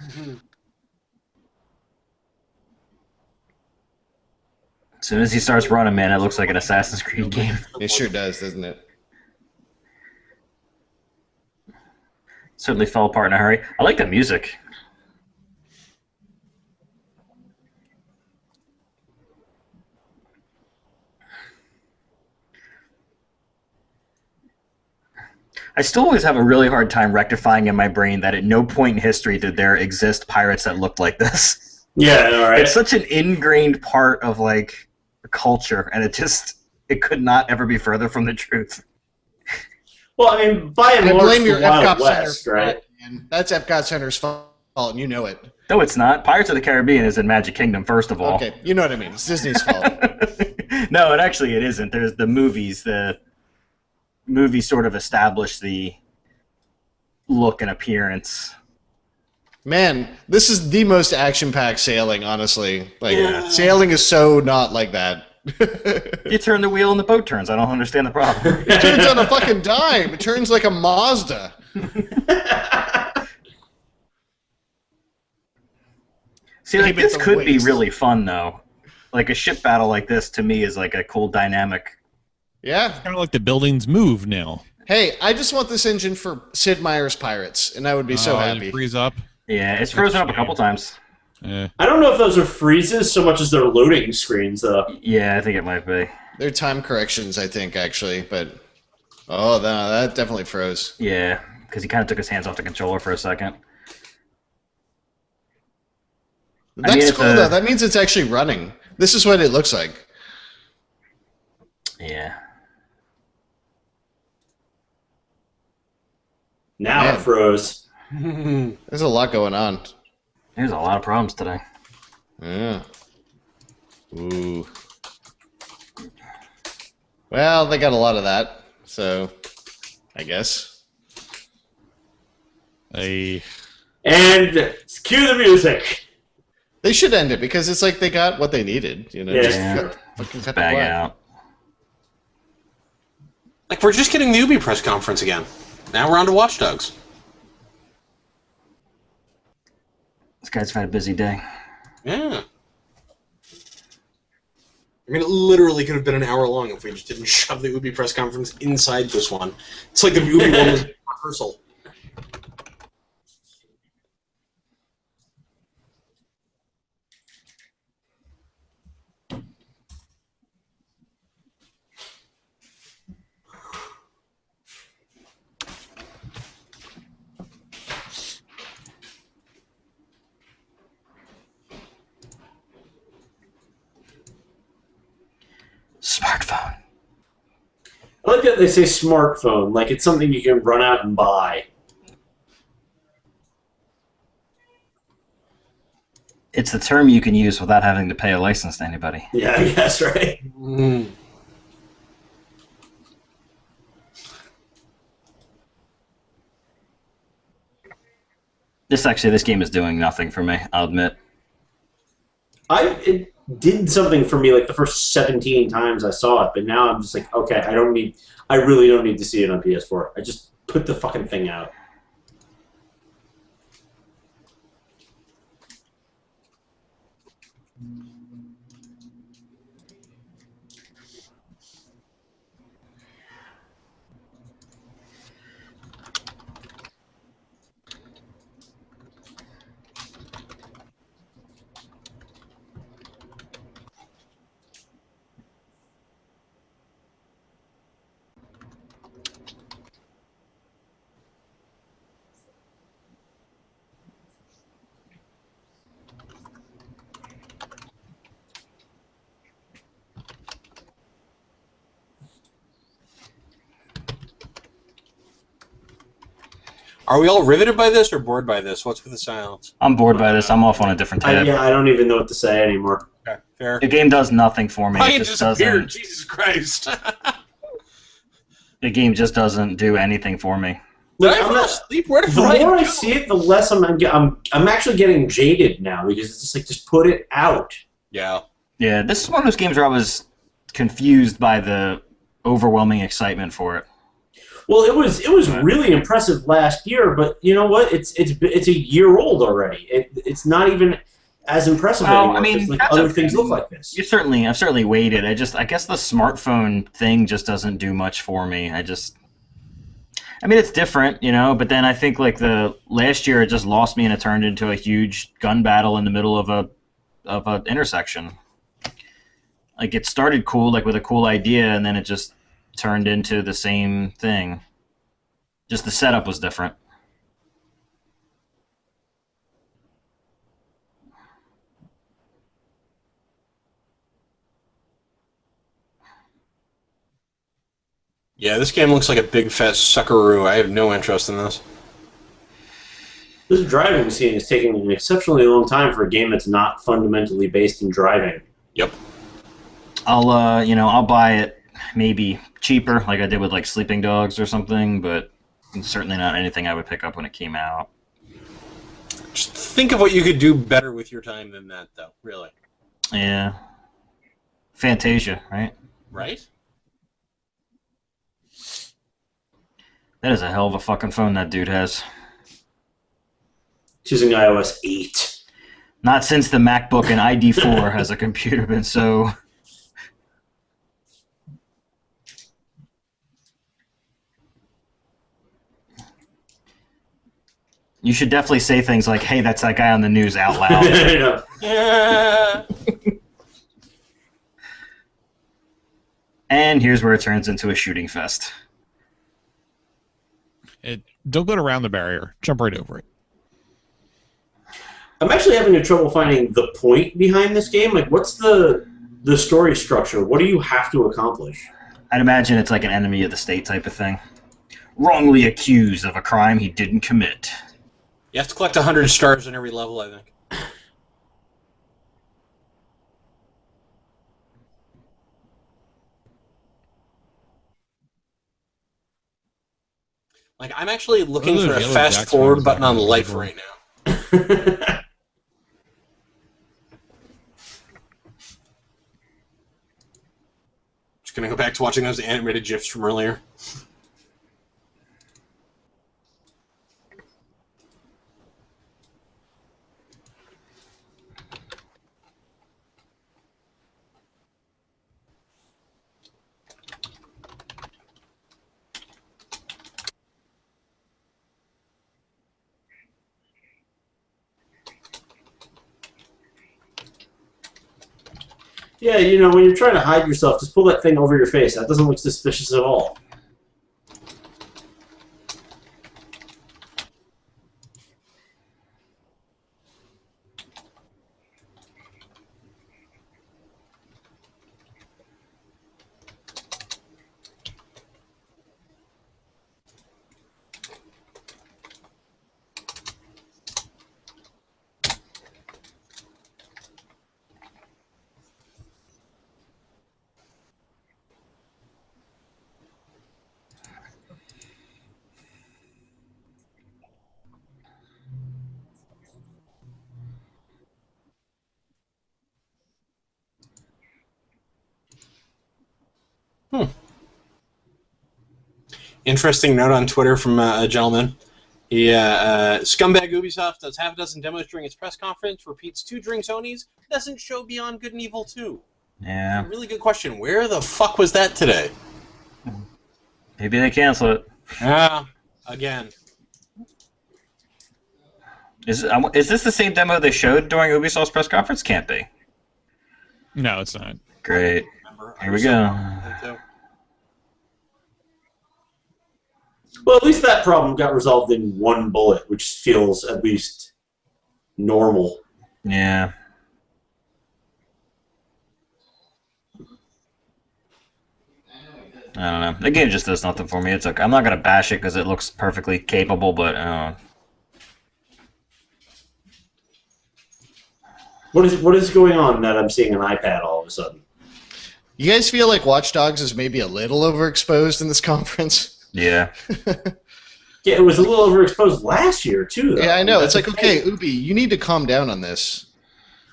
As soon as he starts running, man, it looks like an Assassin's Creed game. It sure does, doesn't it? Certainly fell apart in a hurry. I like the music. I still always have a really hard time rectifying in my brain that at no point in history did there exist pirates that looked like this. Yeah, all right. It's such an ingrained part of like culture, and it could not ever be further from the truth. Well, I mean, by and I large, blame the your Wild Epcot West, Center, right? man. That's Epcot Center's fault, and you know it. No, it's not. Pirates of the Caribbean is in Magic Kingdom, first of all. Okay, you know what I mean. It's Disney's fault. No, it isn't. There's the movies. The movies sort of establish the look and appearance. Man, this is the most action-packed sailing, honestly. Like, sailing is so not like that. You turn the wheel and the boat turns. I don't understand the problem. It turns on a fucking dime. It turns like a Mazda. See, like, Maybe this it's a could be waste. really fun, though. Like, a ship battle like this, to me, is like a cool dynamic. Yeah. Kind of like the buildings move now. Hey, I just want this engine for Sid Meier's Pirates, and I would be so happy. Freeze up. Yeah, it's frozen up a couple times. Yeah. I don't know if those are freezes so much as they're loading screens, though. Yeah, I think it might be. They're time corrections, I think, actually, but... Oh, no, that definitely froze. Yeah, because he kind of took his hands off the controller for a second. That's it's cool, though. That means it's actually running. This is what it looks like. Yeah. Now Man. it froze. There's a lot going on. There's a lot of problems today. Yeah. Ooh. Well, they got a lot of that, so I guess. A And cue the music. They should end it because it's like they got what they needed, you know. Yeah. Just Yeah. fucking cut the Bag black. out. Like, we're just getting the Ubi press conference again. Now we're on to Watch Dogs. This guy's had a busy day. Yeah. I mean, it literally could have been an hour long if we just didn't shove the Ubi press conference inside this one. It's like the Ubi one was a rehearsal. Smartphone. I like that they say smartphone, like it's something you can run out and buy. It's the term you can use without having to pay a license to anybody. Yeah, I guess, right? Mm. This game is doing nothing for me, I'll admit. It did something for me like the first 17 times I saw it, but now I'm just like, okay, I really don't need to see it on PS4. I just put the fucking thing out. Are we all riveted by this or bored by this? What's with the silence? I'm bored by this. I'm off on a different tab. Yeah, I don't even know what to say anymore. Okay, fair. The game does nothing for me. Ryan It just disappeared. doesn't. Jesus Christ. The game just doesn't do anything for me. Did I I'm fall not- asleep? Where did The Ryan more I go? see it, the less I'm actually getting jaded now because it's just like just put it out. Yeah. Yeah, this is one of those games where I was confused by the overwhelming excitement for it. Well, it was really impressive last year, but you know what? It's a year old already. It's not even as impressive Well, anymore. I mean, because, like that's other okay. things look like this. I've certainly waited. I guess the smartphone thing just doesn't do much for me. I mean, it's different, you know, but then I think like the last year it just lost me and it turned into a huge gun battle in the middle of a intersection. Like it started cool, like with a cool idea, and then it just turned into the same thing. Just the setup was different. Yeah, this game looks like a big fat suckaroo. I have no interest in this. This driving scene is taking an exceptionally long time for a game that's not fundamentally based in driving. Yep. I'll buy it maybe cheaper, like I did with like Sleeping Dogs or something, but it's certainly not anything I would pick up when it came out. Just think of what you could do better with your time than that, though. Really. Yeah. Fantasia, right? Right? That is a hell of a fucking phone that dude has. Choosing iOS 8. Not since the MacBook and ID4 has a computer been so... You should definitely say things like, hey, that's that guy on the news out loud. I know. Yeah. And here's where it turns into a shooting fest. Don't go around the barrier. Jump right over it. I'm actually having trouble finding the point behind this game. Like, what's the story structure? What do you have to accomplish? I'd imagine it's like an enemy of the state type of thing. Wrongly accused of a crime he didn't commit. You have to collect 100 stars in every level, I think. Like, I'm actually looking Those for a yellow fast jacks forward ones button back on on the life keyboard. right now. Just gonna go back to watching those animated GIFs from earlier. Yeah, you know, when you're trying to hide yourself, just pull that thing over your face. That doesn't look suspicious at all. Interesting note on Twitter from a gentleman. Scumbag Ubisoft does half a dozen demos during its press conference, repeats 2 during Sony's, doesn't show Beyond Good and Evil 2. Yeah. Really good question. Where the fuck was that today? Maybe they cancel it. Yeah, again. Is this the same demo they showed during Ubisoft's press conference? Can't be. No, it's not. Great. Remember, Here we go. Well, at least that problem got resolved in one bullet, which feels at least normal. Yeah. I don't know. The game just does nothing for me. It's like I'm not gonna bash it because it looks perfectly capable, but What is going on that I'm seeing an iPad all of a sudden? You guys feel like Watch Dogs is maybe a little overexposed in this conference? yeah. Yeah, it was a little overexposed last year too. Though. Yeah, I know. That's It's like, okay, Ubi, you need to calm down on this.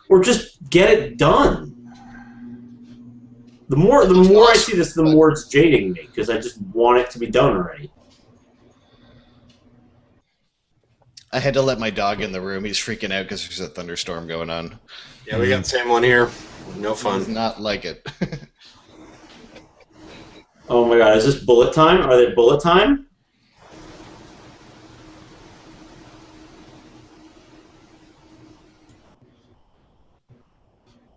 Or just get it done. The more I see this, the more it's jading me because I just want it to be done already. I had to let my dog in the room. He's freaking out because there's a thunderstorm going on. Yeah, we got the same one here. No Does fun. not like it. Oh my god, is this bullet time? Are they bullet time?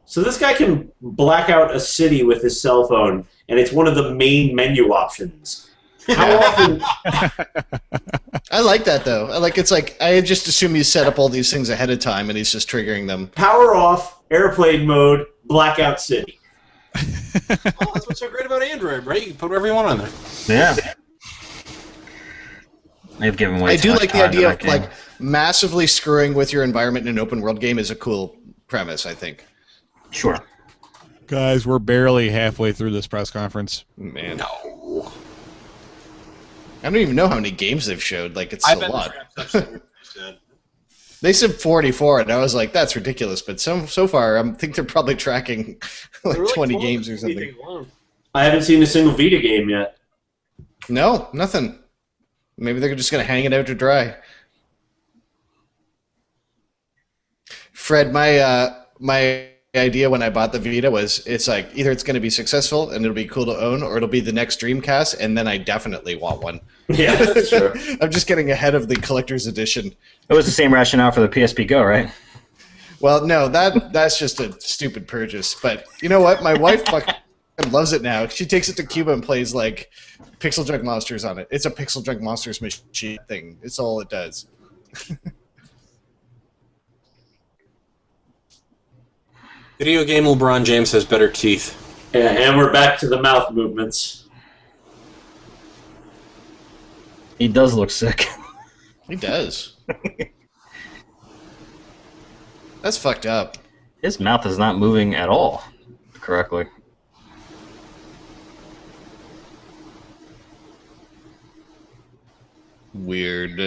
So this guy can black out a city with his cell phone, and it's one of the main menu options. How often? I like that though. It's like I just assume you set up all these things ahead of time, and he's just triggering them. Power off, airplane mode, blackout city. Oh, that's what's so great about Android, right? You can put whatever you want on there. Yeah. They've given away. I do too much like the time to idea that of game. like massively screwing with your environment in an open world game is a cool premise. I think. Sure. Guys, we're barely halfway through this press conference. Man, No. I don't even know how many games they've showed. Like it's I a bet lot. the They said 44, and I was like, "That's ridiculous." But so far, I think they're probably tracking like 20 games or something. I haven't seen a single Vita game yet. No, nothing. Maybe they're just gonna hang it out to dry. Fred, my idea when I bought the Vita was it's like either it's going to be successful and it'll be cool to own, or it'll be the next Dreamcast, and then I definitely want one. Yeah, that's true. I'm just getting ahead of the collector's edition. It was the same rationale for the PSP Go, right? Well, no, that's just a stupid purchase. But you know what? My wife fucking loves it now. She takes it to Cuba and plays like Pixel Junk Monsters on it. It's a Pixel Junk Monsters machine thing. It's all it does. Video game LeBron James has better teeth. Yeah, and we're back to the mouth movements. He does look sick. He does. That's fucked up. His mouth is not moving at all correctly. Weird.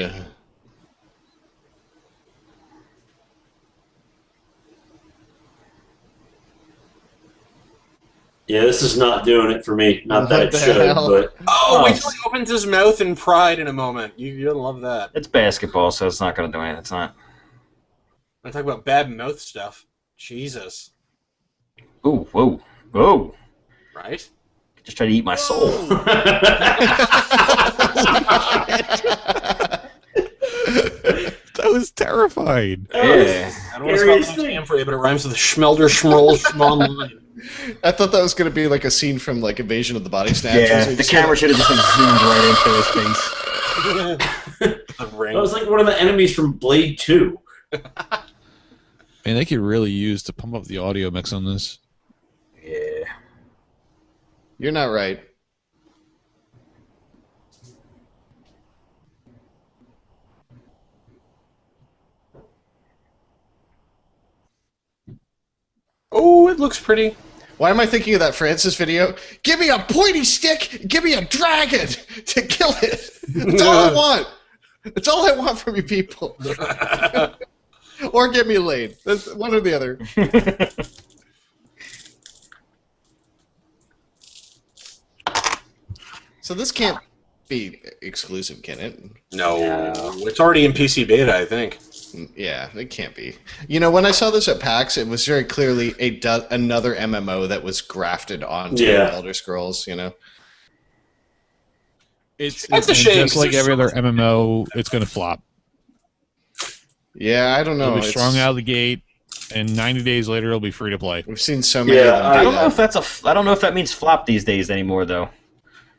Yeah, this is not doing it for me. Not that What it the should, hell? but Oh, wait till he opens his mouth in pride in a moment. You'll love that. It's basketball, so it's not going to do anything. It's not. I talk about bad mouth stuff. Jesus. Ooh, whoa, whoa. Right? Just try to eat my soul. That was terrifying. Yeah. I don't want to spell the name for you, but it rhymes with Schmelder, Schmoll, Schmoll. I thought that was going to be like a scene from like Invasion of the Body Snatchers. Yeah, where you the just camera hear- should have just been zoomed right into his face. The ring. that was like one of the enemies from Blade 2. Man, they could really use to pump up the audio mix on this. Yeah. You're not right. Oh, it looks pretty. Why am I thinking of that Francis video? Give me a pointy stick, give me a dragon to kill it. That's all I want. That's all I want from you people. Or get me laid. That's one or the other. So this can't be exclusive, can it? No. It's already in PC beta, I think. Yeah, it can't be. You know, when I saw this at PAX, it was very clearly another MMO that was grafted onto Elder Scrolls, you know? It's a shame, Just like 'cause every other there's MMO, it's going to flop. Yeah, I don't know. It'll be strong out of the gate, and 90 days later, it'll be free to play. We've seen so many Yeah, of them. I do don't know that. if that's I don't know if that means flop these days anymore, though.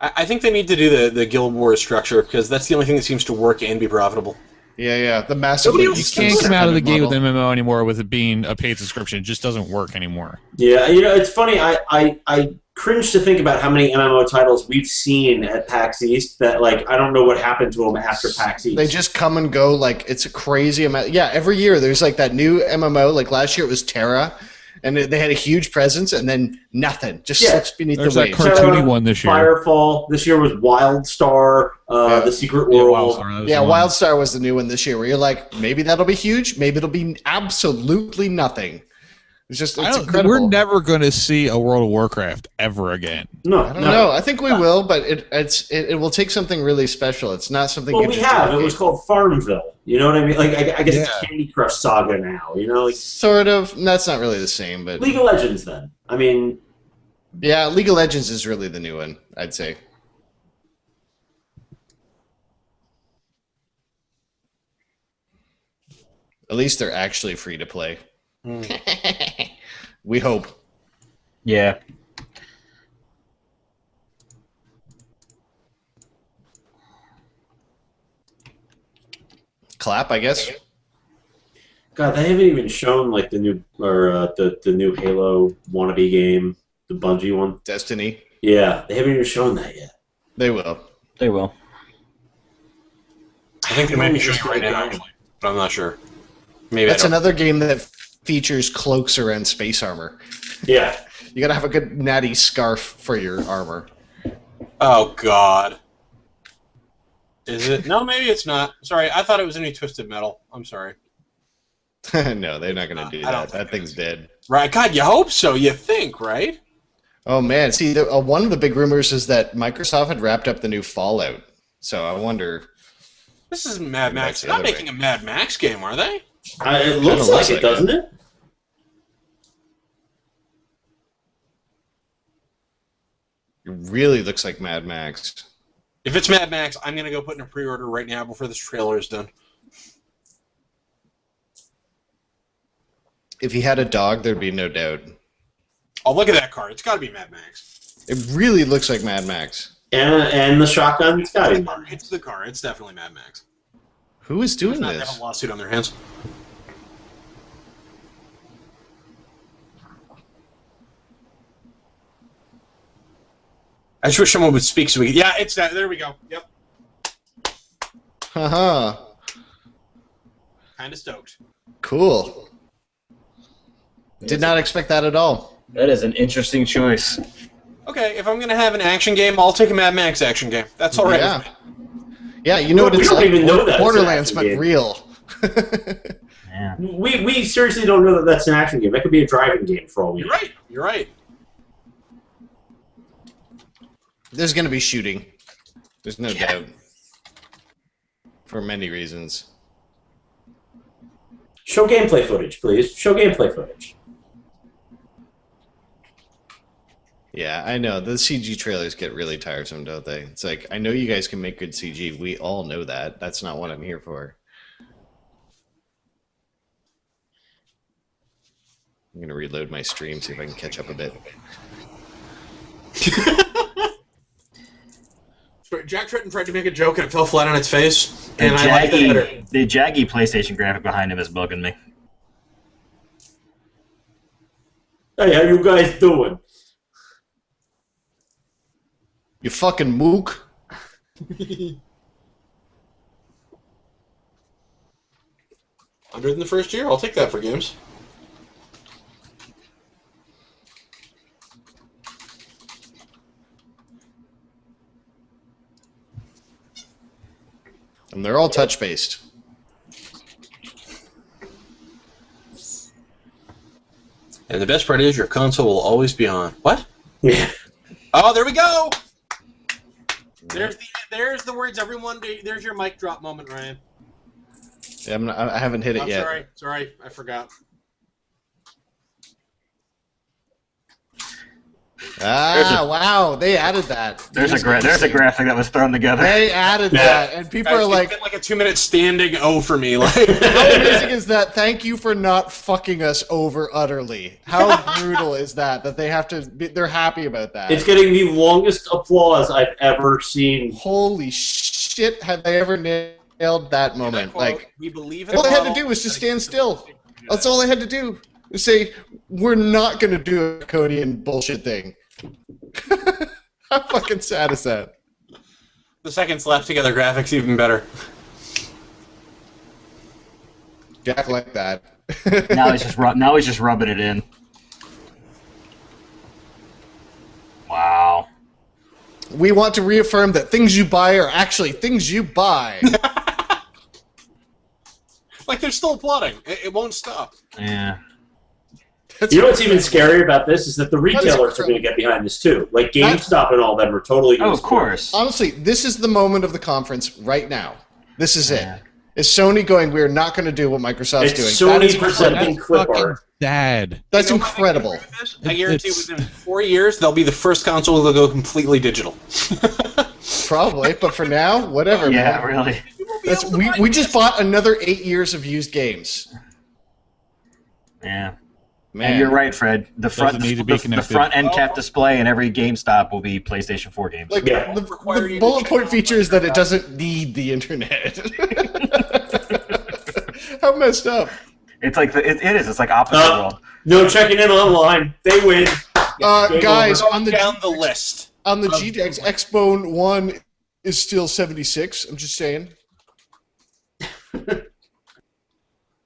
I think they need to do the Guild Wars structure, because that's the only thing that seems to work and be profitable. Yeah. The massive. Nobody You else can't come out of the gate with model. MMO anymore with it being a paid subscription. It just doesn't work anymore. Yeah, you know, it's funny. I cringe to think about how many MMO titles we've seen at PAX East that, like, I don't know what happened to them after PAX East. They just come and go, like, it's a crazy amount. Yeah, every year there's, like, that new MMO. Like, last year it was Terra, and they had a huge presence, and then nothing. Just slips beneath There's the that waves. cartoony one this year. Firefall. This year was WildStar, The Secret Yeah, World. WildStar was the new one this year, where you're like, maybe that'll be huge, maybe it'll be absolutely nothing. It's incredible. We're never going to see a World of Warcraft ever again. No, I don't know. I think we will, but it will take something really special. It's not something. Well, we have. It was called Farmville. You know what I mean? Like, I guess it's Candy Crush Saga now. You know, like, sort of. That's not really the same, but League of Legends. Then, I mean, yeah, League of Legends is really the new one, I'd say. At least they're actually free to play. We hope. Yeah. Clap, I guess. God, they haven't even shown like the new the new Halo wannabe game, the Bungie one. Destiny. Yeah, they haven't even shown that yet. They will. They will. I think they might be showing it right now, actually, but I'm not sure. Maybe that's another game that features cloaks around space armor. Yeah. You gotta have a good natty scarf for your armor. Oh, God. Is it? No, maybe it's not. Sorry, I thought it was any Twisted Metal. I'm sorry. No, they're not gonna do that. That thing's dead. Right, God, you hope so, you think, right? Oh, man. See, one of the big rumors is that Microsoft had wrapped up the new Fallout. So I wonder... This is Mad Max. They're not making a Mad Max game, are they? It looks like it, doesn't it? It really looks like Mad Max. If it's Mad Max, I'm going to go put in a pre-order right now before this trailer is done. If he had a dog, there'd be no doubt. Oh, look at that car. It's got to be Mad Max. It really looks like Mad Max. And the shotgun, it's got to be. It's the car. It's definitely Mad Max. Who is doing They this? have a lawsuit on their hands. I just wish someone would speak so we could... Yeah, it's that. There we go. Yep. Haha. Kind of stoked. Cool. Did not expect that at all. That is an interesting choice. Okay, if I'm going to have an action game, I'll take a Mad Max action game. That's all right. Yeah. Yeah, you know what We it's don't like. even know that it's an Borderlands, action but game. real. Yeah. We seriously don't know that that's an action game. That could be a driving game for all we know. You're right. You're right. There's going to be shooting. There's no doubt. For many reasons. Show gameplay footage, please. Show gameplay footage. Yeah, I know. The CG trailers get really tiresome, don't they? It's like, I know you guys can make good CG. We all know that. That's not what I'm here for. I'm going to reload my stream, see if I can catch up a bit. Jack Tritton tried to make a joke and it fell flat on its face. And I like that better. The jaggy PlayStation graphic behind him is bugging me. Hey, how you guys doing? You fucking mook. 100 in the first year? I'll take that for games. And they're all touch-based. And the best part is your console will always be on. What? Yeah. Oh, there we go! There's the words everyone... There's your mic drop moment, Ryan. Yeah, I haven't hit it I'm yet. sorry, I forgot. Ah, wow, they added that. There's a graphic that was thrown together. They added that, and people Guys, are like... it's been like a 2-minute standing O for me. Like, How amazing is that? Thank you for not fucking us over utterly. How brutal is that? That they have to... They're happy about that. It's getting the longest applause I've ever seen. Holy shit, have they ever nailed that moment? Like, we believe in all the they had to model. do was just stand still. That's all they had to do. Say, we're not going to do a Cody and bullshit thing. How fucking sad is that? The second slapped together graphics even better. Jack like that. Now he's just rubbing it in. Wow. We want to reaffirm that things you buy are actually things you buy. Like they're still plotting. It won't stop. Yeah. You know what's even scarier about this is that the retailers are going to get behind this too. Like GameStop and all them are totally. Oh, of course. Honestly, this is the moment of the conference right now. This is it. Is Sony going, we're not going to do what Microsoft's doing? Sony presenting clip art. Dad. That's incredible. I guarantee within 4 years, they'll be the first console to go completely digital. Probably, but for now, whatever. Yeah, man. really. We just bought another 8 years of used games. Yeah. Man. And you're right, Fred. The front end cap Oh. display in every GameStop will be PlayStation 4 games. Like Yeah. the bullet point feature is that it doesn't need the internet. How messed up. It's like it is. It's like opposite world. No checking in online. They win. Guys, on the Down the list. on the GTX Xbone 1 is still 76. I'm just saying.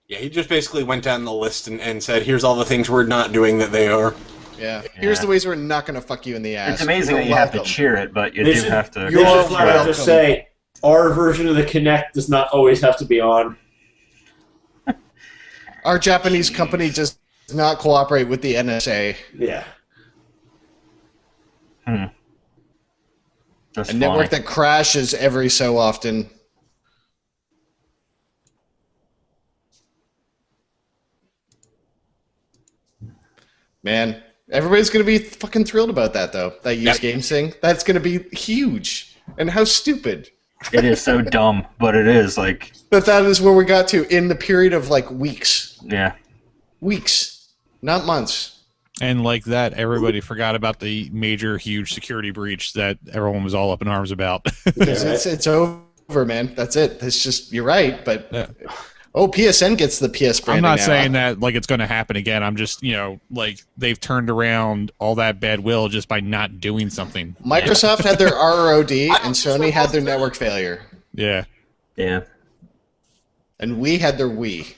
Yeah, he just basically went down the list and said, here's all the things we're not doing that they are. Yeah. Here's the ways we're not going to fuck you in the ass. It's amazing that you have to cheer it, but you do have to. They should flat out just say, our version of the Kinect does not always have to be on. Our Japanese company does not cooperate with the NSA. Yeah. That's A network that crashes every so often. Man, everybody's going to be fucking thrilled about that, though. That used games thing. That's going to be huge. And how stupid. It is so dumb, but it is, like... But that is where we got to in the period of, like, weeks. Yeah. Weeks. Not months. And like that, everybody forgot about the major, huge security breach that everyone was all up in arms about. It's over, man. That's it. It's just, you're right, but... Oh, PSN gets the PS branding I'm not now. saying that like it's going to happen again. I'm just, like they've turned around all that bad will just by not doing something. Microsoft had their ROD and Sony had their network failure. Yeah. Yeah. And we had their Wii.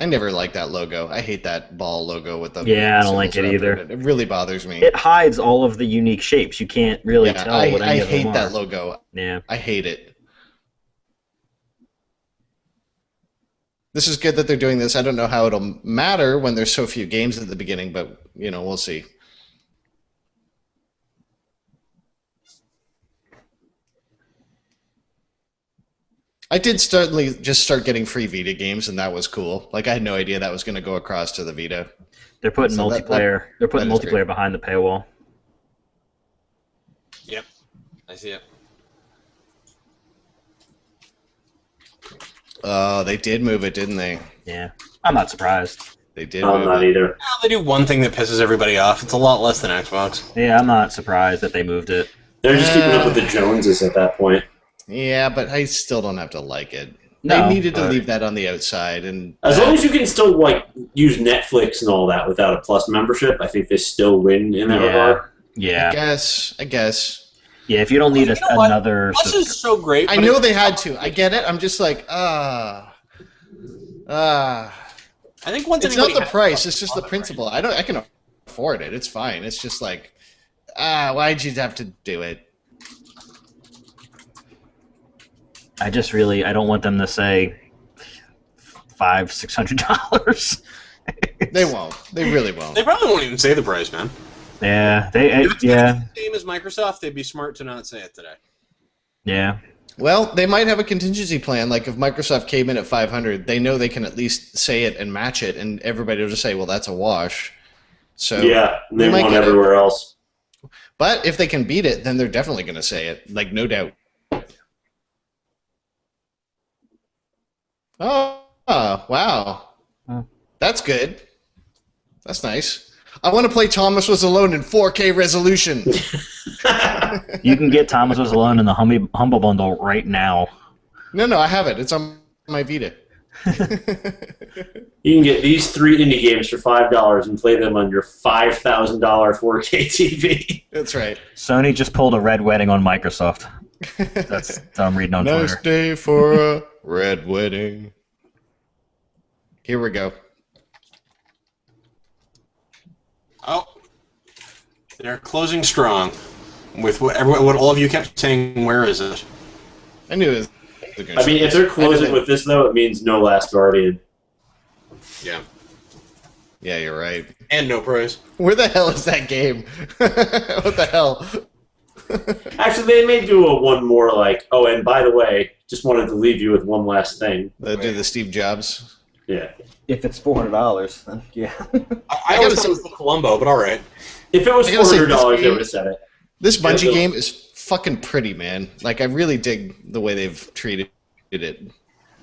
I never liked that logo. I hate that ball logo with the... Yeah, I don't like it either. It really bothers me. It hides all of the unique shapes. You can't really tell what any of them are. I hate that logo. Yeah. I hate it. This is good that they're doing this. I don't know how it'll matter when there's so few games at the beginning, but, we'll see. I did certainly just start getting free Vita games, and that was cool. Like, I had no idea that was going to go across to the Vita. They're putting multiplayer. They're putting multiplayer great. behind the paywall. Yep. I see it. Oh, they did move it, didn't they? Yeah. I'm not surprised. They did I'm move not it. either. Well, they do one thing that pisses everybody off. It's a lot less than Xbox. Yeah, I'm not surprised that they moved it. They're just keeping up with the Joneses at that point. Yeah, but I still don't have to like it. No, they needed to but- leave that on the outside, and As long as you can still use Netflix and all that without a Plus membership, I think they still win in that regard. Yeah. I guess. Yeah, if you don't need another... Plus is so great. I but know it's- they had to. I get it. I'm just like, I think once It's not anybody the has price. Plus, It's just the right. principle. I can afford it. It's fine. It's just like, why'd you have to do it? I don't want them to say $500-$600. They won't. They really won't. They probably won't even say the price, man. Yeah, If it's the same as Microsoft, they'd be smart to not say it today. Yeah. Well, they might have a contingency plan. Like if Microsoft came in at 500, they know they can at least say it and match it, and everybody will just say, "Well, that's a wash." So Yeah, they might won get it. everywhere else. But if they can beat it, then they're definitely going to say it, like no doubt. Oh, wow. Huh. That's good. That's nice. I want to play Thomas Was Alone in 4K resolution. You can get Thomas Was Alone in the Humble Bundle right now. No, I have it. It's on my Vita. You can get these 3 indie games for $5 and play them on your $5,000 4K TV. That's right. Sony just pulled a red wedding on Microsoft. That's I'm reading on Nice Twitter. day for a red wedding. Here we go. Oh, they're closing strong. With what all of you kept saying, where is it? I knew it was a good I mean, if they're closing with this, though, it means no Last Guardian. Yeah. Yeah, you're right. And no prize. Where the hell is that game? What the hell? Actually, they may do a one more, like, oh, and by the way, just wanted to leave you with one last thing. They do the Steve Jobs. Yeah. If it's $400, then yeah. I always thought it was the Columbo, but all right. If it was I gotta say, $400, this they would have said it. This Bungie Yeah, game is fucking pretty, man. Like, I really dig the way they've treated it.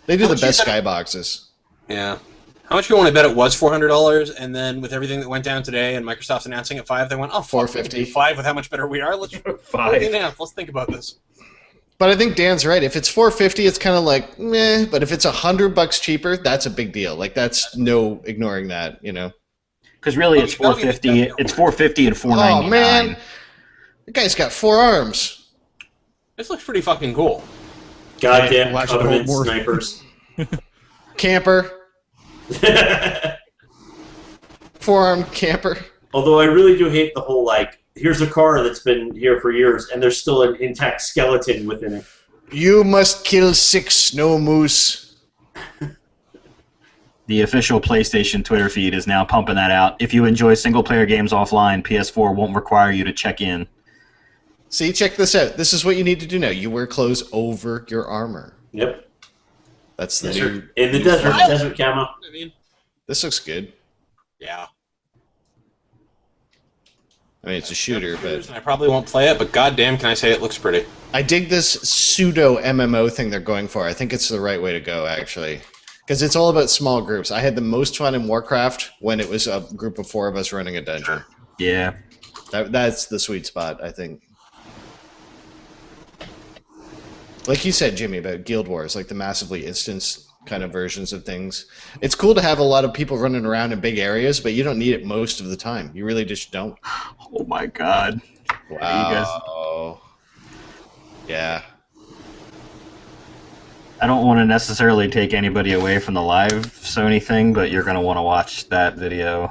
They do How the much you best said- skyboxes. Yeah. How much do you want to bet it was $400? And then with everything that went down today and Microsoft's announcing at $5, they went, oh, $450. $5 with how much better we are? Let's Let's think about this. But I think Dan's right. If it's $450, it's kind of like meh. But if it's $100 cheaper, that's a big deal. Like that's no ignoring that, you know. Because really, it's $450. It's $450 and $499. Oh man, the guy's got 4 arms. This looks pretty fucking cool. Goddamn Watch it Covenant hold more. snipers. Camper, 4-arm camper. Although I really do hate the whole, like, here's a car that's been here for years, and there's still an intact skeleton within it. You must kill 6 snow moose. The official PlayStation Twitter feed is now pumping that out. If you enjoy single-player games offline, PS4 won't require you to check in. See, check this out. This is what you need to do now. You wear clothes over your armor. Yep. That's the new. Desert. In the desert. Desert camo. I mean, This looks good. yeah. I mean, it's a shooter, but And I probably won't play it, but goddamn, can I say it looks pretty. I dig this pseudo MMO thing they're going for. I think it's the right way to go, actually. Because it's all about small groups. I had the most fun in Warcraft when it was a group of 4 of us running a dungeon. Yeah. That's the sweet spot, I think. Like you said, Jimmy, about Guild Wars, like the massively instanced kind of versions of things. It's cool to have a lot of people running around in big areas, but you don't need it most of the time. You really just don't. Oh my god. Wow. Yeah. I don't want to necessarily take anybody away from the live Sony thing, but you're going to want to watch that video.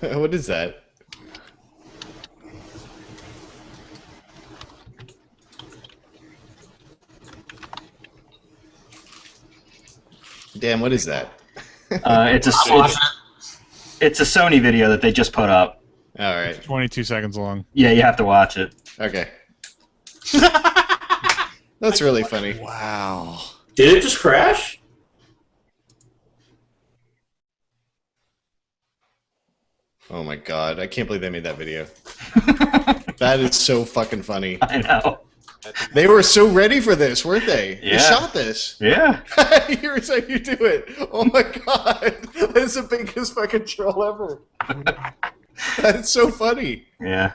What is that? Damn, what is that? It's a Sony video that they just put up. All right. 22 seconds long. Yeah, you have to watch it. Okay. That's really funny. Wow. Did it just crash? Oh my god, I can't believe they made that video. That is so fucking funny. I know. They were so ready for this, weren't they? They Yeah. shot this. Yeah. Here's how you do it. Oh my god. That's the biggest fucking troll ever. That's so funny. Yeah.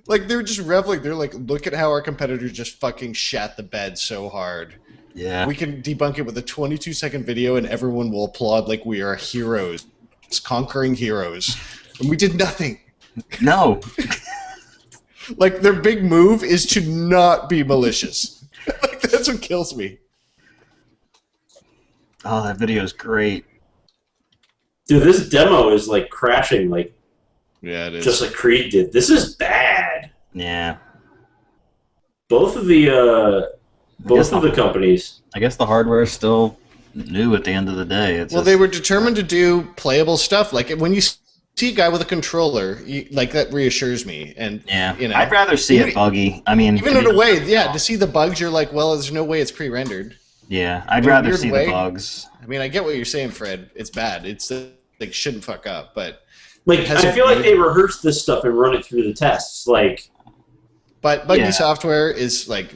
Like, they're just reveling. They're like, look at how our competitors just fucking shat the bed so hard. Yeah. We can debunk it with a 22-second video and everyone will applaud like we are heroes. It's conquering heroes. And we did nothing. No. Like, their big move is to not be malicious. Like, that's what kills me. Oh, that video is great. Dude, this demo is, like, crashing, like, Yeah, it is. just like Creed did. This is bad. Yeah. Both of the companies. I guess the hardware is still new at the end of the day. It's Well, just- they were determined to do playable stuff. Like, when you see a guy with a controller, like, that reassures me. And, yeah. you know, I'd rather see it buggy. I mean, even in a way, yeah, to see the bugs, you're like, well, there's no way it's pre-rendered. Yeah, I'd in a rather weird see way. the bugs. I mean, I get what you're saying, Fred. It's bad. It's like, shouldn't fuck up, but Like, Has I it feel like weird- they rehearsed this stuff and run it through the tests. Like, buggy Yeah. software is like,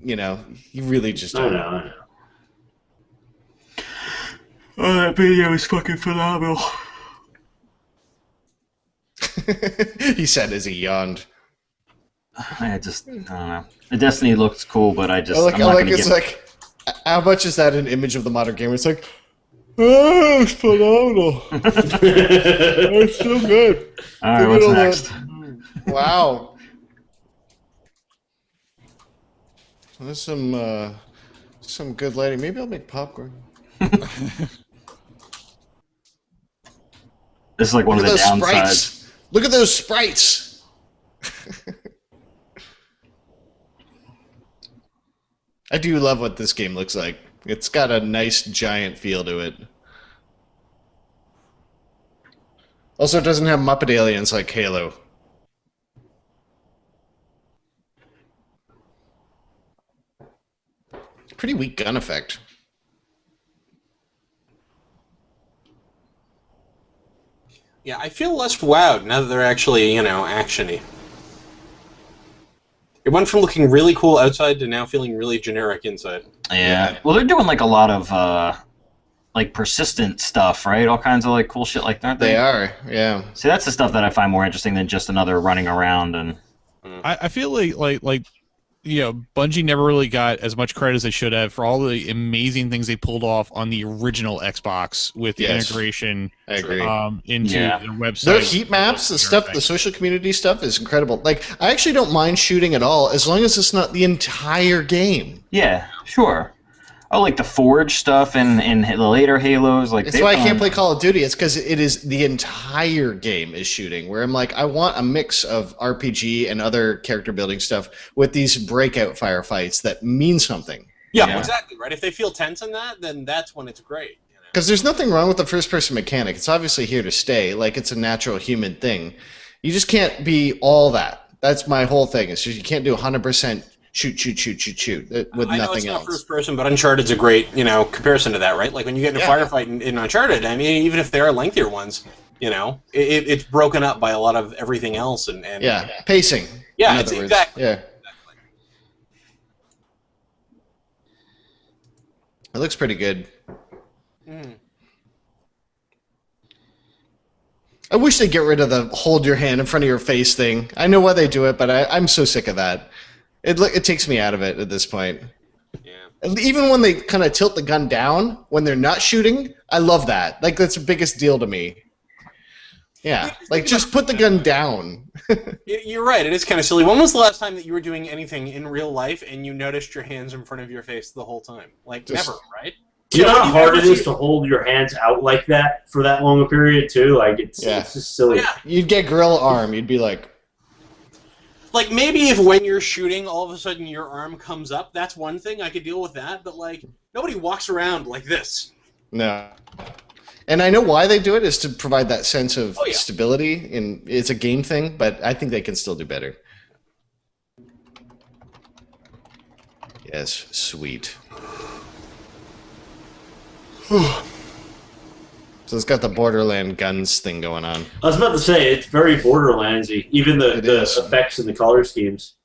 you know, you really just I don't don't know, I know. Oh, that video is fucking phenomenal. He said as he yawned. I don't know. The Destiny looks cool, but I'm I not like gonna it's give... like How much is that an image of the modern gamer? It's like, oh, it's phenomenal. It's so good. All right, Look what's at all next? that. Wow. There's some good lighting. Maybe I'll make popcorn. This is like one Look of at the those downsides. sprites. Look at those sprites. I do love what this game looks like. It's got a nice giant feel to it. Also, it doesn't have Muppet aliens like Halo. Pretty weak gun effect. Yeah, I feel less wowed now that they're actually, action-y. It went from looking really cool outside to now feeling really generic inside. Yeah. Well, they're doing like a lot of like persistent stuff, right? All kinds of like cool shit like that. Aren't they? They are, yeah. See, that's the stuff that I find more interesting than just another running around and. I feel like Bungie never really got as much credit as they should have for all the amazing things they pulled off on the original Xbox with the integration I agree. into their website. Their heat maps, the stuff, the social community stuff is incredible. Like, I actually don't mind shooting at all as long as it's not the entire game. Yeah, sure. Oh, like the Forge stuff and the later Halos. Like That's why I can't play Call of Duty. It's because it is the entire game is shooting. Where I'm like, I want a mix of RPG and other character building stuff with these breakout firefights that mean something. Yeah, exactly, right? If they feel tense in that, then that's when it's great. Because there's nothing wrong with the first-person mechanic. It's obviously here to stay. Like, it's a natural human thing. You just can't be all that. That's my whole thing. It's just you can't do 100% shoot with I know nothing it's not else. first person, but Uncharted's a great, comparison to that, right? Like when you get in a firefight in Uncharted, I mean, even if they are lengthier ones, it's broken up by a lot of everything else and pacing. Yeah, it's exactly. Yeah. It looks pretty good. I wish they'd get rid of the hold your hand in front of your face thing. I know why they do it, but I'm so sick of that. It takes me out of it at this point. Yeah. And even when they kind of tilt the gun down when they're not shooting, I love that. Like, that's the biggest deal to me. Yeah, like, just put the gun down. You're right, it is kind of silly. When was the last time that you were doing anything in real life and you noticed your hands in front of your face the whole time? Like, never, right? Do you know how hard it is to hold your hands out like that for that long a period, too? Like, it's just silly. Yeah. You'd get gorilla arm. You'd be like... Like, maybe if when you're shooting, all of a sudden your arm comes up, that's one thing, I could deal with that, but, like, nobody walks around like this. No. And I know why they do it is to provide that sense of stability, and it's a game thing, but I think they can still do better. Yes, sweet. So it's got the Borderland guns thing going on. I was about to say, it's very Borderlands-y, even the effects and the color schemes.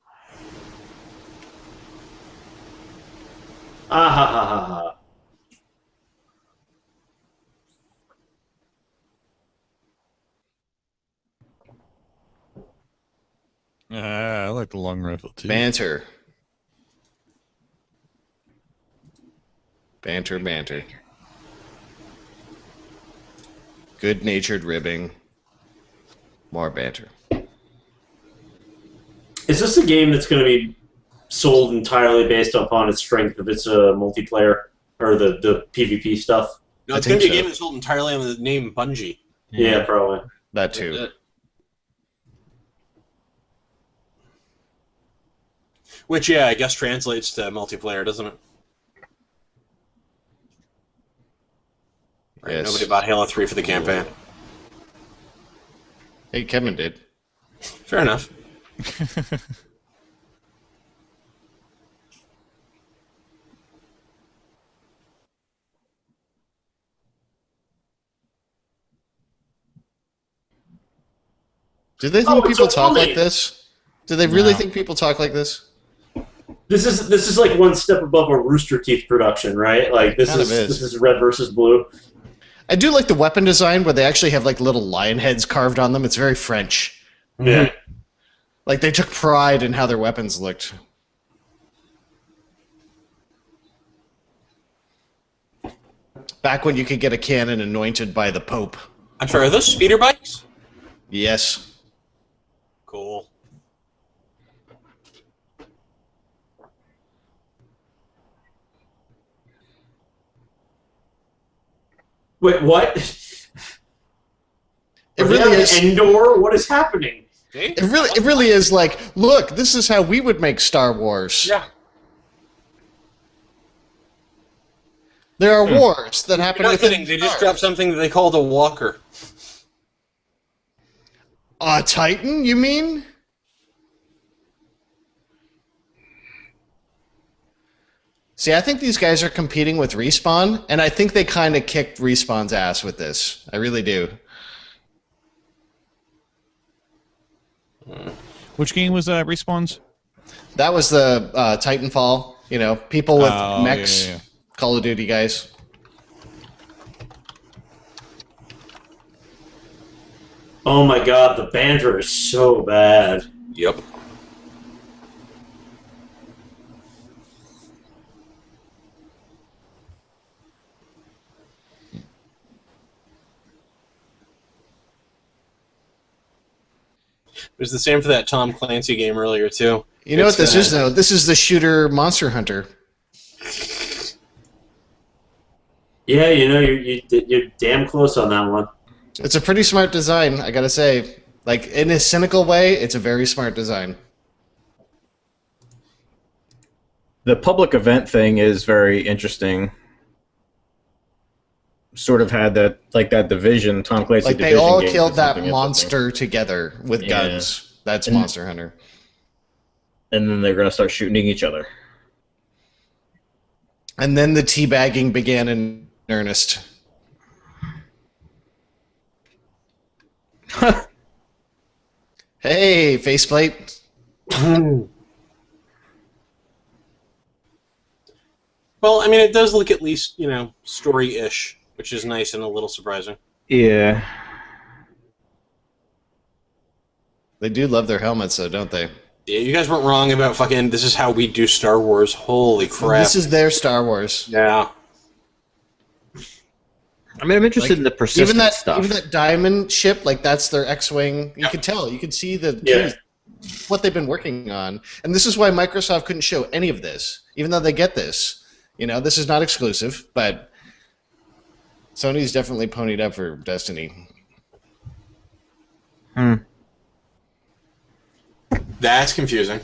Ah ha ha ha ha. I like the long rifle too. Banter. Banter. Good-natured ribbing. More banter. Is this a game that's going to be sold entirely based upon its strength of its multiplayer or the PvP stuff? No, it's going to be a game that's sold entirely on the name Bungie. Yeah, probably. That too. Which, I guess translates to multiplayer, doesn't it? Right, Yes. nobody bought Halo 3 for the campaign. Hey, Kevin did. Fair enough. Do they think people talk like this? Do they really think people talk like this? This is like one step above a Rooster Teeth production, right? Like this is Red versus Blue. I do like the weapon design where they actually have like little lion heads carved on them. It's very French. Yeah. Like they took pride in how their weapons looked. Back when you could get a cannon anointed by the Pope. I'm sorry, are those speeder bikes? Yes. Cool. Wait, what? It really is. Endor? What is happening? It really is like, look, this is how we would make Star Wars. Yeah. There are wars that happen You're not within kidding. They stars. just dropped something that they called a walker. A Titan, you mean? See, I think these guys are competing with Respawn, and I think they kind of kicked Respawn's ass with this. I really do. Which game was Respawn's? That was the Titanfall. You know, people with mechs, yeah. Call of Duty guys. Oh my god, the banter is so bad. Yep. It was the same for that Tom Clancy game earlier, too. You know what this is, though? This is the shooter Monster Hunter. Yeah, you know, you're damn close on that one. It's a pretty smart design, I gotta say. Like, in a cynical way, it's a very smart design. The public event thing is very interesting. Sort of had that, like that Division, Tom Clancy Like, Division they all game killed or that something. monster together with guns. That's And- Monster Hunter. And then they're going to start shooting each other. And then the teabagging began in earnest. Hey, faceplate. Well, I mean, it does look at least, you know, story-ish, which is nice and a little surprising. Yeah. They do love their helmets, though, don't they? Yeah, you guys weren't wrong about fucking, this is how we do Star Wars. Holy crap. This is their Star Wars. Yeah. I mean, I'm interested in the persistent stuff. Even that diamond ship, like that's their X-wing. You can tell. You can see what they've been working on. And this is why Microsoft couldn't show any of this, even though they get this. You know, this is not exclusive, but Sony's definitely ponied up for Destiny. That's confusing.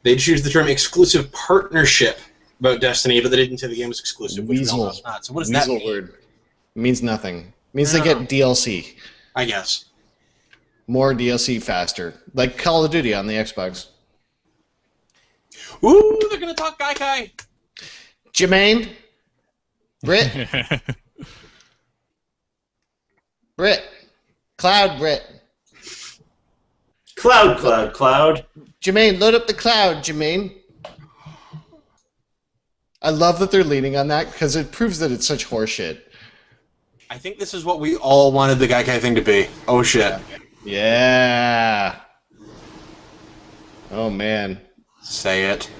They choose the term exclusive partnership about Destiny, but they didn't say the game was exclusive, which we all know it's not. So what does that mean? Word. It means nothing. It means they get DLC. I guess. More DLC faster. Like Call of Duty on the Xbox. Ooh, they're gonna talk Gaikai. Jermaine? Brit? Brit. Cloud Brit. Cloud. Jermaine, load up the cloud, Jermaine. I love that they're leaning on that because it proves that it's such horseshit. I think this is what we all wanted the Gaikai thing to be. Oh shit. Yeah. Oh man. Say it.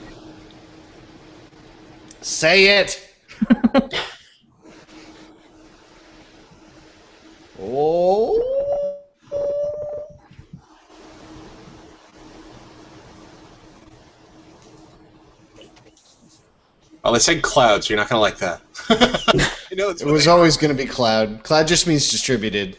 Say it. Oh. Well, they said cloud, so you're not gonna like that. You know, It was always going to be cloud. Cloud just means distributed.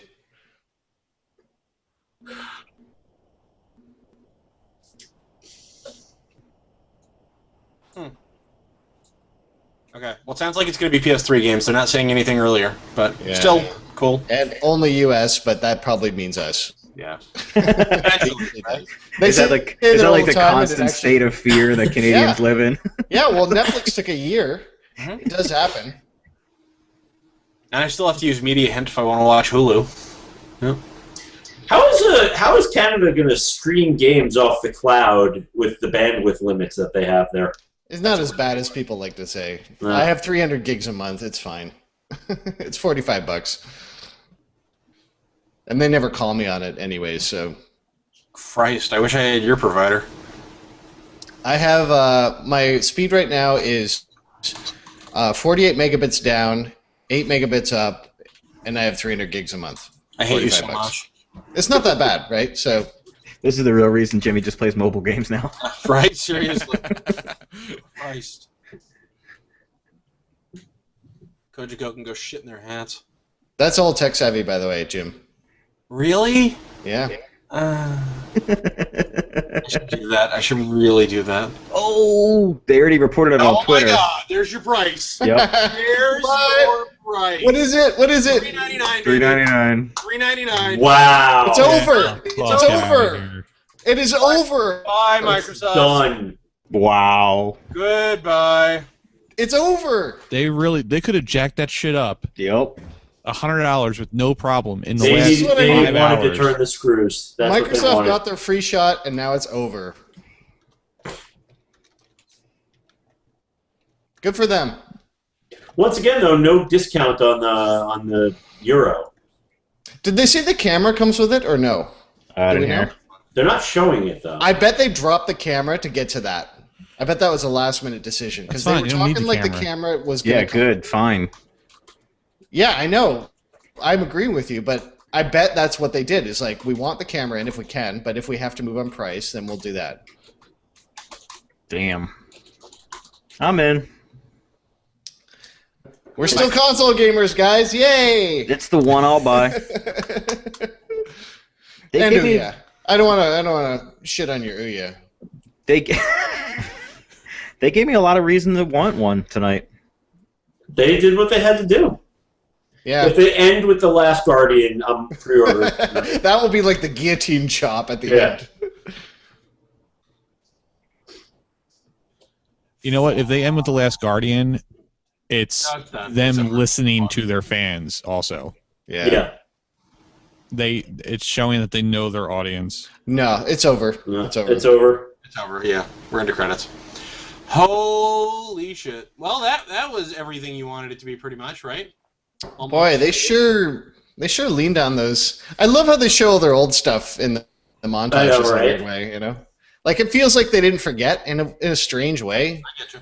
Okay. Well, it sounds like it's going to be PS3 games. They're not saying anything earlier, but Yeah. still cool. And only US, but that probably means us. Yeah. They Is that say like it is that all like the time, and it constant actually- state of fear that Canadians live in? Yeah, well, Netflix took a year. Mhm. It does happen. And I still have to use Media Hint if I want to watch Hulu. Yep. How is Canada going to stream games off the cloud with the bandwidth limits that they have there? It's not as bad as people like to say. No. I have 300 gigs a month. It's fine. It's $45. And they never call me on it anyways, so... Christ, I wish I had your provider. I have... my speed right now is 48 megabits down 8 megabits up, and I have 300 gigs a month. I hate you so 45 bucks. much. It's not that bad, right? So This is the real reason Jimmy just plays mobile games now. Right? Seriously. Christ. Kojiko can go shit in their hats. that's all tech savvy, by the way, Jim. Really? Yeah. I should do that. I should really do that. Oh, they already reported it on Twitter. Oh my god, there's your price. Yep. There's What? your price. What is it? What is it? $3.99. $3.99. $3.99. Wow. It's over. Fuck It's outta over. here. It is over. Bye, Microsoft. Done. Wow. Goodbye. It's over. They could have jacked that shit up Yep. $100 with no problem in the They, last what I they mean. 5 wanted to hours. turn the screws. That's what they Microsoft wanted. got their free shot, and now it's over. Good for them. Once again, though, no discount on the Euro. Did they say the camera comes with it or no? Out Do of we here. know? They're not showing it though. I bet they dropped the camera to get to that. I bet that was a last-minute decision because That's they fine, were you don't need talking the like the camera. camera was going Yeah, good, fine. Yeah, I know. I'm agreeing with you, but I bet that's what they did. Is like we want the camera in if we can, but if we have to move on price, then we'll do that. Damn. I'm in. We're still console gamers, guys! Yay! It's the one I'll buy. They And gave me. Ouya. I don't want to shit on your Ouya. They they gave me a lot of reason to want one tonight. They did what they had to do. Yeah, If they end with the Last Guardian, I'm pre-ordering. that will be like the guillotine chop at the Yeah. end. You know what? If they end with The Last Guardian, it's No, it's done. them It's over. listening to their fans also. Yeah. It's showing that they know their audience. No, it's over. No, It's over. It's over. It's over. Yeah, we're into credits. Holy shit! Well, that was everything you wanted it to be, pretty much, right? Almost. Boy, they sure leaned on those. I love how they show all their old stuff in the montages I know, in a right? weird way. You know, like it feels like they didn't forget in a strange way. I get you.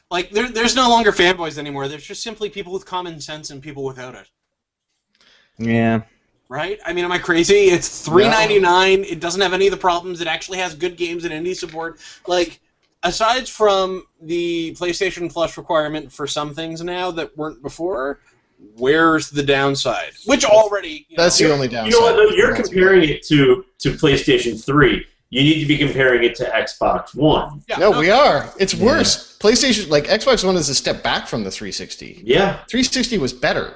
Like there's no longer fanboys anymore. There's just simply people with common sense and people without it. Yeah. Right? I mean, am I crazy? It's $3.99. It doesn't have any of the problems. It actually has good games and indie support. Like, aside from the PlayStation Plus requirement for some things now that weren't before, where's the downside? Which already... That's the only downside. You know what, though? You're comparing it to PlayStation 3. You need to be comparing it to Xbox One. Yeah, No, we are. It's worse. PlayStation, like Xbox One, is a step back from the 360. Yeah. 360 was better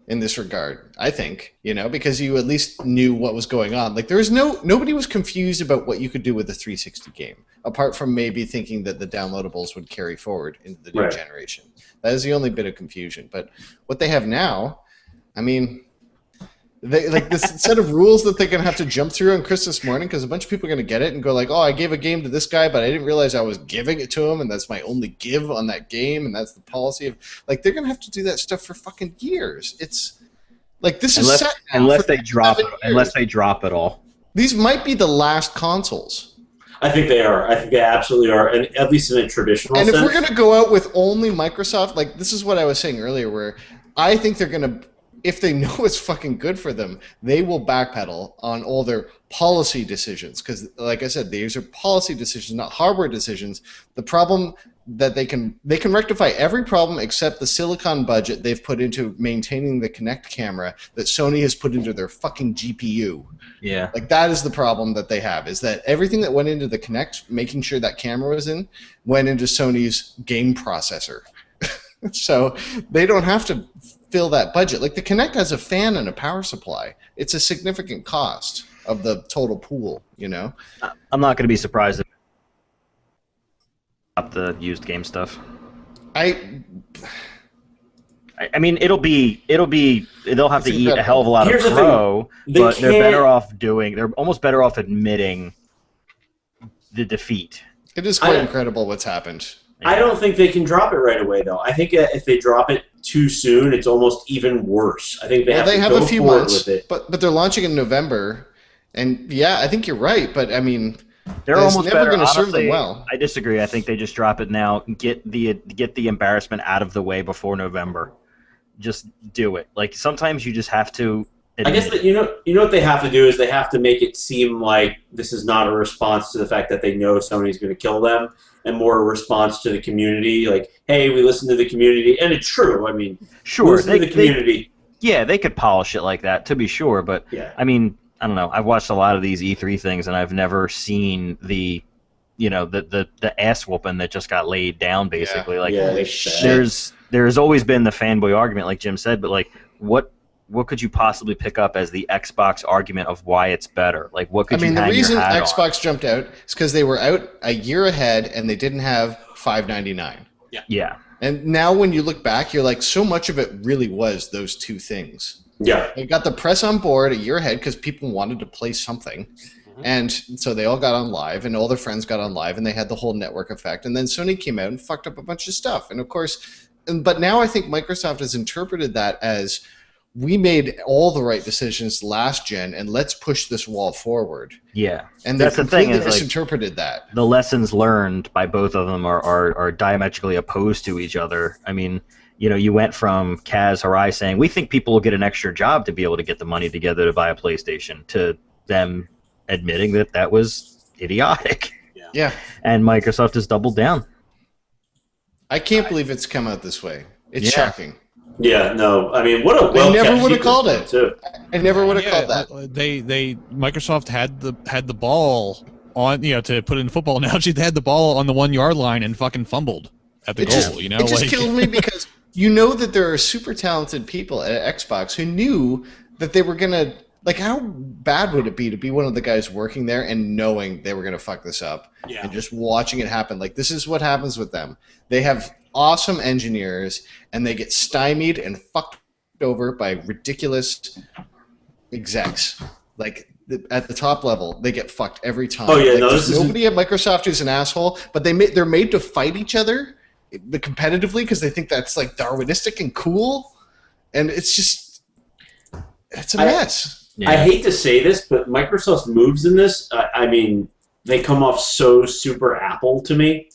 in this regard, I think. You know, because you at least knew what was going on. Like nobody was confused about what you could do with the 360 game, apart from maybe thinking that the downloadables would carry forward into the new generation. That is the only bit of confusion. But what they have now, I mean, they like this set of rules that they're gonna have to jump through on Christmas morning because a bunch of people are gonna get it and go like, "Oh, I gave a game to this guy, but I didn't realize I was giving it to him, and that's my only give on that game, and that's the policy of like they're gonna have to do that stuff for fucking years." It's like this is set now unless for they drop it, 7 years. unless they drop it all. These might be the last consoles. I think they are. I think they absolutely are, and at least in a traditional And if sense. we're going to go out with only Microsoft, like this is what I was saying earlier, where I think they're going to, if they know it's fucking good for them, they will backpedal on all their policy decisions. Because, like I said, these are policy decisions, not hardware decisions. The problem that they can rectify every problem except the silicon budget they've put into maintaining the Kinect camera that Sony has put into their fucking GPU. Yeah. Like that is the problem that they have, is that everything that went into the Kinect, making sure that camera was in, went into Sony's game processor. So they don't have to fill that budget. Like the Kinect has a fan and a power supply. It's a significant cost of the total pool, you know? I'm not going to be surprised if about the used game stuff. I mean, they'll have to eat a hell of a lot Here's of the thing. crow, They but they're can't- they're almost better off admitting the defeat. It is quite incredible what's happened. I don't think they can drop it right away, though. I think if they drop it too soon, it's almost even worse. I think they have to have go a few forward months, with it. but they're launching in November, and yeah, I think you're right. But I mean, They're That's almost never better. going to serve them Honestly, well. I disagree. I think they just drop it now. Get the embarrassment out of the way before November. Just do it. Like sometimes you just have to. I guess that you know what they have to do is they have to make it seem like this is not a response to the fact that they know Sony's going to kill them, and more a response to the community. Like, hey, we listen to the community, and it's true. I mean, sure, listen to the community. They could polish it like that to be sure, but I mean, I don't know. I've watched a lot of these E3 things, and I've never seen the ass whooping that just got laid down. Basically, there's always been the fanboy argument, like Jim said, but like what could you possibly pick up as the Xbox argument of why it's better? Like what could you hang your hat on? The reason Xbox jumped out is because they were out a year ahead and they didn't have $5.99. Yeah. And now when you look back, you're like, so much of it really was those two things. Yeah. They got the press on board a year ahead because people wanted to play something. And so they all got on live, and all their friends got on live, and they had the whole network effect. And then Sony came out and fucked up a bunch of stuff. And of course, but now I think Microsoft has interpreted that as we made all the right decisions last gen, and let's push this wall forward. Yeah. And that's they the thing completely is misinterpreted that. The lessons learned by both of them are diametrically opposed to each other. I mean, you went from Kaz Hirai saying, we think people will get an extra job to be able to get the money together to buy a PlayStation, to them admitting that was idiotic. Yeah. And Microsoft has doubled down. I can't believe it's come out this way. It's shocking. Yeah, no. I mean, what a I never would have called it. Too. I never would have called that. Microsoft had the ball on, to put in football analogy, they had the ball on the 1 yard line and fucking fumbled at the goal. It just killed me because that there are super talented people at Xbox who knew that they were gonna. Like, how bad would it be to be one of the guys working there and knowing they were going to fuck this up and just watching it happen? Like, this is what happens with them. They have awesome engineers, and they get stymied and fucked over by ridiculous execs. Like, at the top level, they get fucked every time. Oh, yeah, there's nobody at Microsoft who's an asshole, but they're made to fight each other competitively because they think that's, like, Darwinistic and cool. And it's just... It's a mess. Yeah. I hate to say this, but Microsoft's moves in this, I mean, they come off so super Apple to me.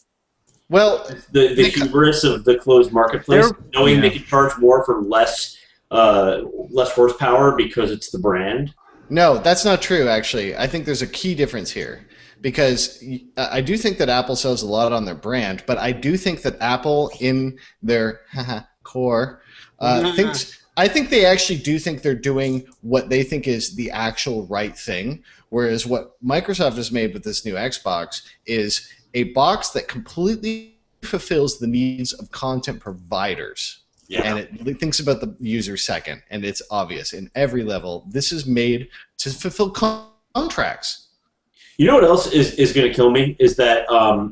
Well, the hubris of the closed marketplace, knowing they can charge more for less horsepower because it's the brand. No, that's not true, actually. I think there's a key difference here. Because I do think that Apple sells a lot on their brand, but I do think that Apple, in their core, thinks... I think they actually do think they're doing what they think is the actual right thing, whereas what Microsoft has made with this new Xbox is a box that completely fulfills the needs of content providers. Yeah. And it thinks about the user second, and it's obvious in every level. This is made to fulfill contracts. You know what else is going to kill me is that,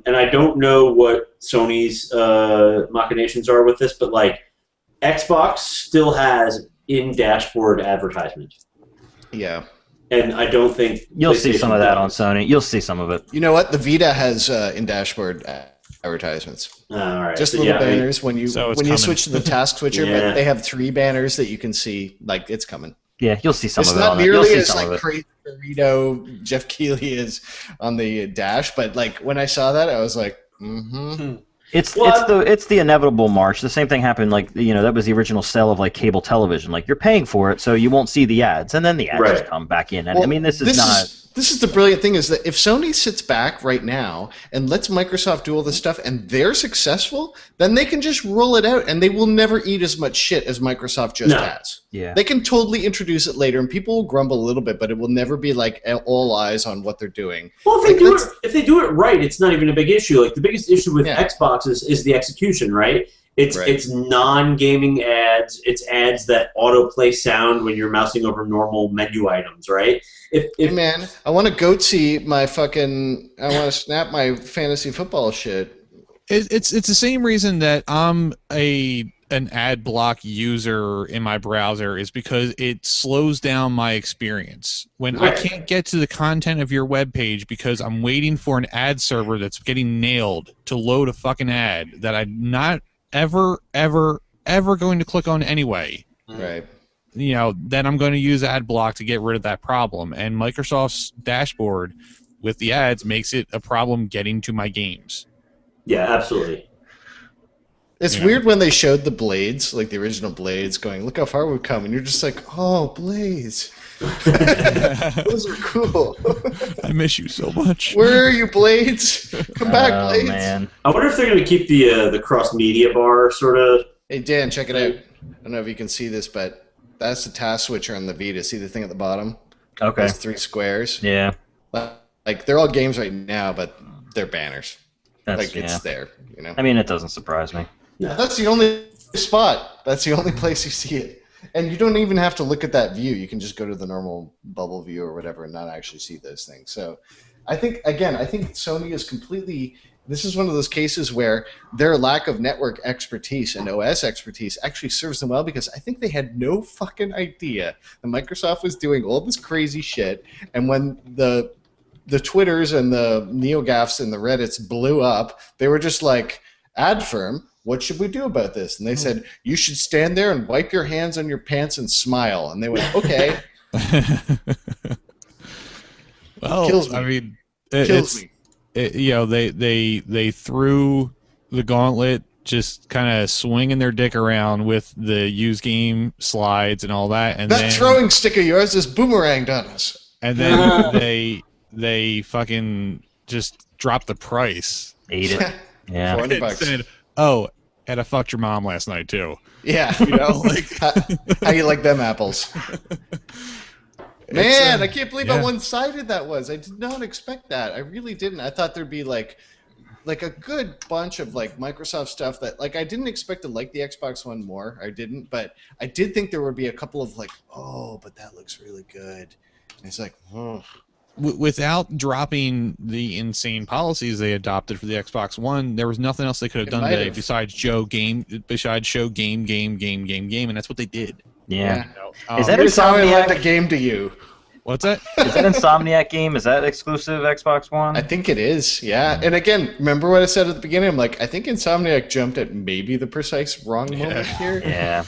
and I don't know what Sony's machinations are with this, but like, Xbox still has in-dashboard advertisement. Yeah. And I don't think... You'll see some of that on Sony. You'll see some of it. You know what? The Vita has in-dashboard advertisements. All right. Just little banners when you switch to the task switcher, but they have 3 banners that you can see. Like, it's coming. Yeah, you'll see some of it. It's not nearly as like crazy burrito Jeff Keighley is on the dash, but like when I saw that, I was like, It's the inevitable march. The same thing happened, like, that was the original sell of like cable television. Like, you're paying for it, so you won't see the ads, and then the ads just come back in. And I mean, this is the brilliant thing is that if Sony sits back right now and lets Microsoft do all this stuff, and they're successful, then they can just roll it out, and they will never eat as much shit as Microsoft just has. Yeah. They can totally introduce it later, and people will grumble a little bit, but it will never be like all eyes on what they're doing. Well, if they do it right, it's not even a big issue. Like, the biggest issue with Xbox is the execution, right? It's non-gaming ads. It's ads that autoplay sound when you're mousing over normal menu items, right? Hey man, I want to goatsy my fucking. I want to snap my fantasy football shit. It's the same reason that I'm an ad block user in my browser is because it slows down my experience. When I can't get to the content of your web page because I'm waiting for an ad server that's getting nailed to load a fucking ad that I'm not ever going to click on anyway. Right. Then I'm going to use ad block to get rid of that problem. And Microsoft's dashboard with the ads makes it a problem getting to my games. Yeah, absolutely. It's weird when they showed the blades, like the original blades, going, look how far we've come, and you're just like, oh, blades. Those are cool. I miss you so much. Where are you, blades? Come back, blades. Man. I wonder if they're going to keep the cross media bar sort of. Hey, Dan, check it out. I don't know if you can see this, but that's the task switcher on the Vita. See the thing at the bottom? Okay. Those 3 squares. Yeah. Like, they're all games right now, but they're banners. That's, it's there, you know? I mean, it doesn't surprise me. Yeah. That's the only spot. That's the only place you see it. And you don't even have to look at that view. You can just go to the normal bubble view or whatever and not actually see those things. So I think Sony is completely – this is one of those cases where their lack of network expertise and OS expertise actually serves them well, because I think they had no fucking idea that Microsoft was doing all this crazy shit. And when the Twitters and the NeoGAFs and the Reddits blew up, they were just like, ad firm, what should we do about this? And they said, you should stand there and wipe your hands on your pants and smile. And they went, okay. Well, Kills me. I mean, Kills me. They threw the gauntlet, just kind of swinging their dick around with the used game slides and all that, and that throwing stick of yours is boomeranged on us. And then they fucking just dropped the price. Ate it. Yeah. $400. Said, oh, and I fucked your mom last night too. Yeah. You know, like how you like them apples? Man, I can't believe how one-sided that was. I did not expect that. I really didn't. I thought there'd be like a good bunch of like Microsoft stuff that like I didn't expect to like the Xbox One more. I didn't, but I did think there would be a couple of like, oh, but that looks really good. And it's like, oh. Without dropping the insane policies they adopted for the Xbox One, there was nothing else they could have done today besides show game, and that's what they did. Yeah. Is that Insomniac a game to you? What's that? Is that Insomniac game? Is that exclusive Xbox One? I think it is, yeah. And again, remember what I said at the beginning? I'm like, I think Insomniac jumped at maybe the precise wrong moment here. Yeah.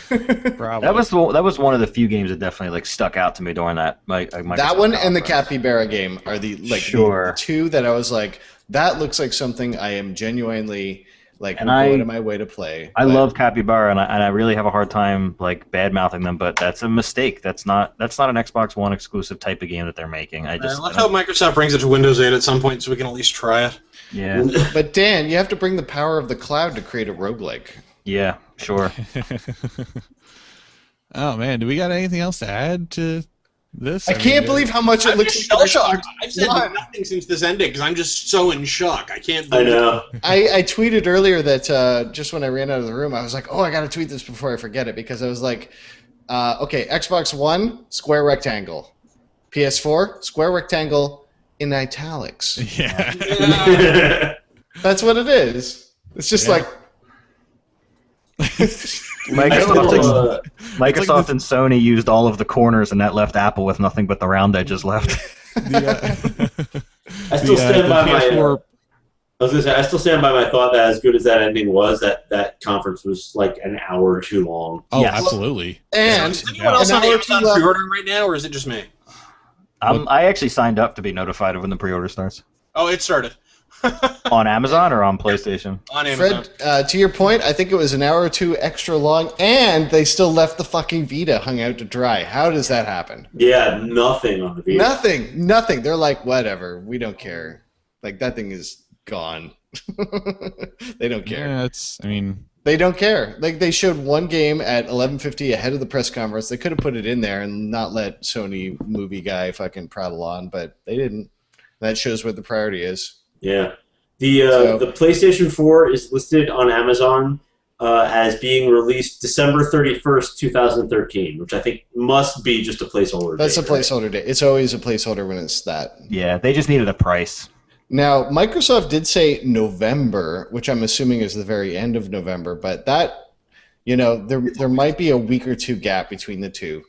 Probably. That was one of the few games that definitely like stuck out to me during that. That one and the Capybara game are the the two that I was like, that looks like something I am genuinely like going out of my way to play. I love Capybara, and I really have a hard time like bad mouthing them, but that's a mistake. That's not an Xbox One exclusive type of game that they're making. Let's hope Microsoft brings it to Windows 8 at some point so we can at least try it. Yeah. But Dan, you have to bring the power of the cloud to create a roguelike. Yeah, sure. Oh man, do we got anything else to add to this? I can't believe how much it looks shell-shocked. I've said nothing since this ended because I'm just so in shock. I can't believe I know. I tweeted earlier that just when I ran out of the room, I was like, oh, I got to tweet this before I forget it, because I was like, okay, Xbox One, square rectangle. PS4, square rectangle in italics. Yeah. That's what it is. It's just like... Microsoft and Sony used all of the corners, and that left Apple with nothing but the round edges left. I still stand by my. I was gonna say, I still stand by my thought that as good as that ending was, that conference was like an hour or two long. Oh, yes. Absolutely. And is anyone else on Amazon pre-ordering right now, or is it just me? I actually signed up to be notified of when the pre-order starts. Oh, it started. On Amazon or on PlayStation? On Amazon. Fred, to your point, I think it was an hour or two extra long, and they still left the fucking Vita hung out to dry. How does that happen? Yeah, nothing on the Vita. Nothing. They're like, whatever, we don't care. Like, that thing is gone. They don't care. Yeah, they don't care. Like, they showed one game at 11:50 ahead of the press conference. They could have put it in there and not let Sony movie guy fucking prattle on, but they didn't. That shows what the priority is. Yeah. The PlayStation 4 is listed on Amazon as being released December 31st, 2013, which I think must be just a placeholder That's date, a placeholder date. It's always a placeholder when it's that. Yeah, they just needed a price. Now, Microsoft did say November, which I'm assuming is the very end of November, but that, there might be a week or two gap between the two.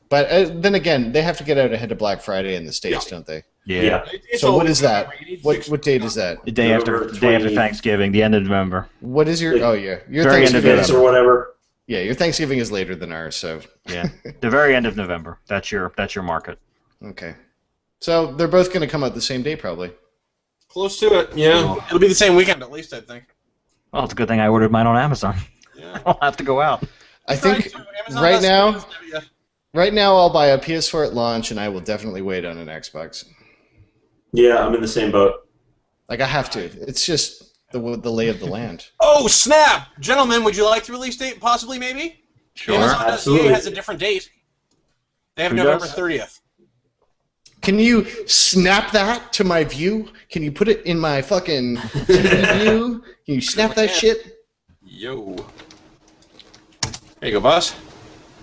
But then again, they have to get out ahead of Black Friday in the States, don't they? Yeah. So what is that? What date is that? The day after Thanksgiving, the end of November. What is your? Your very Thanksgiving end of or whatever. Yeah, your Thanksgiving is later than ours, so. Yeah, the very end of November. That's your market. Okay. So they're both going to come out the same day, probably. Close to it. Yeah, it'll be the same weekend at least, I think. Well, it's a good thing I ordered mine on Amazon. Yeah. I'll have to go out. I think right now I'll buy a PS4 at launch, and I will definitely wait on an Xbox. Yeah, I'm in the same boat. Like, I have to. It's just the lay of the land. Oh, snap! Gentlemen, would you like the release date, possibly, maybe? Sure. Absolutely. Has a different date. They have November 30th. Can you snap that to my view? Can you put it in my fucking TV view? Can you snap that shit? Yo. There you go, boss.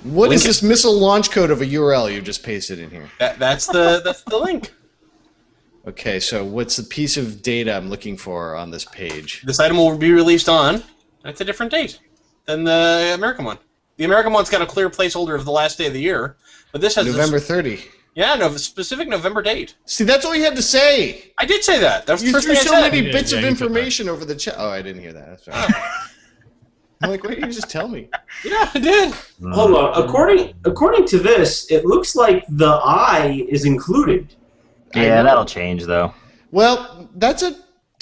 What is this missile launch code of a URL you just pasted in here? That's the link. Okay, so what's the piece of data I'm looking for on this page? This item will be released on. That's a different date than the American one. The American one's got a clear placeholder of the last day of the year, but this has November 30. Yeah, no, specific November date. See, that's all you had to say. I did say that. That was the You first threw thing I so said. many bits of information over the chat. Oh, I didn't hear that. That's right. I'm like, why didn't you just tell me? Yeah, I did. Hold on. According to this, it looks like the eye is included. Yeah, that'll change though. Well, that's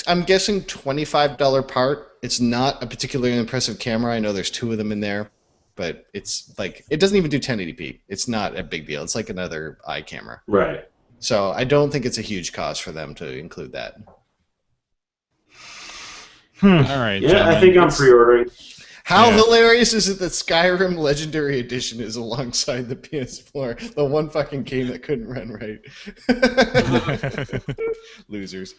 I'm guessing $25 part. It's not a particularly impressive camera. I know there's two of them in there, but it's like it doesn't even do 1080p. It's not a big deal. It's like another eye camera. Right. So I don't think it's a huge cost for them to include that. All right. Yeah, gentlemen. I think I'm pre-ordering. How hilarious is it that Skyrim Legendary Edition is alongside the PS4, the one fucking game that couldn't run right? Losers.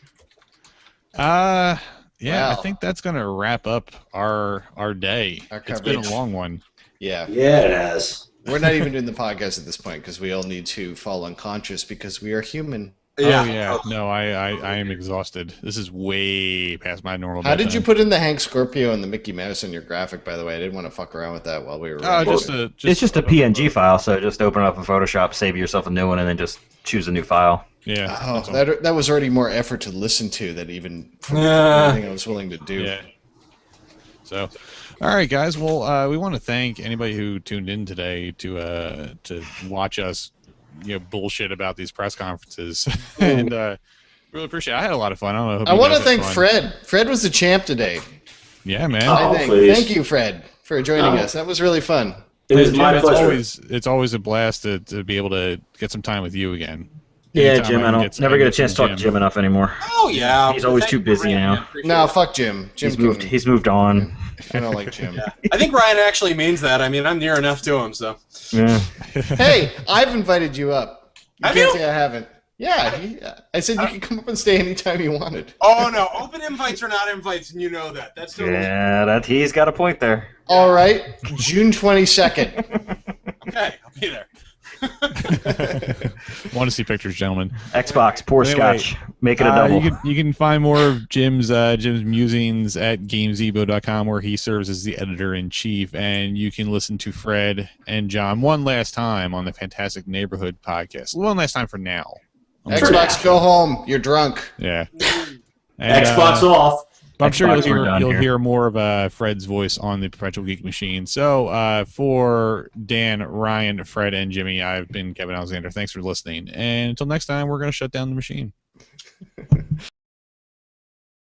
Yeah, Wow. I think that's gonna wrap up our day. Our It's been a coverage. long one. Yeah. Yeah, it has. We're not even doing the podcast at this point because we all need to fall unconscious because we are human. Yeah. Oh yeah. No, I am exhausted. This is way past my normal. How did bedtime. you put in the Hank Scorpio and the Mickey Mouse in your graphic, by the way? I didn't want to fuck around with that while we were recording. It's just a PNG file, so just open it up in Photoshop, save yourself a new one, and then just choose a new file. Yeah. Oh, that was already more effort to listen to than even anything I was willing to do. Yeah. So, all right, guys. Well, we want to thank anybody who tuned in today to watch us, bullshit about these press conferences, and really appreciate it. I had a lot of fun. I don't know. I want to thank Fred. Fred was the champ today. Yeah, man. Thank you, Fred, for joining us. That was really fun. It was my pleasure. It's always a blast to be able to get some time with you again. Yeah, Anytime Jim, I don't never get a chance to talk to Jim enough anymore. Oh yeah, He's always too busy now. No, fuck Jim. He's moved on. I don't like Jim. Yeah. I think Ryan actually means that. I mean, I'm near enough to him, so. Yeah. Hey, I've invited you up. You Have can't you? say I haven't. Yeah, I said you could come up and stay anytime you wanted. Oh no, open invites are not invites, and you know that. That's totally Yeah, he's got a point there. All right, June 22nd. okay. I'll be there. Want to see pictures, gentlemen. Xbox, pour Anyway, scotch. Make it a double. You can find more of Jim's musings at GameZebo.com, where he serves as the editor-in-chief, and you can listen to Fred and John one last time on the Fantastic Neighborhood podcast. One last time for now. Xbox, go home. You're drunk. Yeah. And, Xbox off. I'm sure Xbox, we're done you'll here. hear more of Fred's voice on the Perpetual Geek Machine. So for Dan, Ryan, Fred, and Jimmy, I've been Kevin Alexander. Thanks for listening. And until next time, we're going to shut down the machine.